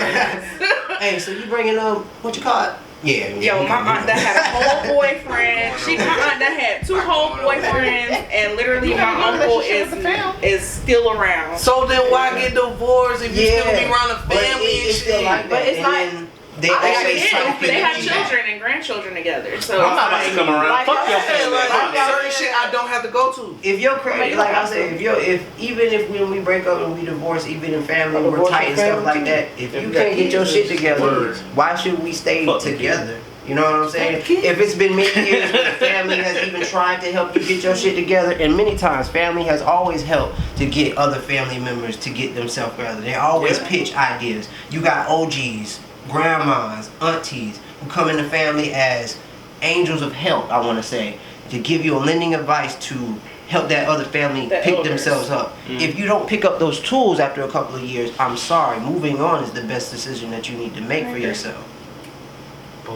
[SPEAKER 8] Hey, so you bringing what you call it? Yeah.
[SPEAKER 1] Yo, my aunt that had a whole boyfriend. My aunt that had 2 whole boyfriends, and literally my uncle is still around.
[SPEAKER 5] So then why get divorced if you still be around a family and shit?
[SPEAKER 4] But it's not.
[SPEAKER 8] They
[SPEAKER 1] have children and grandchildren together. So
[SPEAKER 6] I'm not about to come around. Fuck your family.
[SPEAKER 5] Like certain shit I don't have to go to.
[SPEAKER 8] If you're crazy, like I said, if when we break up and we divorce, even in family, we're tight and stuff like that. If you can't get your shit together, why should we stay together? You know what I'm saying? If it's been many years where the family has even tried to help you get your shit together, and many times family has always helped to get other family members to get themselves together. They always pitch ideas. You got OGs, grandmas, aunties who come in the family as angels of help, I want to say, to give you a lending advice to help that other family pick themselves up. If you don't pick up those tools after a couple of years, I'm sorry, moving on is the best decision that you need to make for yourself.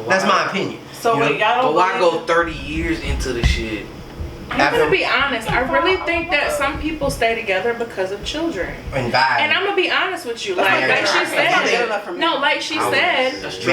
[SPEAKER 8] That's my opinion.
[SPEAKER 4] So
[SPEAKER 8] you know?
[SPEAKER 4] y'all don't.
[SPEAKER 5] But why go 30 years into the shit?
[SPEAKER 1] I'm gonna be honest. I really think that some people stay together because of children. And I'm gonna be honest with you. Like she said. No, like she said. She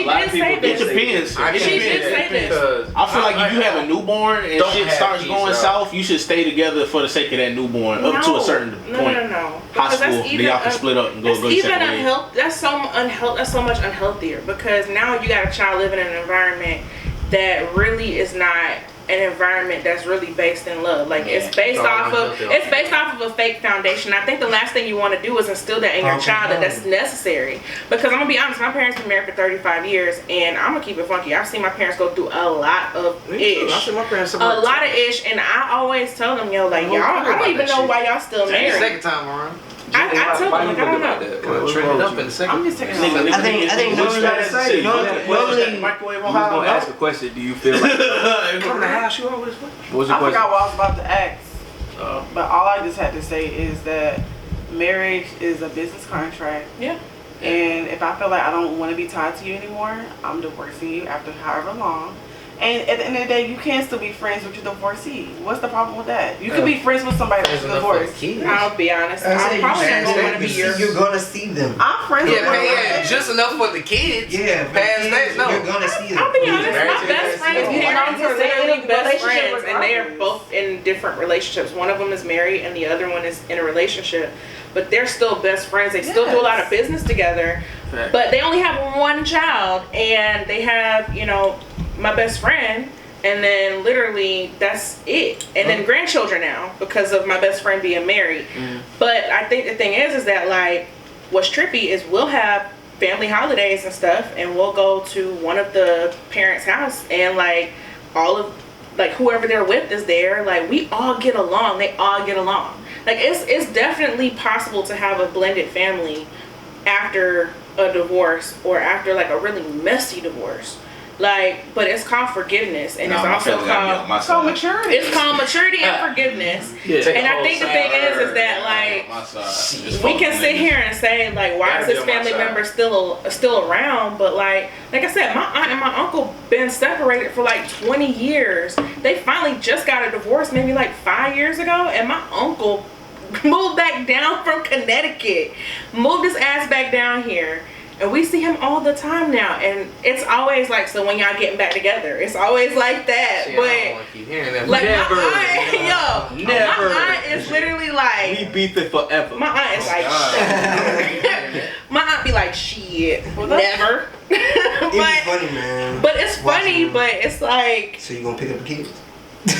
[SPEAKER 1] did say this.
[SPEAKER 6] It depends.
[SPEAKER 1] She did say this.
[SPEAKER 6] I feel like if you have a newborn and shit starts going south, you should stay together for the sake of that newborn up to a certain point.
[SPEAKER 1] No.
[SPEAKER 6] High school, then y'all can split up and go each separate ways.
[SPEAKER 1] That's so much unhealthier because now you got a child living in an environment that really is not an environment that's really based in love. Like it's based off of a fake foundation. I think the last thing you want to do is instill that in your child that's necessary. Because I'm gonna be honest, my parents been married for 35 years, and I'm gonna keep it funky. I've seen my parents go through a lot of ish, and I always tell them, yo, like y'all, I don't even know why y'all still married.
[SPEAKER 5] Second time around.
[SPEAKER 1] I tell them, like, I don't know.
[SPEAKER 5] I'm just taking.
[SPEAKER 8] I think normally
[SPEAKER 3] microwave on high. Ask a question. Do you feel like
[SPEAKER 5] come to the house? You always what?
[SPEAKER 3] What was your
[SPEAKER 4] I
[SPEAKER 3] question?
[SPEAKER 4] forgot what I was about to ask, but all I just had to say is that marriage is a business contract.
[SPEAKER 1] Yeah.
[SPEAKER 4] And if I feel like I don't want to be tied to you anymore, I'm divorcing you after however long. And at the end of the day, you can still be friends with your divorcee. What's the problem with that? You can be friends with somebody that's divorced.
[SPEAKER 1] I'll be honest. I'm probably not going to want to be your.
[SPEAKER 8] You're gonna see them.
[SPEAKER 4] I'm friends with them.
[SPEAKER 5] Yeah, just enough for the kids.
[SPEAKER 8] Yeah,
[SPEAKER 5] past that, no.
[SPEAKER 8] You're gonna see them.
[SPEAKER 1] I'll be honest. My best friend's parents are literally best
[SPEAKER 4] relationship
[SPEAKER 1] friends, and they are
[SPEAKER 4] regardless.
[SPEAKER 1] both in different relationships. One of them is married, and the other one is in a relationship. But they're still best friends. They still do a lot of business together.
[SPEAKER 3] Fact.
[SPEAKER 1] But they only have one child, and they have, you know, my best friend, and then literally that's it. And then grandchildren now because of my best friend being married. But I think the thing is that like what's trippy is we'll have family holidays and stuff, and we'll go to one of the parents' house, and like all of like whoever they're with is there. Like we all get along. They all get along. Like it's definitely possible to have a blended family after a divorce or after like a really messy divorce. Like, but it's called forgiveness, and it's also called
[SPEAKER 4] maturity.
[SPEAKER 1] It's called maturity and forgiveness.
[SPEAKER 3] Yeah.
[SPEAKER 1] And I think the thing is that like we can sit here and say like, why is this family member still around? But like I said, my aunt and my uncle been separated for like 20 years. They finally just got a divorce maybe like 5 years ago, and my uncle moved back down from Connecticut, moved his ass back down here. And we see him all the time now, and it's always like, so when y'all getting back together, it's always like that.
[SPEAKER 5] See, I
[SPEAKER 1] but
[SPEAKER 5] don't want to keep hearing that.
[SPEAKER 1] like
[SPEAKER 3] Never.
[SPEAKER 1] my aunt is literally like,
[SPEAKER 3] We beef it forever.
[SPEAKER 1] my aunt is like, my aunt be like, shit, never.
[SPEAKER 8] It be funny, man.
[SPEAKER 1] But it's funny,
[SPEAKER 8] Watching
[SPEAKER 1] but it's like
[SPEAKER 8] So you gonna pick up the kids?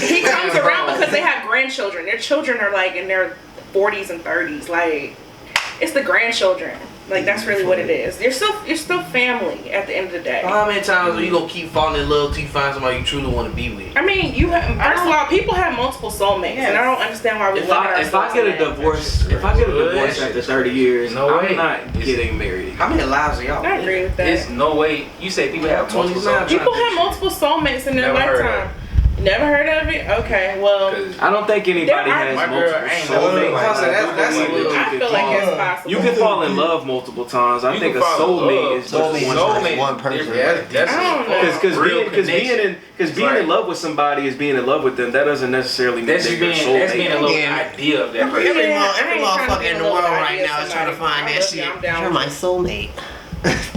[SPEAKER 1] he comes around because they have grandchildren. Their children are like in their 40s and 30s. Like it's the grandchildren. Like that's really what it is. You're still family at the end of the day.
[SPEAKER 5] How many times are you gonna keep falling in love till you find somebody you truly want to be with?
[SPEAKER 1] I mean, first of all, people have multiple soulmates, and I don't understand why we
[SPEAKER 3] If I get a divorce, after 30 years,
[SPEAKER 2] No way.
[SPEAKER 3] I'm not getting married.
[SPEAKER 5] How many lives are y'all?
[SPEAKER 1] I agree with that.
[SPEAKER 2] There's no way. You say people have multiple
[SPEAKER 5] 29.
[SPEAKER 2] songs.
[SPEAKER 1] People have multiple soulmates in their
[SPEAKER 2] Never heard
[SPEAKER 1] lifetime. Never heard of it? Okay, well,
[SPEAKER 3] I don't think anybody has
[SPEAKER 2] My girl
[SPEAKER 3] multiple
[SPEAKER 2] ain't
[SPEAKER 3] soulmates.
[SPEAKER 5] That's a little.
[SPEAKER 1] I feel like it's possible.
[SPEAKER 3] You can fall in love multiple times. I
[SPEAKER 2] You
[SPEAKER 3] think a
[SPEAKER 2] can fall in
[SPEAKER 3] soulmate
[SPEAKER 2] love.
[SPEAKER 3] is just
[SPEAKER 8] Soulmate is one person.
[SPEAKER 2] Yeah, that's
[SPEAKER 1] I don't know.
[SPEAKER 3] because being in love with somebody is being in love with them. That doesn't necessarily mean
[SPEAKER 2] That's
[SPEAKER 3] they're
[SPEAKER 2] being
[SPEAKER 3] your
[SPEAKER 2] that's being a
[SPEAKER 3] soulmate.
[SPEAKER 2] little
[SPEAKER 8] Yeah.
[SPEAKER 2] idea of that person.
[SPEAKER 8] Every
[SPEAKER 1] Yeah, I ain't trying to
[SPEAKER 8] motherfucker
[SPEAKER 1] be
[SPEAKER 8] in the
[SPEAKER 1] a
[SPEAKER 8] world
[SPEAKER 1] little
[SPEAKER 8] right
[SPEAKER 1] idea
[SPEAKER 8] now is trying to
[SPEAKER 1] somebody.
[SPEAKER 8] find
[SPEAKER 1] I
[SPEAKER 8] that
[SPEAKER 1] love you.
[SPEAKER 8] shit.
[SPEAKER 1] I'm down
[SPEAKER 8] You're
[SPEAKER 1] with
[SPEAKER 8] my
[SPEAKER 1] it.
[SPEAKER 8] soulmate.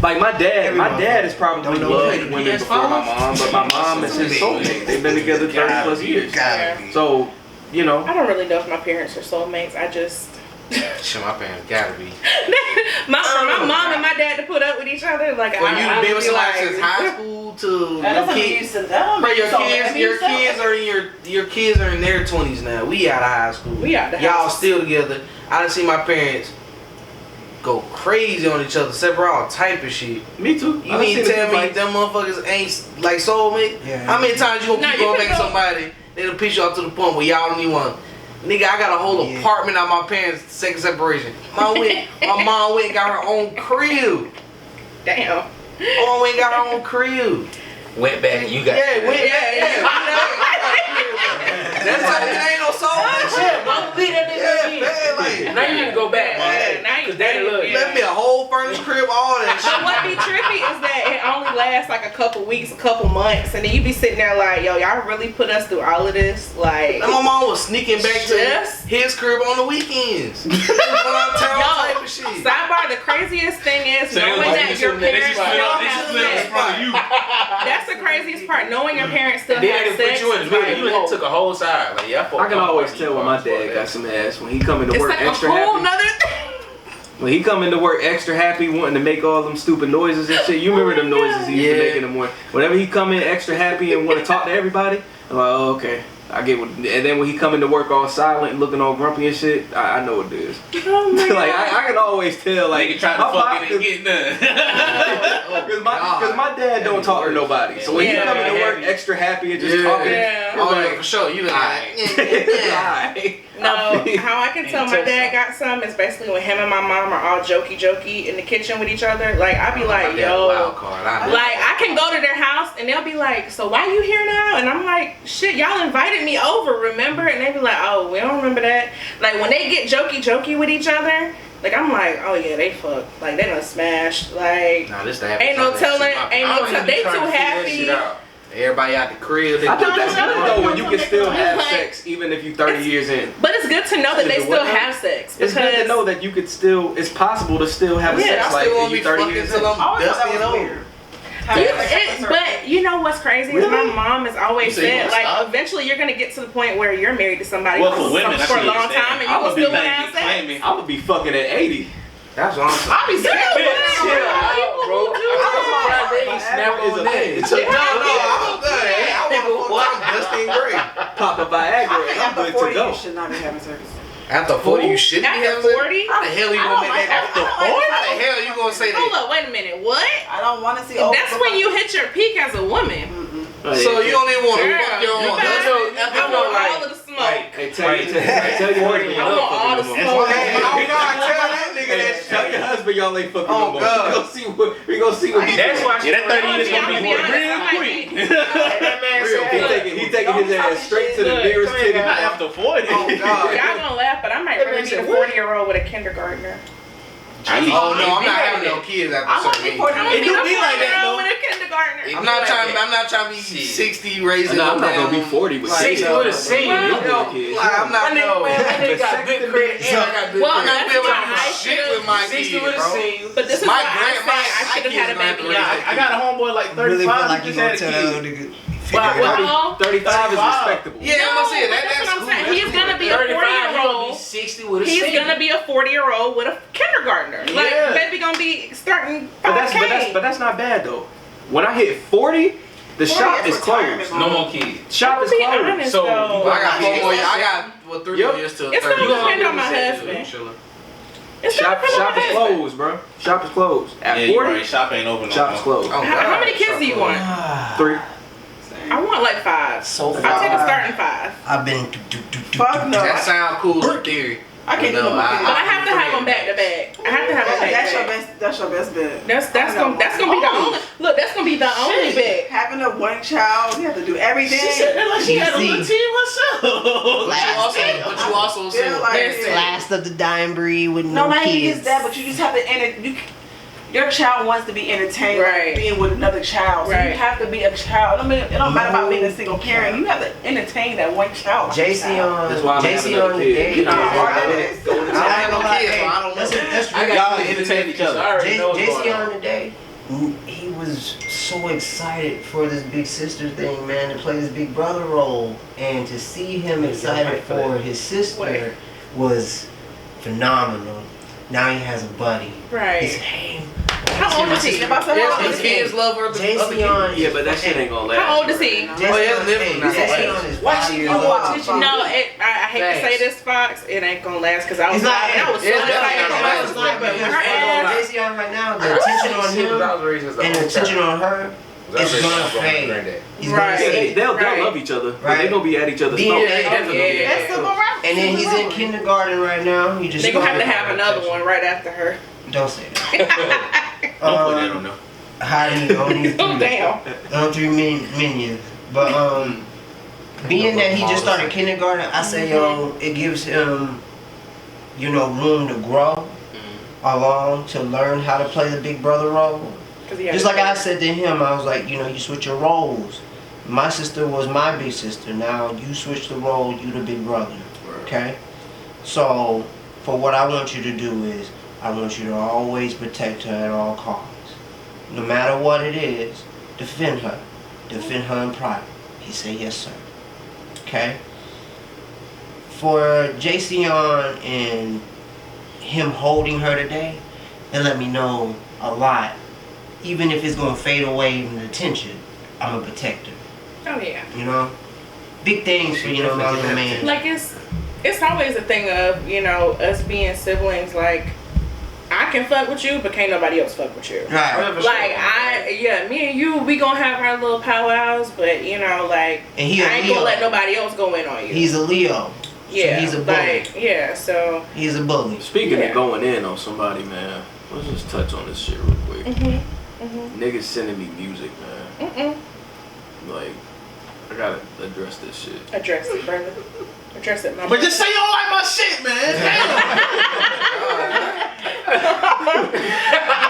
[SPEAKER 3] Like my dad
[SPEAKER 8] Every
[SPEAKER 3] has probably
[SPEAKER 8] Don't know
[SPEAKER 3] loved
[SPEAKER 8] what
[SPEAKER 3] women before my mom, but my mom is his soulmate. They've been together 30 plus years.
[SPEAKER 8] Gotta be.
[SPEAKER 3] So, you know,
[SPEAKER 1] I don't really know if my parents are soulmates. I just
[SPEAKER 5] Shit, my parents gotta be.
[SPEAKER 1] for my mom and my dad to put up with each other. Like
[SPEAKER 5] For you to
[SPEAKER 1] I
[SPEAKER 5] be
[SPEAKER 1] would
[SPEAKER 5] with
[SPEAKER 1] be
[SPEAKER 5] somebody
[SPEAKER 1] like,
[SPEAKER 5] since high school to
[SPEAKER 4] That
[SPEAKER 5] your
[SPEAKER 4] doesn't mean you
[SPEAKER 5] kids.
[SPEAKER 4] said that.
[SPEAKER 5] Bro, your
[SPEAKER 4] So,
[SPEAKER 5] kids,
[SPEAKER 4] that
[SPEAKER 5] your
[SPEAKER 4] means so.
[SPEAKER 5] kids are in your kids are in their 20s now. We out of high school.
[SPEAKER 1] We out the
[SPEAKER 5] Y'all
[SPEAKER 1] house.
[SPEAKER 5] still together. I done see my parents go crazy on each other, separate all type of shit.
[SPEAKER 3] me too.
[SPEAKER 5] You mean to tell me them motherfuckers ain't like soulmate?
[SPEAKER 8] Yeah.
[SPEAKER 5] How many times you gonna
[SPEAKER 1] Nah,
[SPEAKER 5] keep
[SPEAKER 1] you
[SPEAKER 5] going
[SPEAKER 1] can
[SPEAKER 5] back to
[SPEAKER 1] go-
[SPEAKER 5] somebody, they'll piss you off to the point where y'all don't even want. Nigga, I got a whole
[SPEAKER 8] Yeah.
[SPEAKER 5] apartment out my parents' second separation. My mom went and got her own crib.
[SPEAKER 1] damn.
[SPEAKER 5] My mom went and got her own crib.
[SPEAKER 2] Went back and you got
[SPEAKER 5] That's how it ain't no soulmate shit.
[SPEAKER 2] Mama beat that
[SPEAKER 5] Yeah, man, like.
[SPEAKER 2] Now you need to go back.
[SPEAKER 1] Yeah, now you-
[SPEAKER 2] Cause daddy love you.
[SPEAKER 5] Left me a whole furnished crib, all that
[SPEAKER 1] But
[SPEAKER 5] shit.
[SPEAKER 1] what be trippy is that it only lasts like a couple weeks, a couple months, and then you be sitting there like, yo, y'all really put us through all of this, like.
[SPEAKER 5] And my mom was sneaking back to
[SPEAKER 1] Yes.
[SPEAKER 5] his crib on the weekends. Type of shit.
[SPEAKER 1] Sidebar, the craziest thing is knowing that your parents still have sex. That's the craziest part. Knowing your parents still
[SPEAKER 2] Then
[SPEAKER 1] have
[SPEAKER 2] they
[SPEAKER 1] sex.
[SPEAKER 2] put you in the
[SPEAKER 1] is
[SPEAKER 2] middle.
[SPEAKER 1] like,
[SPEAKER 2] You
[SPEAKER 1] whoa.
[SPEAKER 2] took a whole side. Like, yeah,
[SPEAKER 3] I can always tell when my dad got some ass when he coming to
[SPEAKER 1] It's
[SPEAKER 3] work
[SPEAKER 1] like
[SPEAKER 3] extra
[SPEAKER 1] a whole
[SPEAKER 3] happy.
[SPEAKER 1] nother thing.
[SPEAKER 3] When he coming to work extra happy, wanting to make all them stupid noises and shit. You remember them noises he used to
[SPEAKER 5] Yeah.
[SPEAKER 3] make in the morning. Whenever he come in extra happy and want to talk to everybody, I'm like, oh, okay. I get what. And then when he coming to work all silent and looking all grumpy and shit, I know what it is.
[SPEAKER 1] Oh my
[SPEAKER 3] Like
[SPEAKER 1] God.
[SPEAKER 3] I can always tell. Like
[SPEAKER 6] Nigga trying to fuck it and get done.
[SPEAKER 3] Because my dad don't talk to nobody. So when he
[SPEAKER 1] Yeah.
[SPEAKER 3] coming to work extra happy and just talking,
[SPEAKER 1] Yeah.
[SPEAKER 5] Oh, yeah, for sure. You
[SPEAKER 3] alright.
[SPEAKER 1] No, how I can tell my dad got some is basically when him and my mom are all jokey in the kitchen with each other. Like I be like, yo,
[SPEAKER 5] wild card. I know.
[SPEAKER 1] like I can go to their house and they'll be like, so why you here now? And I'm like, shit, y'all invited me over, remember? And they be like, oh, we don't remember that. Like when they get jokey with each other, like I'm like, oh yeah, they fuck. Like they done smashed. Like
[SPEAKER 5] Nah, this the happy
[SPEAKER 1] ain't no
[SPEAKER 5] time
[SPEAKER 1] telling,
[SPEAKER 5] shit.
[SPEAKER 1] ain't no
[SPEAKER 2] I don't
[SPEAKER 1] telling.
[SPEAKER 2] even
[SPEAKER 1] They
[SPEAKER 2] try
[SPEAKER 1] too
[SPEAKER 2] to figure that
[SPEAKER 1] happy.
[SPEAKER 2] shit out.
[SPEAKER 5] Everybody out the crib.
[SPEAKER 3] I think that's
[SPEAKER 1] No,
[SPEAKER 3] good though, when you
[SPEAKER 1] no,
[SPEAKER 3] can still
[SPEAKER 1] no,
[SPEAKER 3] have
[SPEAKER 1] no.
[SPEAKER 3] sex even if you 30 years in.
[SPEAKER 1] But it's good to know that they
[SPEAKER 3] Is it
[SPEAKER 1] still
[SPEAKER 3] what now?
[SPEAKER 1] have sex.
[SPEAKER 3] It's good to
[SPEAKER 1] because-
[SPEAKER 3] know that you could still, it's possible to still have
[SPEAKER 5] Yeah,
[SPEAKER 3] sex
[SPEAKER 5] I
[SPEAKER 3] like
[SPEAKER 5] still
[SPEAKER 3] if
[SPEAKER 5] won't
[SPEAKER 3] you
[SPEAKER 5] be
[SPEAKER 3] 30
[SPEAKER 5] fucking
[SPEAKER 3] years
[SPEAKER 5] until
[SPEAKER 3] in.
[SPEAKER 5] I'm
[SPEAKER 4] I always thought
[SPEAKER 5] dusty
[SPEAKER 4] that
[SPEAKER 5] and
[SPEAKER 4] was
[SPEAKER 5] old.
[SPEAKER 4] weird.
[SPEAKER 1] But you know what's crazy is my mom has always
[SPEAKER 6] You say you
[SPEAKER 1] said,
[SPEAKER 6] gonna
[SPEAKER 1] like,
[SPEAKER 6] stop?
[SPEAKER 1] eventually you're gonna get to the point where you're married to somebody
[SPEAKER 6] Well, for women, I
[SPEAKER 1] for a
[SPEAKER 6] can
[SPEAKER 1] long
[SPEAKER 6] understand.
[SPEAKER 1] time and
[SPEAKER 6] I
[SPEAKER 1] you will
[SPEAKER 6] would be
[SPEAKER 1] still
[SPEAKER 6] like,
[SPEAKER 1] have
[SPEAKER 6] keep
[SPEAKER 1] sex.
[SPEAKER 6] claiming.
[SPEAKER 3] I would be fucking at 80.
[SPEAKER 5] That's what I'm saying.
[SPEAKER 1] I'll be scared.
[SPEAKER 2] Chill out, bro. I snap on that.
[SPEAKER 3] It's a
[SPEAKER 5] No, I'm good. Hey, I want to fuck Dusty and Gray.
[SPEAKER 3] pop a Viagra
[SPEAKER 4] I think
[SPEAKER 3] and I'm
[SPEAKER 4] after
[SPEAKER 3] good
[SPEAKER 4] 40,
[SPEAKER 3] to go.
[SPEAKER 4] you should not be having sex.
[SPEAKER 5] After 40, you shouldn't be
[SPEAKER 1] After
[SPEAKER 5] having sex?
[SPEAKER 1] 40?
[SPEAKER 5] How the hell you gonna make that after 40? How the hell you gonna say
[SPEAKER 1] Hold
[SPEAKER 5] that?
[SPEAKER 1] up, wait a minute. What?
[SPEAKER 4] I don't want to see. old
[SPEAKER 1] That's
[SPEAKER 4] people-
[SPEAKER 1] when you hit your peak as a woman.
[SPEAKER 5] So you don't even want to
[SPEAKER 1] Girl,
[SPEAKER 5] fuck your
[SPEAKER 1] you
[SPEAKER 5] own
[SPEAKER 1] better-
[SPEAKER 5] husband?
[SPEAKER 1] I want all of the smoke.
[SPEAKER 3] Hey, tell your husband
[SPEAKER 1] I
[SPEAKER 3] y'all
[SPEAKER 1] want all
[SPEAKER 3] ain't
[SPEAKER 1] the
[SPEAKER 3] fucking no
[SPEAKER 1] smoke.
[SPEAKER 3] more.
[SPEAKER 5] Hey, oh God, tell that nigga that shit.
[SPEAKER 3] Tell your husband y'all ain't fucking no
[SPEAKER 5] Oh,
[SPEAKER 3] more.
[SPEAKER 5] God.
[SPEAKER 3] We gonna see what he
[SPEAKER 2] That's why
[SPEAKER 6] Yeah, that 30 years gonna
[SPEAKER 1] I'm
[SPEAKER 6] be
[SPEAKER 1] gonna be honest,
[SPEAKER 6] real
[SPEAKER 1] I might
[SPEAKER 6] quick.
[SPEAKER 1] be.
[SPEAKER 2] that man
[SPEAKER 3] real.
[SPEAKER 2] said.
[SPEAKER 3] He taking his ass straight to the
[SPEAKER 1] Look,
[SPEAKER 3] nearest titty.
[SPEAKER 6] Not after 40.
[SPEAKER 5] Oh God.
[SPEAKER 1] Y'all gonna laugh, but I might
[SPEAKER 2] That
[SPEAKER 1] really
[SPEAKER 2] man
[SPEAKER 1] be a
[SPEAKER 2] said what?
[SPEAKER 1] 40-year-old with a kindergartner.
[SPEAKER 5] Oh no, I'm not having no kids
[SPEAKER 4] I
[SPEAKER 5] after
[SPEAKER 4] want to
[SPEAKER 5] certain
[SPEAKER 4] be
[SPEAKER 5] age.
[SPEAKER 4] 40.
[SPEAKER 1] I'm gonna
[SPEAKER 6] It
[SPEAKER 1] be
[SPEAKER 6] do
[SPEAKER 1] a
[SPEAKER 6] be like that,
[SPEAKER 1] 40-year-old
[SPEAKER 6] though.
[SPEAKER 1] with a kindergartner.
[SPEAKER 5] I'm not trying to be 60 raising
[SPEAKER 3] No, I'm
[SPEAKER 5] no
[SPEAKER 3] not gonna be
[SPEAKER 5] damn-
[SPEAKER 3] 40 with
[SPEAKER 5] like,
[SPEAKER 3] kids.
[SPEAKER 2] 60 with a senior.
[SPEAKER 1] Well,
[SPEAKER 2] You
[SPEAKER 3] Like,
[SPEAKER 2] know,
[SPEAKER 3] kids.
[SPEAKER 5] Like, I'm not no.
[SPEAKER 2] that nigga got good credit and I got good
[SPEAKER 1] Well,
[SPEAKER 5] I'm
[SPEAKER 2] credit.
[SPEAKER 5] not
[SPEAKER 1] that's
[SPEAKER 5] building
[SPEAKER 1] why I
[SPEAKER 5] shit
[SPEAKER 1] should've-
[SPEAKER 5] with my
[SPEAKER 2] 60
[SPEAKER 5] kids,
[SPEAKER 2] with a
[SPEAKER 5] bro.
[SPEAKER 2] senior.
[SPEAKER 1] But this is
[SPEAKER 5] My
[SPEAKER 1] why I
[SPEAKER 5] grand-
[SPEAKER 1] say
[SPEAKER 5] my-
[SPEAKER 1] I should have
[SPEAKER 5] my
[SPEAKER 1] had a
[SPEAKER 5] kids
[SPEAKER 1] baby.
[SPEAKER 5] gonna
[SPEAKER 6] Yeah, I got a homeboy like 35.
[SPEAKER 8] Really feel like
[SPEAKER 6] he
[SPEAKER 8] you
[SPEAKER 6] just had
[SPEAKER 8] gonna
[SPEAKER 6] a
[SPEAKER 8] tell that
[SPEAKER 6] kid.
[SPEAKER 8] old nigga.
[SPEAKER 1] Well,
[SPEAKER 8] figure it out.
[SPEAKER 1] well,
[SPEAKER 3] 35 is
[SPEAKER 6] 35.
[SPEAKER 3] respectable.
[SPEAKER 5] Yeah, I'm gonna say
[SPEAKER 1] but
[SPEAKER 5] that.
[SPEAKER 1] that's
[SPEAKER 5] That's
[SPEAKER 1] what I'm
[SPEAKER 5] cool.
[SPEAKER 1] saying.
[SPEAKER 5] That's
[SPEAKER 1] He's
[SPEAKER 5] cool.
[SPEAKER 1] gonna be a
[SPEAKER 2] 35, he'll be
[SPEAKER 1] 40-year-old.
[SPEAKER 2] 60 with a
[SPEAKER 1] He's
[SPEAKER 2] senior.
[SPEAKER 1] gonna be a 40-year-old with a kindergartner. Like,
[SPEAKER 6] Yeah.
[SPEAKER 1] baby gonna be starting
[SPEAKER 3] But
[SPEAKER 1] 5K.
[SPEAKER 3] that's not bad though. When I hit 40, the
[SPEAKER 4] 40
[SPEAKER 3] shop
[SPEAKER 4] is
[SPEAKER 3] is
[SPEAKER 4] retirement,
[SPEAKER 3] closed.
[SPEAKER 2] No more kids.
[SPEAKER 3] Shop
[SPEAKER 1] I'm
[SPEAKER 3] is
[SPEAKER 1] gonna be
[SPEAKER 3] closed.
[SPEAKER 1] honest,
[SPEAKER 2] So,
[SPEAKER 1] though.
[SPEAKER 5] I got 4 more years. I got 3
[SPEAKER 3] Yep.
[SPEAKER 5] more years till
[SPEAKER 1] It's
[SPEAKER 5] 30.
[SPEAKER 1] gonna
[SPEAKER 2] You gonna
[SPEAKER 1] depend on my
[SPEAKER 2] be the
[SPEAKER 1] husband.
[SPEAKER 5] Chilling.
[SPEAKER 1] It's gonna
[SPEAKER 3] Shop
[SPEAKER 1] depend on
[SPEAKER 3] is
[SPEAKER 1] my husband.
[SPEAKER 3] closed, bro. Shop is closed. At
[SPEAKER 6] Yeah,
[SPEAKER 3] 40,
[SPEAKER 6] you're right. Shop ain't open no
[SPEAKER 3] shop is
[SPEAKER 6] more.
[SPEAKER 3] closed.
[SPEAKER 5] Oh,
[SPEAKER 1] How many
[SPEAKER 5] God.
[SPEAKER 1] kids do you want?
[SPEAKER 3] 3.
[SPEAKER 1] I want like 5.
[SPEAKER 8] So
[SPEAKER 1] I'll take a
[SPEAKER 8] far,
[SPEAKER 1] starting 5.
[SPEAKER 8] I've been.
[SPEAKER 4] Fuck no.
[SPEAKER 5] That sound cool in theory.
[SPEAKER 4] I can't do no more kids.
[SPEAKER 1] But I have to have them back to back. I have to have them back
[SPEAKER 4] That's
[SPEAKER 1] to
[SPEAKER 4] your
[SPEAKER 1] back.
[SPEAKER 4] best. That's your best bet.
[SPEAKER 1] That's gonna be the only. Look, that's gonna be the only bet.
[SPEAKER 4] Having a one child, you have to do everything.
[SPEAKER 6] She said that like she had a
[SPEAKER 8] You
[SPEAKER 6] little
[SPEAKER 8] see.
[SPEAKER 6] team herself.
[SPEAKER 5] But you also
[SPEAKER 4] Feel
[SPEAKER 5] said
[SPEAKER 4] like
[SPEAKER 1] Listen.
[SPEAKER 8] Last of the dying breed with
[SPEAKER 4] No,
[SPEAKER 8] no
[SPEAKER 4] not even
[SPEAKER 8] kids.
[SPEAKER 4] just that, but you just have to your child wants to be entertained,
[SPEAKER 1] Right.
[SPEAKER 4] like being with another child. So
[SPEAKER 1] Right.
[SPEAKER 4] you have to be a child. I mean, it don't matter about being a single parent. You have to entertain that one child.
[SPEAKER 8] JC on.
[SPEAKER 3] That's why I'm
[SPEAKER 8] JC
[SPEAKER 3] having another
[SPEAKER 8] on
[SPEAKER 3] kid.
[SPEAKER 8] today.
[SPEAKER 4] You know how hard that is.
[SPEAKER 5] I have no kids, so I don't know.
[SPEAKER 8] That's
[SPEAKER 2] I
[SPEAKER 8] real.
[SPEAKER 2] got
[SPEAKER 6] Y'all entertain each other.
[SPEAKER 2] I already know what's
[SPEAKER 8] JC
[SPEAKER 2] going
[SPEAKER 8] on
[SPEAKER 2] on.
[SPEAKER 8] today. He was so excited for this big sister thing, man, to play this big brother role, and to see him excited for his sister was phenomenal. Now he has a buddy. He
[SPEAKER 1] Right.
[SPEAKER 8] said, "Hey,
[SPEAKER 1] How old is he?
[SPEAKER 4] If I said
[SPEAKER 5] Yes,
[SPEAKER 4] how old
[SPEAKER 5] his
[SPEAKER 4] is he?
[SPEAKER 5] kids love her.
[SPEAKER 8] JC on."
[SPEAKER 3] Yeah, but that shit ain't gonna last.
[SPEAKER 1] How old is he?
[SPEAKER 8] JC
[SPEAKER 5] Oh, yeah,
[SPEAKER 8] on-
[SPEAKER 5] living
[SPEAKER 8] hey,
[SPEAKER 5] not gonna
[SPEAKER 8] JC
[SPEAKER 5] last.
[SPEAKER 8] on is
[SPEAKER 2] Why
[SPEAKER 8] 5
[SPEAKER 2] she
[SPEAKER 8] years
[SPEAKER 2] give
[SPEAKER 8] old.
[SPEAKER 2] more attention?
[SPEAKER 1] No, I hate to say this, Fox. It ain't gonna last because I was
[SPEAKER 8] It's not-
[SPEAKER 1] I was so
[SPEAKER 5] it's
[SPEAKER 1] excited
[SPEAKER 5] definitely
[SPEAKER 1] for
[SPEAKER 5] not
[SPEAKER 1] my
[SPEAKER 5] gonna
[SPEAKER 1] sister,
[SPEAKER 5] last.
[SPEAKER 1] but
[SPEAKER 8] Because
[SPEAKER 1] her ass.
[SPEAKER 8] JC on right now, the attention on him and the attention on her is gonna fade. He's gonna
[SPEAKER 1] Right.
[SPEAKER 8] fade.
[SPEAKER 3] They'll
[SPEAKER 1] Right.
[SPEAKER 3] love each other, but
[SPEAKER 8] Right.
[SPEAKER 3] they gonna be at each other's
[SPEAKER 8] Then-
[SPEAKER 3] throats.
[SPEAKER 5] Yeah, definitely.
[SPEAKER 1] Yeah.
[SPEAKER 4] That's civil rights.
[SPEAKER 8] And then he's in kindergarten right now. He just
[SPEAKER 1] They gonna have to
[SPEAKER 8] started-
[SPEAKER 1] have another one right after her.
[SPEAKER 8] Don't say that.
[SPEAKER 6] Don't put that on there.
[SPEAKER 8] Hiding on these
[SPEAKER 1] Oh damn.
[SPEAKER 8] on 3 minions. But being that he just started kindergarten, I say it gives him, room to grow along to learn how to play the big brother role. Just like I said to him, I was like, you switch your roles. My sister was my big sister. Now you switch the role, you the big brother. Okay? So, for what I want you to do is, I want you to always protect her at all costs. No matter what it is, defend her. Defend her in private. He said, yes, sir. Okay? For Jason and him holding her today, it let me know a lot. Even if it's going to fade away in the tension, I'm a protector.
[SPEAKER 1] Oh yeah.
[SPEAKER 8] Big things for, my little man.
[SPEAKER 1] Like it's always a thing of, us being siblings, like I can fuck with you, but can't nobody else fuck with you.
[SPEAKER 8] Right.
[SPEAKER 1] Like me and you, we gonna have our little powwows, but like
[SPEAKER 8] And he a
[SPEAKER 1] I ain't
[SPEAKER 8] Leo.
[SPEAKER 1] gonna let nobody else go in on you.
[SPEAKER 8] He's a Leo.
[SPEAKER 1] yeah,
[SPEAKER 8] So he's a bully.
[SPEAKER 1] like, yeah, so
[SPEAKER 8] He's a bully.
[SPEAKER 3] Speaking
[SPEAKER 1] Yeah.
[SPEAKER 3] of going in on somebody, man, let's just touch on this shit real quick. Niggas sending me music, man. Like, I gotta address this shit.
[SPEAKER 1] address it, brother. Address it, my
[SPEAKER 6] But just say you don't like my shit, man. Damn.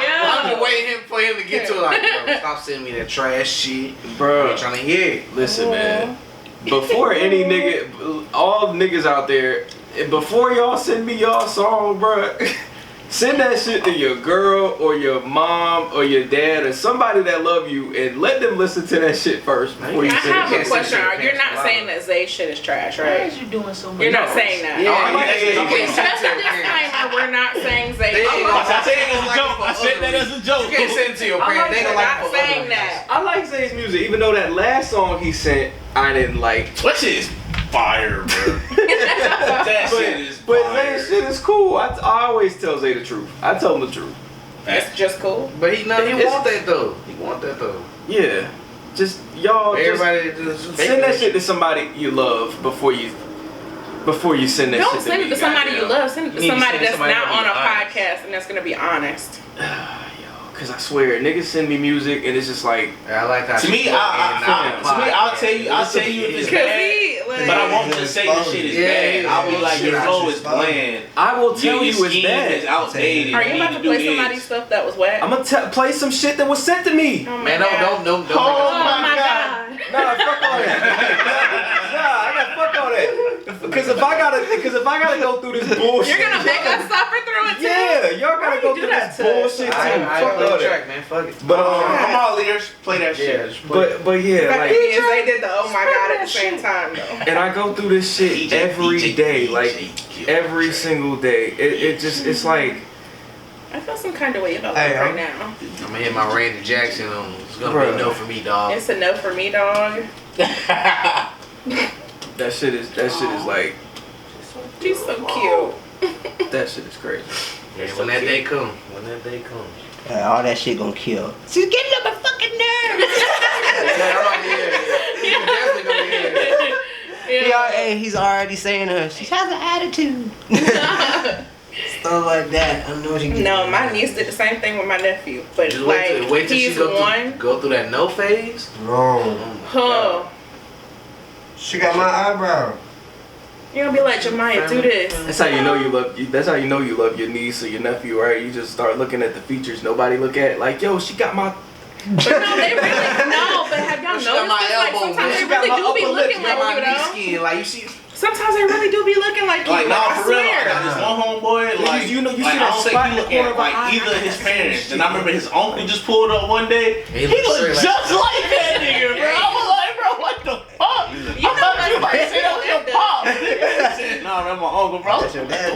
[SPEAKER 1] yeah.
[SPEAKER 5] I'm just for him to get to it, like, bro, stop sending me that trash shit.
[SPEAKER 3] Bro,
[SPEAKER 5] I ain't trying to hear it.
[SPEAKER 3] listen, man. Before any nigga, all niggas out there, before y'all send me y'all song, bro, send that shit to your girl or your mom or your dad or somebody that love you and let them listen to that shit first before you
[SPEAKER 1] I
[SPEAKER 3] send
[SPEAKER 1] have
[SPEAKER 3] it.
[SPEAKER 1] a question. You're not saying that Zay shit is trash,
[SPEAKER 5] Why
[SPEAKER 1] right?
[SPEAKER 5] is you doing so much?
[SPEAKER 1] You're not saying that.
[SPEAKER 5] Yeah,
[SPEAKER 1] Just a disclaimer, we're not saying Zay.
[SPEAKER 6] I said it as a joke. I said that as a joke.
[SPEAKER 5] You can't send it to your parents. They
[SPEAKER 1] We're
[SPEAKER 5] don't
[SPEAKER 1] not
[SPEAKER 5] like
[SPEAKER 1] saying that.
[SPEAKER 3] I like Zay's music, even though that last song he sent, I didn't like.
[SPEAKER 6] What shit is fire, bro? That shit is
[SPEAKER 3] But
[SPEAKER 6] fire.
[SPEAKER 3] Zay's shit is cool. I always tell Zay the truth. I tell him the truth.
[SPEAKER 1] It's just cool.
[SPEAKER 5] But he want that though. He want that though.
[SPEAKER 3] Yeah. Just y'all
[SPEAKER 5] Everybody just
[SPEAKER 3] send that shit to somebody you love before you send that
[SPEAKER 1] Don't
[SPEAKER 3] shit
[SPEAKER 1] send
[SPEAKER 3] to
[SPEAKER 1] it
[SPEAKER 3] me.
[SPEAKER 1] to somebody you love. Send it to
[SPEAKER 2] You need to
[SPEAKER 1] somebody
[SPEAKER 2] send
[SPEAKER 1] that's
[SPEAKER 2] somebody
[SPEAKER 1] not on a
[SPEAKER 2] honest.
[SPEAKER 1] podcast and that's gonna be honest.
[SPEAKER 3] Cause I swear, niggas send me music and it's just like,
[SPEAKER 5] I like how
[SPEAKER 6] To me, I'll tell you if it's bad, but I won't just say the shit is bad. I'll be like, your flow is bland.
[SPEAKER 3] I will tell
[SPEAKER 6] Your
[SPEAKER 3] you it's
[SPEAKER 6] scheme
[SPEAKER 3] bad.
[SPEAKER 6] is outdated.
[SPEAKER 1] Are you about to play somebody's stuff that was wet?
[SPEAKER 3] I'm gonna play some shit that was sent to me.
[SPEAKER 1] Oh my
[SPEAKER 5] Man,
[SPEAKER 1] God.
[SPEAKER 5] don't.
[SPEAKER 1] Oh my God.
[SPEAKER 3] Nah, fuck all that. Nah, I got fuck all that. Because if I gotta go through this bullshit.
[SPEAKER 1] You're gonna make us suffer through it too?
[SPEAKER 3] Yeah, y'all gotta go
[SPEAKER 1] do
[SPEAKER 3] through
[SPEAKER 1] that
[SPEAKER 3] this
[SPEAKER 1] to
[SPEAKER 3] bullshit too.
[SPEAKER 5] I
[SPEAKER 3] Fuck
[SPEAKER 5] play
[SPEAKER 3] all
[SPEAKER 5] the
[SPEAKER 3] that.
[SPEAKER 5] track, man. Fuck it.
[SPEAKER 3] But
[SPEAKER 6] I'm all ears. Play that shit.
[SPEAKER 5] Yeah, just play.
[SPEAKER 3] but yeah, like,
[SPEAKER 1] Me and Zay did the oh my God at the same time though.
[SPEAKER 3] and I go through this shit every day, like every single day. It's like,
[SPEAKER 1] I feel some kind of way about
[SPEAKER 8] Hey,
[SPEAKER 1] that right now.
[SPEAKER 5] I'm gonna hit my Randy Jackson on. It's gonna
[SPEAKER 3] Bruh.
[SPEAKER 5] be a no for me, dog.
[SPEAKER 1] It's a no for me, dog.
[SPEAKER 3] that shit is like,
[SPEAKER 1] She's so cute.
[SPEAKER 3] that shit is crazy.
[SPEAKER 5] Yeah, when that day comes.
[SPEAKER 8] All that shit gonna kill. She's getting on my fucking nerves.
[SPEAKER 5] You definitely gonna hear it.
[SPEAKER 8] Hey, he's already saying to her, she has an attitude. Stuff like that. I know she gets
[SPEAKER 1] No, my niece did the same thing with my nephew, but
[SPEAKER 5] Just
[SPEAKER 1] like
[SPEAKER 5] wait till
[SPEAKER 1] he's
[SPEAKER 5] she go
[SPEAKER 1] one.
[SPEAKER 5] through that no phase.
[SPEAKER 8] Bro,
[SPEAKER 1] Huh.
[SPEAKER 8] she got my eyebrow.
[SPEAKER 1] You're gonna be like, Jemiah, do this.
[SPEAKER 3] That's how you know you love. That's how you know you love your niece or your nephew, right? You just start looking at the features nobody look at. Like, yo, she got my.
[SPEAKER 1] But no, they really no. But have y'all
[SPEAKER 5] She got
[SPEAKER 1] noticed
[SPEAKER 5] my
[SPEAKER 1] this? Like
[SPEAKER 5] elbow,
[SPEAKER 1] sometimes
[SPEAKER 5] man.
[SPEAKER 1] they
[SPEAKER 3] She got
[SPEAKER 1] really
[SPEAKER 3] my
[SPEAKER 1] do be
[SPEAKER 3] upper lip.
[SPEAKER 1] looking
[SPEAKER 5] You got
[SPEAKER 1] like you
[SPEAKER 5] my
[SPEAKER 1] though.
[SPEAKER 5] skin, like you see.
[SPEAKER 1] Sometimes they really do be looking like you.
[SPEAKER 6] Like, no,
[SPEAKER 1] I
[SPEAKER 6] for real. I
[SPEAKER 1] swear.
[SPEAKER 6] got this one homeboy, like,
[SPEAKER 3] you know, you
[SPEAKER 6] like,
[SPEAKER 3] see
[SPEAKER 6] I
[SPEAKER 3] that
[SPEAKER 6] don't think
[SPEAKER 3] spot
[SPEAKER 6] he
[SPEAKER 3] in the
[SPEAKER 6] look
[SPEAKER 3] corner
[SPEAKER 6] at
[SPEAKER 3] of my
[SPEAKER 6] like
[SPEAKER 3] eye?
[SPEAKER 6] either of his parents. And I remember his uncle just pulled up one day.
[SPEAKER 5] He
[SPEAKER 6] He
[SPEAKER 5] looked
[SPEAKER 6] looked
[SPEAKER 5] straight
[SPEAKER 6] just like that nigga, bro. I was like, bro, what the fuck?
[SPEAKER 1] You
[SPEAKER 6] I
[SPEAKER 1] know
[SPEAKER 6] thought
[SPEAKER 1] that's
[SPEAKER 6] you might
[SPEAKER 1] crazy
[SPEAKER 6] say that was your
[SPEAKER 1] though.
[SPEAKER 6] pop. Nah, that's my uncle, bro.
[SPEAKER 8] That's your dad.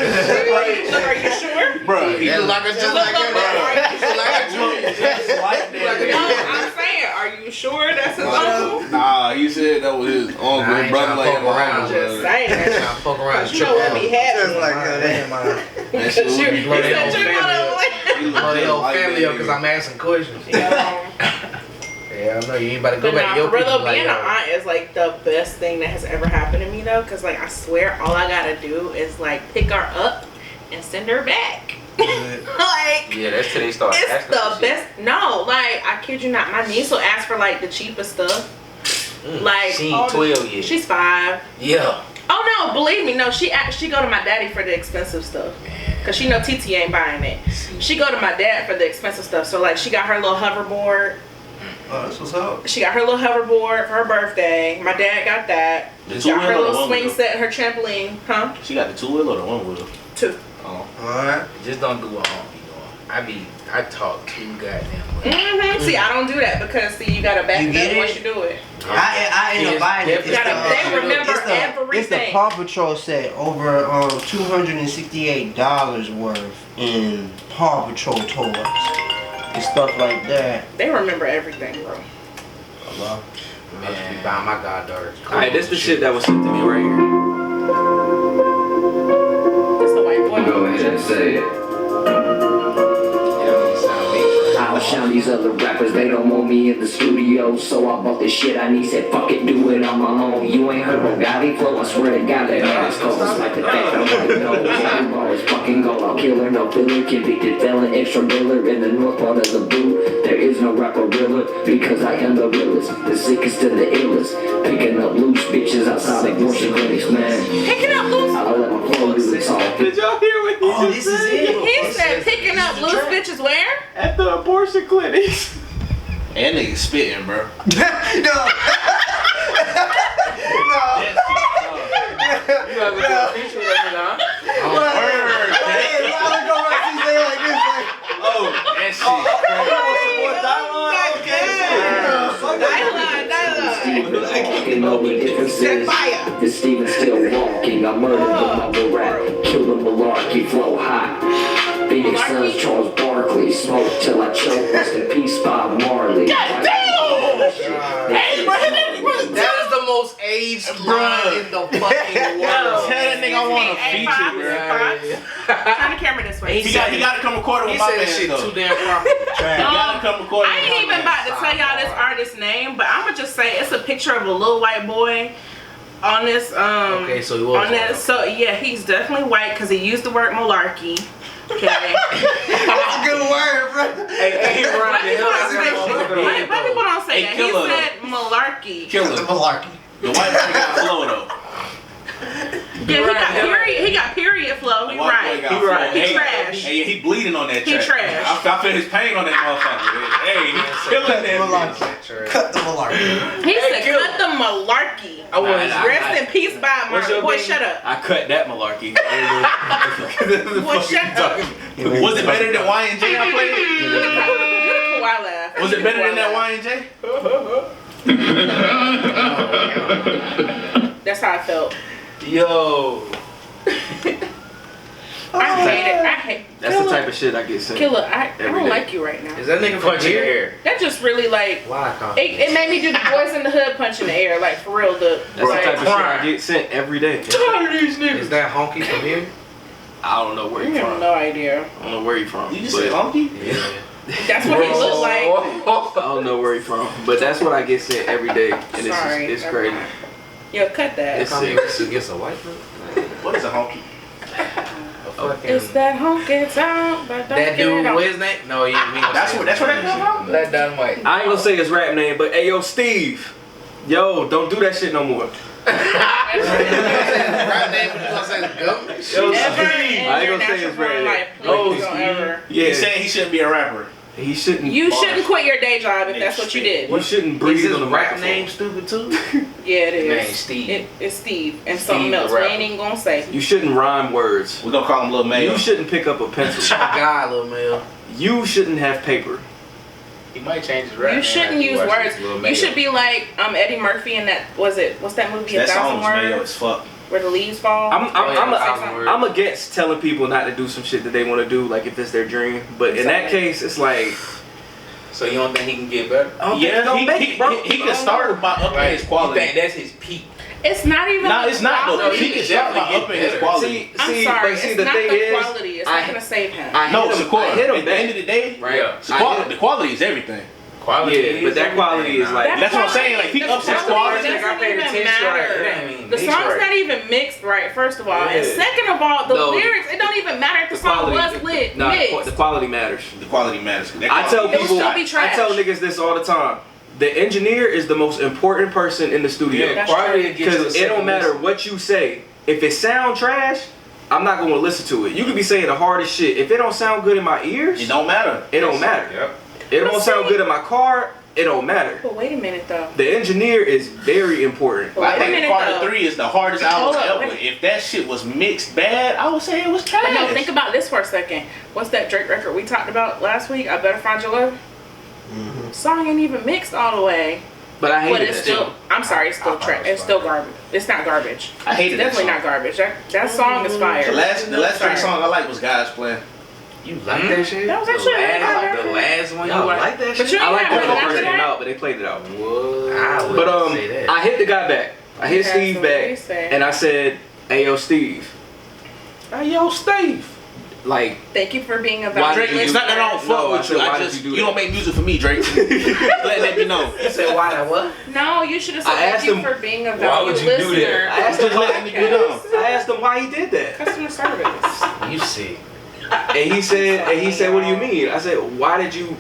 [SPEAKER 1] Are you sure?
[SPEAKER 6] Bro, he
[SPEAKER 5] He look like a just like
[SPEAKER 1] Look,
[SPEAKER 5] that. He look like a
[SPEAKER 6] just like that.
[SPEAKER 1] No, I'm saying, are you sure that's his uncle?
[SPEAKER 6] Nah, he said that was his uncle.
[SPEAKER 5] Nah, I
[SPEAKER 6] His
[SPEAKER 5] ain't
[SPEAKER 6] brother
[SPEAKER 5] tryna
[SPEAKER 6] like
[SPEAKER 5] poke around.
[SPEAKER 1] Just
[SPEAKER 5] Trying
[SPEAKER 1] saying.
[SPEAKER 5] to poke around.
[SPEAKER 1] You know what be happening.
[SPEAKER 8] like that.
[SPEAKER 6] That shit would be
[SPEAKER 1] You
[SPEAKER 5] blow
[SPEAKER 1] said
[SPEAKER 5] their
[SPEAKER 1] you're
[SPEAKER 5] whole
[SPEAKER 1] gonna
[SPEAKER 5] blow their whole
[SPEAKER 6] like
[SPEAKER 5] family
[SPEAKER 6] that
[SPEAKER 5] up because
[SPEAKER 6] nigga.
[SPEAKER 5] I'm asking questions.
[SPEAKER 1] Yeah.
[SPEAKER 5] Yeah, I know you ain't about to go
[SPEAKER 1] But
[SPEAKER 5] back
[SPEAKER 1] nah,
[SPEAKER 5] to your
[SPEAKER 1] for real
[SPEAKER 5] people
[SPEAKER 1] though,
[SPEAKER 5] like,
[SPEAKER 1] being
[SPEAKER 5] yo.
[SPEAKER 1] an aunt is like the best thing that has ever happened to me though, cause like I swear all I gotta do is like pick her up and send her back. Like
[SPEAKER 2] Yeah, that's till they start
[SPEAKER 1] it's
[SPEAKER 2] asking
[SPEAKER 1] the
[SPEAKER 2] for shit.
[SPEAKER 1] best. No, like I kid you not, my niece will ask for like the cheapest stuff. Like
[SPEAKER 2] She
[SPEAKER 1] all
[SPEAKER 2] ain't
[SPEAKER 1] the-
[SPEAKER 2] 12 yet.
[SPEAKER 1] She's 5.
[SPEAKER 2] Yeah.
[SPEAKER 1] Oh no, believe me, no. She go to my daddy for the expensive stuff, cause she know TT ain't buying it. She go to my dad for the expensive stuff. So like she got her little hoverboard.
[SPEAKER 8] Oh, that's what's up.
[SPEAKER 1] She got her little hoverboard for her birthday. My dad got that.
[SPEAKER 6] The
[SPEAKER 1] She got her
[SPEAKER 6] two-wheel or the
[SPEAKER 1] little
[SPEAKER 6] one
[SPEAKER 1] swing
[SPEAKER 6] wheel?
[SPEAKER 1] set, her trampoline, huh?
[SPEAKER 6] She got the 2-wheel or the 1-wheel?
[SPEAKER 1] 2.
[SPEAKER 6] Oh.
[SPEAKER 8] Alright.
[SPEAKER 2] Just don't do what Uncle doing. I talk too goddamn much.
[SPEAKER 1] Mm-hmm. See, I don't do that because see, you gotta back
[SPEAKER 8] You
[SPEAKER 1] it
[SPEAKER 8] get
[SPEAKER 1] up
[SPEAKER 8] it?
[SPEAKER 1] once you do it.
[SPEAKER 8] I end up buying it.
[SPEAKER 1] They remember
[SPEAKER 8] It's the
[SPEAKER 1] everything.
[SPEAKER 8] Paw Patrol set over $268 worth in Paw Patrol toys and stuff like that.
[SPEAKER 1] They remember everything, bro.
[SPEAKER 5] I should be buying my goddaughters.
[SPEAKER 3] Alright, this the shit that was sent to me right here.
[SPEAKER 1] That's the white boy.
[SPEAKER 9] Go ahead and say it. I'll shine these other rappers, they don't want me in the studio. So I bought this shit I need, said fuck it, do it on my own. You ain't heard no Gotti flow, I swear to God that ass cold. It's like the fact I'm like, no, every bar is fucking gold. I'll kill her, no filler, convicted felon, extra miller in the north part of the boot. There is no rapper realer, because I am the realest, the sickest and the illest. Picking up loose bitches outside abortion clinics, man.
[SPEAKER 1] Picking up loose.
[SPEAKER 9] I'll let my flow do the talk.
[SPEAKER 3] Did y'all hear what he
[SPEAKER 8] Oh,
[SPEAKER 3] just
[SPEAKER 8] this is
[SPEAKER 3] said?
[SPEAKER 8] it.
[SPEAKER 1] He said picking up what Lil Bitches where?
[SPEAKER 3] At the abortion clinics.
[SPEAKER 6] And nigga spitting, bro.
[SPEAKER 8] No.
[SPEAKER 2] You have a good feature with that,
[SPEAKER 9] The Steven still walking. I murdered the mumble rap. Killed the Malarkey, flow hot. Phoenix Suns, Charles Barkley. Smoke till I choke. Rest in peace, Bob Marley.
[SPEAKER 5] God damn! That is the most aged line in the fucking world.
[SPEAKER 6] Tell that nigga I want a feature, bro.
[SPEAKER 1] Turn the camera this way.
[SPEAKER 6] He got to come record with my man.
[SPEAKER 5] Shit
[SPEAKER 6] though.
[SPEAKER 5] too damn proper.
[SPEAKER 6] He got to come record.
[SPEAKER 1] I ain't even about to tell y'all this artist's name, but I'ma just say it's a picture of a little white boy on this.
[SPEAKER 5] Okay, so he was
[SPEAKER 1] on that. So yeah, he's definitely white because he used the word malarkey. Okay.
[SPEAKER 8] That's a good word, bro.
[SPEAKER 2] Hey,
[SPEAKER 1] Black people don't say that. He
[SPEAKER 6] Killer.
[SPEAKER 1] said malarkey.
[SPEAKER 6] Kill
[SPEAKER 8] The
[SPEAKER 6] him.
[SPEAKER 8] malarkey.
[SPEAKER 6] The white man got flow though.
[SPEAKER 1] Yeah, he got period flow. He
[SPEAKER 6] The white
[SPEAKER 1] right.
[SPEAKER 6] boy got flow.
[SPEAKER 1] He
[SPEAKER 6] Hey,
[SPEAKER 1] trash.
[SPEAKER 6] Hey, he bleeding on that
[SPEAKER 1] He
[SPEAKER 6] track.
[SPEAKER 1] trash.
[SPEAKER 6] I feel his pain on that motherfucker. Hey, he killing that bitch.
[SPEAKER 8] Cut the malarkey.
[SPEAKER 1] He said cut the malarkey.
[SPEAKER 2] I was
[SPEAKER 1] Rest in peace, Bob Marley. Boy, shut up.
[SPEAKER 3] I cut that malarkey.
[SPEAKER 1] Boy, shut up.
[SPEAKER 6] Was it better than Y&J I played?
[SPEAKER 1] Do the Kawhi laugh.
[SPEAKER 6] Was it better than that Y&J?
[SPEAKER 1] That's how I felt.
[SPEAKER 2] Yo.
[SPEAKER 1] I hate it. I hate.
[SPEAKER 3] That's the type of shit I get sent.
[SPEAKER 1] Killer, I
[SPEAKER 3] every
[SPEAKER 1] don't
[SPEAKER 3] day.
[SPEAKER 1] like you right now.
[SPEAKER 5] Is that nigga
[SPEAKER 2] Punch
[SPEAKER 5] from
[SPEAKER 2] in the
[SPEAKER 5] here?
[SPEAKER 2] air.
[SPEAKER 1] That just really like
[SPEAKER 5] LottaKash.
[SPEAKER 1] it made me do the boys in the hood punch in the air, like for real.
[SPEAKER 3] That's the type of shit I get sent every day.
[SPEAKER 5] Is that honky from here?
[SPEAKER 3] I don't know where
[SPEAKER 1] You
[SPEAKER 3] you
[SPEAKER 1] have
[SPEAKER 3] from.
[SPEAKER 1] no idea.
[SPEAKER 3] I don't know where you from.
[SPEAKER 6] You just
[SPEAKER 3] but
[SPEAKER 6] say honky?
[SPEAKER 5] Yeah.
[SPEAKER 1] That's what he looked like.
[SPEAKER 3] I don't know where you from. But that's what I get sent every day. And
[SPEAKER 1] Sorry,
[SPEAKER 3] it's crazy.
[SPEAKER 1] Yo, cut that.
[SPEAKER 3] It's
[SPEAKER 5] Come
[SPEAKER 3] sick.
[SPEAKER 5] here against a white man?
[SPEAKER 6] What is a honky?
[SPEAKER 5] A fucking...
[SPEAKER 1] It's that honky tonk, but don't
[SPEAKER 5] That
[SPEAKER 1] get
[SPEAKER 5] dude,
[SPEAKER 1] it on.
[SPEAKER 5] what's his name? No, you mean
[SPEAKER 6] That's where that come from?
[SPEAKER 2] Let Dynamite.
[SPEAKER 3] I ain't gonna say his rap name, but hey, yo, Steve. Yo, don't do that shit no more.
[SPEAKER 5] Right name, but you gonna say the government?
[SPEAKER 3] Yo,
[SPEAKER 1] Ever
[SPEAKER 3] Steve.
[SPEAKER 1] in
[SPEAKER 3] I ain't
[SPEAKER 1] your
[SPEAKER 3] gonna say
[SPEAKER 1] natural
[SPEAKER 3] his rap
[SPEAKER 1] born
[SPEAKER 3] name.
[SPEAKER 1] life,
[SPEAKER 3] No,
[SPEAKER 1] please don't
[SPEAKER 3] Steve.
[SPEAKER 1] ever.
[SPEAKER 6] He's
[SPEAKER 3] Yeah,
[SPEAKER 6] saying he shouldn't be a rapper.
[SPEAKER 3] he shouldn't.
[SPEAKER 1] You shouldn't quit your day job if that's what you did.
[SPEAKER 3] You shouldn't
[SPEAKER 5] Is
[SPEAKER 3] breathe
[SPEAKER 5] his
[SPEAKER 3] on the
[SPEAKER 5] rap
[SPEAKER 3] microphone.
[SPEAKER 5] name stupid too?
[SPEAKER 1] Yeah, it is.
[SPEAKER 2] Man, Steve.
[SPEAKER 1] It's Steve and
[SPEAKER 2] Steve
[SPEAKER 1] something
[SPEAKER 2] the
[SPEAKER 1] else. We
[SPEAKER 2] rapper.
[SPEAKER 1] ain't even gonna say.
[SPEAKER 3] You shouldn't rhyme words.
[SPEAKER 6] We're gonna call him Lil Mayo.
[SPEAKER 3] You shouldn't pick up a pencil.
[SPEAKER 5] God, little man.
[SPEAKER 3] You shouldn't have paper.
[SPEAKER 2] He might change his rap.
[SPEAKER 1] You
[SPEAKER 2] name
[SPEAKER 1] shouldn't
[SPEAKER 2] after
[SPEAKER 1] use
[SPEAKER 2] watch
[SPEAKER 1] words.
[SPEAKER 2] this Lil
[SPEAKER 1] You
[SPEAKER 2] Mayo.
[SPEAKER 1] should be like Eddie Murphy in that. What's that movie?
[SPEAKER 6] That
[SPEAKER 1] 1,000
[SPEAKER 6] song was Mayo
[SPEAKER 1] Words,
[SPEAKER 6] as fuck.
[SPEAKER 1] where the leaves fall.
[SPEAKER 3] I'm against telling people not to do some shit that they want to do, like if it's their dream. But in that case, it's like.
[SPEAKER 2] So you don't think he can get better?
[SPEAKER 6] Yeah, he can start by upping his quality.
[SPEAKER 2] You think that's his peak?
[SPEAKER 1] It's not even.
[SPEAKER 6] No, it's not though.
[SPEAKER 1] quality.
[SPEAKER 6] He can start by upping his quality.
[SPEAKER 1] I'm sorry.
[SPEAKER 3] But see,
[SPEAKER 1] It's
[SPEAKER 3] the
[SPEAKER 1] not
[SPEAKER 3] thing
[SPEAKER 1] the
[SPEAKER 3] is,
[SPEAKER 1] quality. It's not gonna save him.
[SPEAKER 6] No, Socorro.
[SPEAKER 3] I hit him
[SPEAKER 6] At the end of the day,
[SPEAKER 3] Right.
[SPEAKER 2] Yeah.
[SPEAKER 6] the quality is everything.
[SPEAKER 2] Quality.
[SPEAKER 3] Yeah, but that quality is like.
[SPEAKER 6] That's what I'm saying, like, he ups his quality.
[SPEAKER 1] Doesn't
[SPEAKER 2] I paid
[SPEAKER 1] even
[SPEAKER 2] attention
[SPEAKER 1] matter.
[SPEAKER 2] right. It ain't even
[SPEAKER 1] The
[SPEAKER 2] mixed
[SPEAKER 1] song's
[SPEAKER 2] right.
[SPEAKER 1] not even mixed right. First of all, and
[SPEAKER 3] Yeah.
[SPEAKER 1] second of all, the
[SPEAKER 3] No,
[SPEAKER 1] lyrics. It don't even matter if the song was lit.
[SPEAKER 3] Nah,
[SPEAKER 1] mixed.
[SPEAKER 3] the quality matters.
[SPEAKER 6] The quality matters. That
[SPEAKER 3] I tell
[SPEAKER 6] quality is
[SPEAKER 3] people,
[SPEAKER 1] still be
[SPEAKER 3] I
[SPEAKER 1] trash.
[SPEAKER 3] tell niggas this all the time. The engineer is the most important person in the studio.
[SPEAKER 1] That's
[SPEAKER 2] quality
[SPEAKER 1] true.
[SPEAKER 2] gets you a
[SPEAKER 3] Because it don't
[SPEAKER 2] second
[SPEAKER 3] matter
[SPEAKER 2] listen.
[SPEAKER 3] what you say. If it sound trash, I'm not gonna listen to it. You could be saying the hardest shit. If it don't sound good in my ears,
[SPEAKER 6] It don't matter.
[SPEAKER 3] it don't matter.
[SPEAKER 2] Yep.
[SPEAKER 3] It don't sound good in my car, it don't matter.
[SPEAKER 1] But wait a minute though.
[SPEAKER 3] The engineer is very important.
[SPEAKER 1] But
[SPEAKER 6] I
[SPEAKER 1] wait a
[SPEAKER 6] think
[SPEAKER 1] minute
[SPEAKER 6] Carter
[SPEAKER 1] though.
[SPEAKER 6] 3 is the hardest album
[SPEAKER 1] Hold up,
[SPEAKER 6] ever.
[SPEAKER 1] wait.
[SPEAKER 6] If that shit was mixed bad, I would say it was trash.
[SPEAKER 1] But no, think about this for a second. What's that Drake record we talked about last week? I Better Find Your Love. Song ain't even mixed all the way.
[SPEAKER 3] But I hate
[SPEAKER 1] But
[SPEAKER 3] it.
[SPEAKER 1] it's still. I'm sorry. It's still trash. It's still garbage. It's not garbage.
[SPEAKER 6] I hated
[SPEAKER 1] It's
[SPEAKER 6] that
[SPEAKER 1] definitely
[SPEAKER 6] song.
[SPEAKER 1] not garbage. That song is fire.
[SPEAKER 6] The last Drake
[SPEAKER 1] Sorry.
[SPEAKER 6] song I like was God's Plan.
[SPEAKER 5] You like that shit?
[SPEAKER 1] That was actually a really good
[SPEAKER 5] The
[SPEAKER 1] record.
[SPEAKER 5] last one you
[SPEAKER 2] Y'all
[SPEAKER 5] like
[SPEAKER 2] that
[SPEAKER 5] that
[SPEAKER 1] But
[SPEAKER 5] shit?
[SPEAKER 1] you
[SPEAKER 3] I like
[SPEAKER 1] ain't
[SPEAKER 3] when
[SPEAKER 1] have
[SPEAKER 3] it
[SPEAKER 1] one
[SPEAKER 3] first
[SPEAKER 1] after
[SPEAKER 3] came
[SPEAKER 1] that?
[SPEAKER 3] out, but they played it out.
[SPEAKER 5] What? I
[SPEAKER 3] But
[SPEAKER 5] wouldn't say that.
[SPEAKER 3] I hit the guy back. I hit
[SPEAKER 1] Yeah,
[SPEAKER 3] Steve
[SPEAKER 1] so what do you
[SPEAKER 3] back,
[SPEAKER 1] say?
[SPEAKER 3] and I said, "Hey, yo, Steve,
[SPEAKER 6] Hey, yo, Steve.
[SPEAKER 3] like,
[SPEAKER 1] Thank you for being a
[SPEAKER 3] Why
[SPEAKER 1] valid
[SPEAKER 6] Drake,
[SPEAKER 3] did
[SPEAKER 6] it's not that I don't
[SPEAKER 3] No,
[SPEAKER 6] fuck
[SPEAKER 3] I
[SPEAKER 6] with
[SPEAKER 3] said,
[SPEAKER 6] you.
[SPEAKER 3] why
[SPEAKER 6] I
[SPEAKER 3] did
[SPEAKER 6] just,
[SPEAKER 3] you do
[SPEAKER 6] you don't make music for me, Drake. Let that be known.
[SPEAKER 5] You said why that what?
[SPEAKER 1] No, you should have said
[SPEAKER 3] I
[SPEAKER 1] thank
[SPEAKER 3] asked
[SPEAKER 1] you
[SPEAKER 3] him,
[SPEAKER 1] for being a
[SPEAKER 2] why
[SPEAKER 1] valued
[SPEAKER 2] would you do
[SPEAKER 1] listener.
[SPEAKER 2] that?
[SPEAKER 3] I asked
[SPEAKER 6] Just
[SPEAKER 3] him,
[SPEAKER 6] letting you know.
[SPEAKER 3] I asked him why he did that,
[SPEAKER 1] Customer service.
[SPEAKER 5] You see.
[SPEAKER 3] and he said, "What do you mean?" I said, "Why did you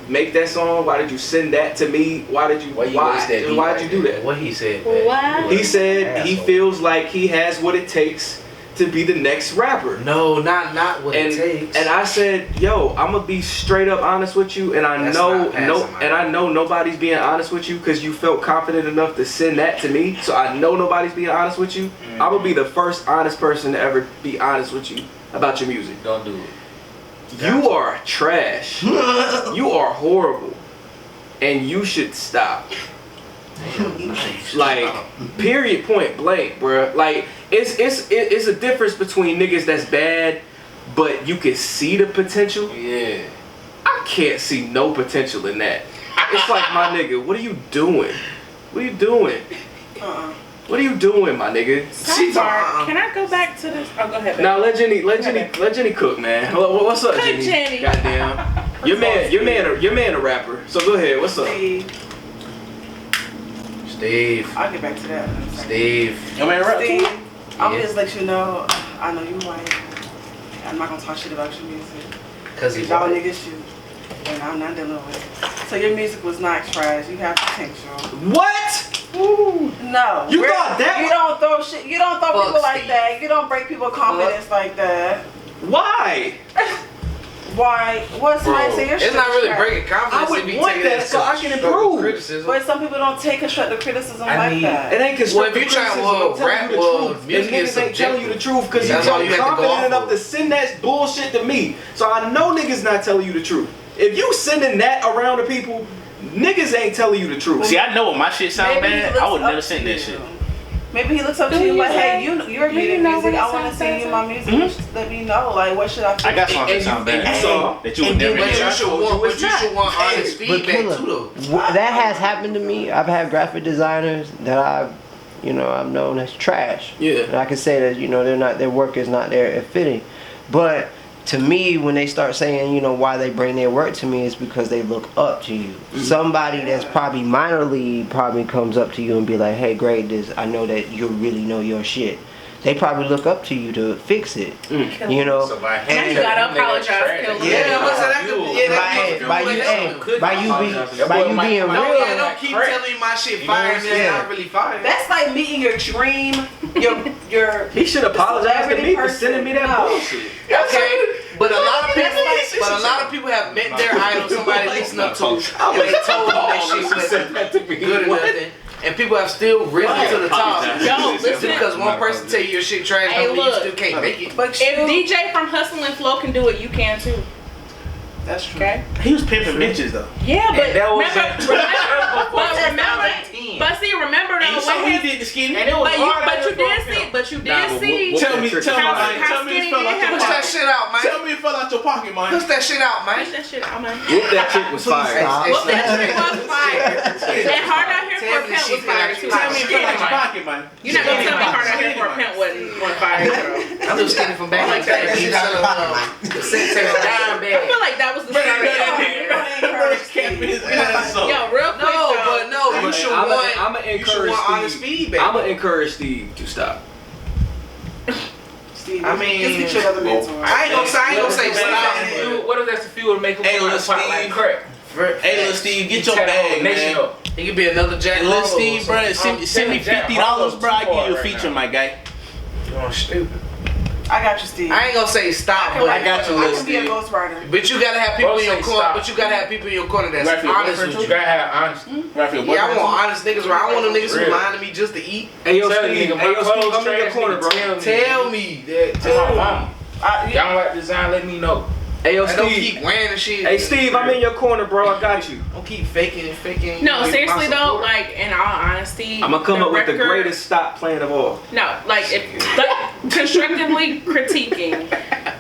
[SPEAKER 3] make that song? Why did you send that to me? Why did you
[SPEAKER 2] waste that beat
[SPEAKER 3] why did you do that?"
[SPEAKER 5] What he said?
[SPEAKER 1] Why?
[SPEAKER 3] He said he
[SPEAKER 5] Asshole.
[SPEAKER 3] feels like he has what it takes to be the next rapper.
[SPEAKER 5] No, not what it takes.
[SPEAKER 3] And I said, yo, I'm gonna be straight up honest with you, and I know nobody's being honest with you because you felt confident enough to send that to me. So I know nobody's being honest with you. I'm gonna be the first honest person to ever be honest with you about your music.
[SPEAKER 5] Don't do it.
[SPEAKER 3] You are trash. You are horrible, and you should stop. Like, period, point blank, bro. Like, it's a difference between niggas that's bad, but you can see the potential.
[SPEAKER 5] Yeah.
[SPEAKER 3] I can't see no potential in that. It's like, my nigga, what are you doing? What are you doing? What are you doing, my nigga?
[SPEAKER 1] Can I go back to this? Oh, go ahead.
[SPEAKER 3] Now let Jenny cook, man. What's up, Jenny? Goddamn. Your man a rapper. So go ahead. What's up?
[SPEAKER 5] Steve.
[SPEAKER 4] I'll get back to that in a second.
[SPEAKER 5] Steve.
[SPEAKER 3] Your man rap.
[SPEAKER 4] Steve, I'm gonna just let you know, I know you white. I'm not gonna talk shit about your music.
[SPEAKER 5] Cause
[SPEAKER 4] y'all niggas shoot. And I'm not dealing with it. So your music was not trash. You have potential.
[SPEAKER 3] What?
[SPEAKER 4] Ooh. No.
[SPEAKER 3] You thought that?
[SPEAKER 4] You don't throw shit. You don't throw
[SPEAKER 5] Fuck
[SPEAKER 4] people like
[SPEAKER 5] Steve.
[SPEAKER 4] that. You don't break people's confidence like that.
[SPEAKER 3] Why?
[SPEAKER 4] Why? What's somebody say your shit?
[SPEAKER 5] It's not really
[SPEAKER 4] trash?
[SPEAKER 5] breaking confidence.
[SPEAKER 3] I would want that so I can improve.
[SPEAKER 5] Criticism.
[SPEAKER 4] But some people don't take constructive criticism
[SPEAKER 5] I
[SPEAKER 4] like
[SPEAKER 5] mean,
[SPEAKER 4] that.
[SPEAKER 3] It ain't constructive
[SPEAKER 5] Well, if you try
[SPEAKER 3] criticism.
[SPEAKER 5] to rap,
[SPEAKER 3] I'm telling you the
[SPEAKER 5] well,
[SPEAKER 3] truth.
[SPEAKER 5] music
[SPEAKER 3] And
[SPEAKER 5] is
[SPEAKER 3] niggas ain't telling you the truth because
[SPEAKER 5] That's
[SPEAKER 3] you're
[SPEAKER 5] all you have to go
[SPEAKER 3] confident
[SPEAKER 5] off
[SPEAKER 3] enough
[SPEAKER 5] of.
[SPEAKER 3] to send that bullshit to me. So I know niggas not telling you the truth. If you sending that around to people, niggas ain't telling you the truth.
[SPEAKER 6] See, I know when my shit sound
[SPEAKER 4] Maybe he
[SPEAKER 6] bad,
[SPEAKER 4] looks
[SPEAKER 6] I would
[SPEAKER 4] up
[SPEAKER 6] never
[SPEAKER 4] to
[SPEAKER 6] send that
[SPEAKER 4] you.
[SPEAKER 6] shit.
[SPEAKER 4] Maybe he looks up to you like, hey, you're good at music. I want to sing you my music. Just let me know. Like, what should I fix?
[SPEAKER 6] I got songs that sound bad. That you would never
[SPEAKER 5] But
[SPEAKER 6] hear.
[SPEAKER 5] you should want honest
[SPEAKER 8] But
[SPEAKER 5] feedback
[SPEAKER 8] Killer,
[SPEAKER 5] too, though.
[SPEAKER 8] that has happened to me. I've had graphic designers that I've known as trash.
[SPEAKER 3] Yeah.
[SPEAKER 8] And I can say that, their work is not there fitting. But to me, when they start saying, why they bring their work to me, is because they look up to you. Somebody that's probably minor league probably comes up to you and be like, hey, grade this. I know that you really know your shit. They probably look up to you to fix it.
[SPEAKER 2] So by
[SPEAKER 1] And
[SPEAKER 2] him
[SPEAKER 1] you gotta
[SPEAKER 2] telling them
[SPEAKER 1] apologize,
[SPEAKER 2] they
[SPEAKER 1] Killer.
[SPEAKER 2] trash.
[SPEAKER 5] Yeah, but so that could
[SPEAKER 8] by you being real.
[SPEAKER 5] don't keep telling me my shit fire and it's not really fire.
[SPEAKER 4] That's like meeting your dream, your
[SPEAKER 3] He should apologize to me for sending me that bullshit.
[SPEAKER 5] Okay, but a lot of people have met their idol, somebody listen up to, and they told them that shit wasn't good or nothing. And people have still risen to the top.
[SPEAKER 1] Yo, listen.
[SPEAKER 5] Because one person tell you your shit trash,
[SPEAKER 1] Hey,
[SPEAKER 5] don't mean you
[SPEAKER 1] look.
[SPEAKER 5] still can't make it.
[SPEAKER 4] But
[SPEAKER 1] If DJ from Hustle and Flow can do it, you can too.
[SPEAKER 4] that's true.
[SPEAKER 1] Okay?
[SPEAKER 6] He was pimping bitches though.
[SPEAKER 1] Yeah, but
[SPEAKER 2] that was
[SPEAKER 1] remember
[SPEAKER 6] And you
[SPEAKER 1] though,
[SPEAKER 6] saw what he did to Skinny. And it was
[SPEAKER 1] but you did see.
[SPEAKER 6] Tell me,
[SPEAKER 1] how
[SPEAKER 6] it fell out your
[SPEAKER 5] Push that shit out, man.
[SPEAKER 6] Tell me it fell out your pocket, man.
[SPEAKER 5] Push that shit out, man.
[SPEAKER 1] Push that shit out, man.
[SPEAKER 3] Whoop that chick was fire.
[SPEAKER 1] Well, that shit was fire. And Hard Out Here for a Pimp was fire too.
[SPEAKER 6] Tell me it fell out your pocket, man.
[SPEAKER 1] You're not gonna tell me Hard Out Here for a Pimp wasn't fire, girl.
[SPEAKER 5] I knew Skinny from back like that. He's selling dime bag.
[SPEAKER 1] I feel like that was the start of Yo, real quick though.
[SPEAKER 5] You should want honest feedback.
[SPEAKER 3] I'm gonna encourage Steve to stop.
[SPEAKER 4] Steve,
[SPEAKER 5] I mean,
[SPEAKER 4] just get your other mentor.
[SPEAKER 5] I ain't gonna say stop.
[SPEAKER 2] What if that's the fuel to make him
[SPEAKER 6] Hey,
[SPEAKER 2] want
[SPEAKER 6] little
[SPEAKER 2] to pop like
[SPEAKER 6] Steve.
[SPEAKER 2] crack?
[SPEAKER 6] Hey, little Steve, get your bag, man.
[SPEAKER 5] It could be another Jack
[SPEAKER 6] Hey,
[SPEAKER 5] Lowe.
[SPEAKER 6] little Steve, bro, send me $50, bro. I give you a feature, my guy.
[SPEAKER 5] You're stupid.
[SPEAKER 4] I got you, Steve.
[SPEAKER 5] I ain't gonna say stop, but
[SPEAKER 6] I got you,
[SPEAKER 4] I
[SPEAKER 6] little
[SPEAKER 4] can be a
[SPEAKER 6] Steve.
[SPEAKER 4] ghostwriter.
[SPEAKER 5] But you gotta have people
[SPEAKER 2] Both
[SPEAKER 5] in your
[SPEAKER 2] say
[SPEAKER 5] corner.
[SPEAKER 2] stop.
[SPEAKER 5] But you gotta have people in your corner that's
[SPEAKER 6] Right for your
[SPEAKER 5] honest
[SPEAKER 6] boyfriend,
[SPEAKER 5] with
[SPEAKER 2] You
[SPEAKER 5] you.
[SPEAKER 2] gotta have honesty.
[SPEAKER 6] Right for your
[SPEAKER 5] Yeah, I
[SPEAKER 6] boyfriend.
[SPEAKER 5] want honest niggas. Right? I want them niggas who
[SPEAKER 2] Really?
[SPEAKER 5] lying to me just to eat.
[SPEAKER 3] Hey, yo,
[SPEAKER 2] Tell
[SPEAKER 3] Steve,
[SPEAKER 2] nigga,
[SPEAKER 3] hey, yo,
[SPEAKER 2] my
[SPEAKER 3] Steve,
[SPEAKER 2] clothes
[SPEAKER 3] I'm in your
[SPEAKER 2] trash,
[SPEAKER 3] corner, bro.
[SPEAKER 2] nigga,
[SPEAKER 5] Tell me.
[SPEAKER 2] Tell my mom.
[SPEAKER 4] Yeah.
[SPEAKER 2] Y'all like design, let me know.
[SPEAKER 3] Hey, yo,
[SPEAKER 5] I don't
[SPEAKER 3] Steve.
[SPEAKER 5] keep wearing the shit.
[SPEAKER 3] Hey, Steve, I'm in your corner, bro. I got you.
[SPEAKER 5] Don't keep faking.
[SPEAKER 1] No,
[SPEAKER 5] You
[SPEAKER 1] seriously
[SPEAKER 5] my
[SPEAKER 1] though,
[SPEAKER 5] support.
[SPEAKER 1] like in all honesty,
[SPEAKER 3] I'm gonna come up with the
[SPEAKER 1] record-
[SPEAKER 3] greatest stop playing of all.
[SPEAKER 1] No, like constructively critiquing,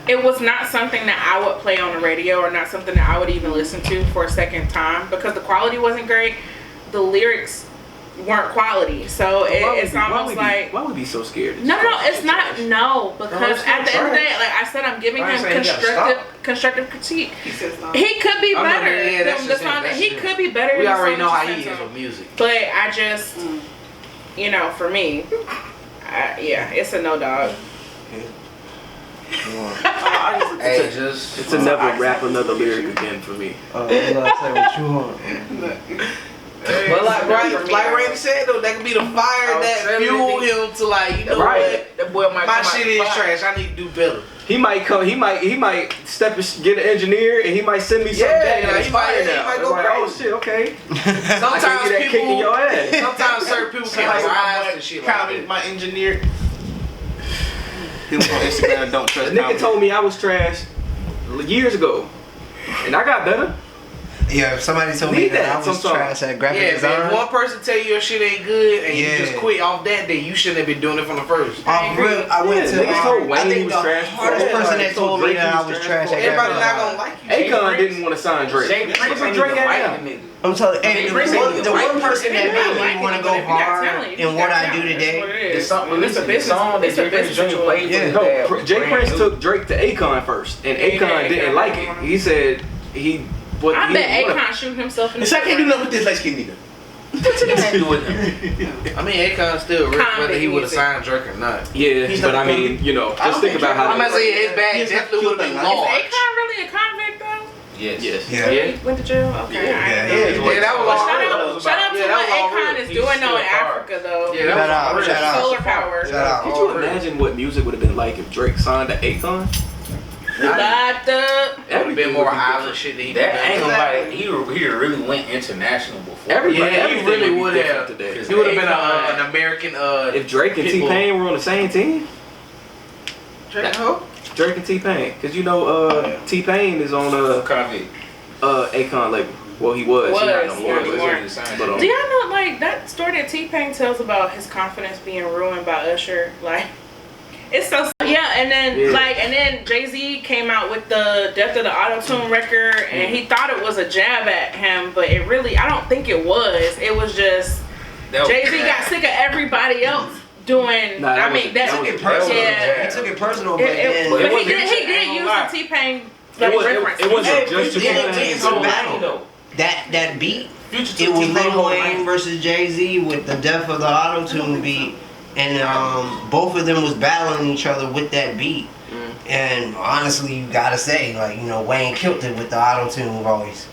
[SPEAKER 1] it was not something that I would play on the radio or not something that I would even listen to for a second time because the quality wasn't great, the lyrics weren't quality, so it's almost like
[SPEAKER 3] why would we be so scared?
[SPEAKER 1] no, it's not because at the end of the day, like I said, I'm giving him constructive critique.
[SPEAKER 4] He says no.
[SPEAKER 1] He could be
[SPEAKER 5] I know,
[SPEAKER 1] better.
[SPEAKER 5] yeah, that's
[SPEAKER 1] than
[SPEAKER 5] just
[SPEAKER 1] the
[SPEAKER 5] him,
[SPEAKER 1] song.
[SPEAKER 5] that's
[SPEAKER 1] He
[SPEAKER 5] him.
[SPEAKER 1] could be better.
[SPEAKER 5] We
[SPEAKER 1] than the
[SPEAKER 5] already
[SPEAKER 1] song
[SPEAKER 5] know
[SPEAKER 1] that
[SPEAKER 5] how
[SPEAKER 1] you
[SPEAKER 5] he
[SPEAKER 1] sent
[SPEAKER 5] is
[SPEAKER 1] to him.
[SPEAKER 5] with music.
[SPEAKER 1] But I just, for me, it's a no dog.
[SPEAKER 5] Hey, just
[SPEAKER 3] It's a never rap another lyric again for me.
[SPEAKER 8] You gotta say what you want.
[SPEAKER 5] But like Randy said though, that could be the fire that fuel him to like, you know what?
[SPEAKER 2] That boy might
[SPEAKER 5] My shit is trash. I need to do better.
[SPEAKER 3] He might come. He might step and get an engineer, and he might send me something back.
[SPEAKER 5] Yeah,
[SPEAKER 3] He might go
[SPEAKER 5] crazy.
[SPEAKER 3] oh shit, okay.
[SPEAKER 5] Sometimes
[SPEAKER 3] that kick in your ass.
[SPEAKER 5] Sometimes certain people can't rise and shit like that.
[SPEAKER 6] My engineer. He was on Instagram. Don't trust.
[SPEAKER 3] The nigga told me I was trash years ago, and I got better.
[SPEAKER 8] Yeah, if somebody told me that I was trash at graphic design.
[SPEAKER 5] If one person tell you your shit ain't good and you just quit off that day, you shouldn't have been doing it from the first.
[SPEAKER 8] I went to. I think the hardest person that told me that I was trash at
[SPEAKER 5] everybody
[SPEAKER 8] graphic
[SPEAKER 5] not gonna like you.
[SPEAKER 3] Akon didn't want to sign Drake.
[SPEAKER 2] What's Drake at now?
[SPEAKER 8] I'm telling you, the one person that made me want to go hard in what I do today.
[SPEAKER 2] The song that Jay Prince Jr. played.
[SPEAKER 3] Yeah, no, Jay Prince took Drake to Akon first, and Akon didn't like it. He said
[SPEAKER 1] I bet Akon shoot himself in the
[SPEAKER 6] I can't do nothing with this light skin nigga.
[SPEAKER 5] I mean, Akon still rich whether he would have signed Drake or not.
[SPEAKER 3] Yeah, but I mean, you know, just think about how.
[SPEAKER 5] I'm not saying his bag definitely would have been large.
[SPEAKER 1] Is Akon really a convict though?
[SPEAKER 2] Yes.
[SPEAKER 8] Yeah.
[SPEAKER 1] He went to jail? Okay.
[SPEAKER 5] Yeah, that was all.
[SPEAKER 1] Shout out to what Akon is doing though in Africa though.
[SPEAKER 5] Yeah,
[SPEAKER 8] shout out.
[SPEAKER 1] Solar power.
[SPEAKER 8] Shout out.
[SPEAKER 3] Could you imagine what music would have been like if Drake signed to Akon?
[SPEAKER 1] Locked up.
[SPEAKER 5] That would have been more island shit than he did.
[SPEAKER 2] That ain't nobody. He really went international before.
[SPEAKER 3] Everybody
[SPEAKER 5] he really would have.
[SPEAKER 3] today.
[SPEAKER 5] He would have been an American.
[SPEAKER 3] If Drake and T-Pain were on the same team.
[SPEAKER 5] Drake who?
[SPEAKER 3] Drake and T-Pain, because you know T-Pain is on Akon label. Well, he was. He's not no more. But,
[SPEAKER 1] do y'all know like that story that T-Pain tells about his confidence being ruined by Usher? Like, it's so and then Jay-Z came out with the Death of the Auto-Tune record, and he thought it was a jab at him, but it really, I don't think it was. It was just Jay-Z got sick of everybody else doing. He took it personal, but he did use the T-Pain reference.
[SPEAKER 3] It wasn't just
[SPEAKER 8] It's a battle though. That beat, it was Lil Wayne versus Jay-Z with the Death of the Auto-Tune beat, and both of them was battling each other with that beat. And honestly, you gotta say, like, you know, Wayne killed it with the Auto-Tune voice.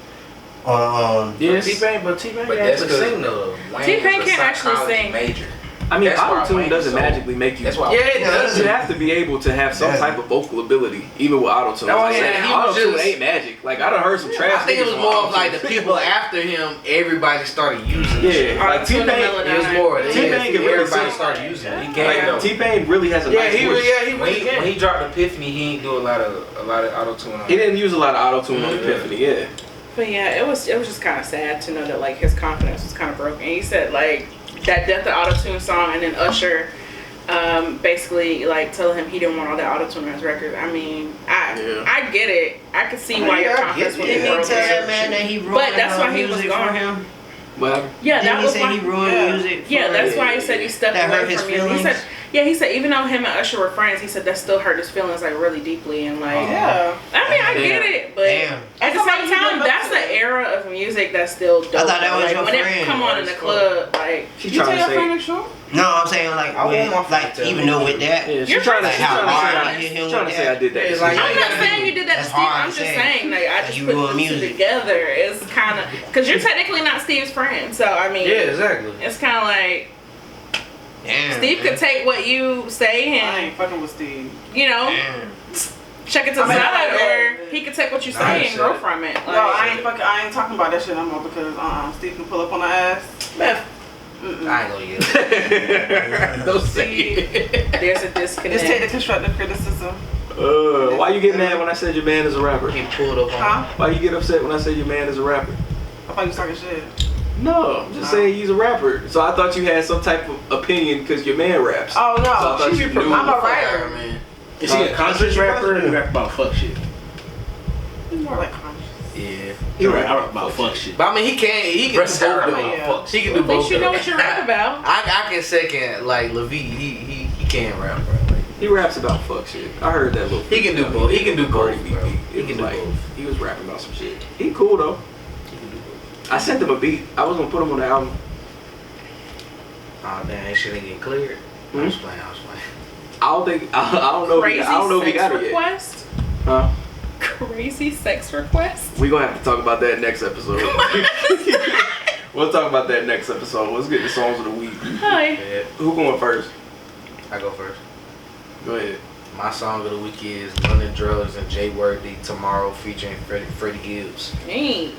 [SPEAKER 3] Yes.
[SPEAKER 5] T-Pain actually sing though.
[SPEAKER 1] T-Pain can't actually sing.
[SPEAKER 2] Major.
[SPEAKER 3] I mean, Auto-Tune doesn't magically make you.
[SPEAKER 2] That's why.
[SPEAKER 5] Yeah, it does.
[SPEAKER 3] You have to be able to have some type of vocal ability, even with Auto-Tune. Auto-Tune ain't magic. Like, I done heard some trash.
[SPEAKER 5] I think it was more of like the people after him, everybody started using it.
[SPEAKER 3] Yeah, like T-Pain,
[SPEAKER 5] it was more.
[SPEAKER 3] T-Pain can really
[SPEAKER 5] everybody
[SPEAKER 3] sing.
[SPEAKER 5] started using it.
[SPEAKER 3] Like, T-Pain really has a nice voice.
[SPEAKER 2] When he dropped Epiphany, he didn't do a lot of Auto-Tune on it.
[SPEAKER 3] He didn't use a lot of Auto-Tune on Epiphany, yeah.
[SPEAKER 1] But yeah, it was just kind of sad to know that like his confidence was kind of broken. He said like that Death of Auto-Tune song, and then Usher basically like telling him he didn't want all that Auto-Tune on his record. I mean, I get it. I could see why your confidence would be broken.
[SPEAKER 8] Didn't he tell that man that he ruined
[SPEAKER 1] but that's why he was
[SPEAKER 8] music
[SPEAKER 1] gone.
[SPEAKER 8] for him?
[SPEAKER 3] Well,
[SPEAKER 1] yeah,
[SPEAKER 8] Didn't
[SPEAKER 1] that was
[SPEAKER 8] he say he ruined music?
[SPEAKER 1] Yeah, that's why he said he stepped
[SPEAKER 8] that
[SPEAKER 1] away
[SPEAKER 8] hurt his
[SPEAKER 1] from music.
[SPEAKER 8] feelings?
[SPEAKER 1] He said even though him and Usher were friends, he said that still hurt his feelings like really deeply and like I mean I get it, but at the same time that's the era of music that's still dope.
[SPEAKER 8] I thought that was
[SPEAKER 1] like,
[SPEAKER 8] your
[SPEAKER 1] when
[SPEAKER 8] friend.
[SPEAKER 1] it come on in the club, like
[SPEAKER 3] she's trying to say.
[SPEAKER 8] No, I'm saying like even though with that,
[SPEAKER 3] she's trying to say I did that.
[SPEAKER 1] I'm not saying you did that to Steve. I'm just saying like I just put the music together. It's kind of because you're technically not Steve's friend, so I mean
[SPEAKER 5] exactly.
[SPEAKER 1] It's kind of like.
[SPEAKER 8] Damn,
[SPEAKER 1] Steve could take what you say and
[SPEAKER 4] I ain't fucking with Steve.
[SPEAKER 1] You know, check it to the side, or he could take what you say and grow from it. Like,
[SPEAKER 4] no, I ain't talking about that shit no more because Steve can pull up on the ass.
[SPEAKER 1] Beth.
[SPEAKER 5] I ain't gonna get it.
[SPEAKER 3] Don't say it.
[SPEAKER 1] There's a disconnect.
[SPEAKER 4] Just take the constructive criticism.
[SPEAKER 3] Why you get mad when I said your man is a rapper?
[SPEAKER 5] He pulled up on.
[SPEAKER 3] Why you get upset when I said your man is a rapper?
[SPEAKER 4] I thought you was talking shit.
[SPEAKER 3] No, I'm just saying he's a rapper. So I thought you had some type of opinion because your man raps.
[SPEAKER 4] Oh no,
[SPEAKER 3] so I thought you knew.
[SPEAKER 4] I'm a writer,
[SPEAKER 5] man.
[SPEAKER 6] Is he a conscious rapper or he rap about fuck shit?
[SPEAKER 4] He's more like conscious.
[SPEAKER 5] Yeah,
[SPEAKER 6] he rap about fuck shit.
[SPEAKER 5] But I mean, he can do both though. He can do both.
[SPEAKER 1] At least you know what you rap about.
[SPEAKER 5] I can second like Levy. He can rap, bro.
[SPEAKER 3] He raps about fuck shit. I heard that little.
[SPEAKER 5] He can do both. He can do both. He can do both.
[SPEAKER 3] He was rapping about some shit. He cool though. I sent him a beat. I was gonna put him on the album.
[SPEAKER 5] Oh damn, that shit ain't getting cleared. I was playing.
[SPEAKER 3] I don't know.
[SPEAKER 1] Crazy
[SPEAKER 3] I don't know if he got
[SPEAKER 1] request?
[SPEAKER 3] it yet. Huh?
[SPEAKER 1] Crazy sex request?
[SPEAKER 3] We gonna have to talk about that next episode. We'll talk about that next episode. Let's get the songs of the week.
[SPEAKER 1] Hi.
[SPEAKER 5] Yeah,
[SPEAKER 3] Who going first?
[SPEAKER 5] I go first.
[SPEAKER 3] Go ahead.
[SPEAKER 5] My song of the week is LNDN Drgs and J Worthy Tomorrow featuring Freddie Gibbs.
[SPEAKER 1] Hey.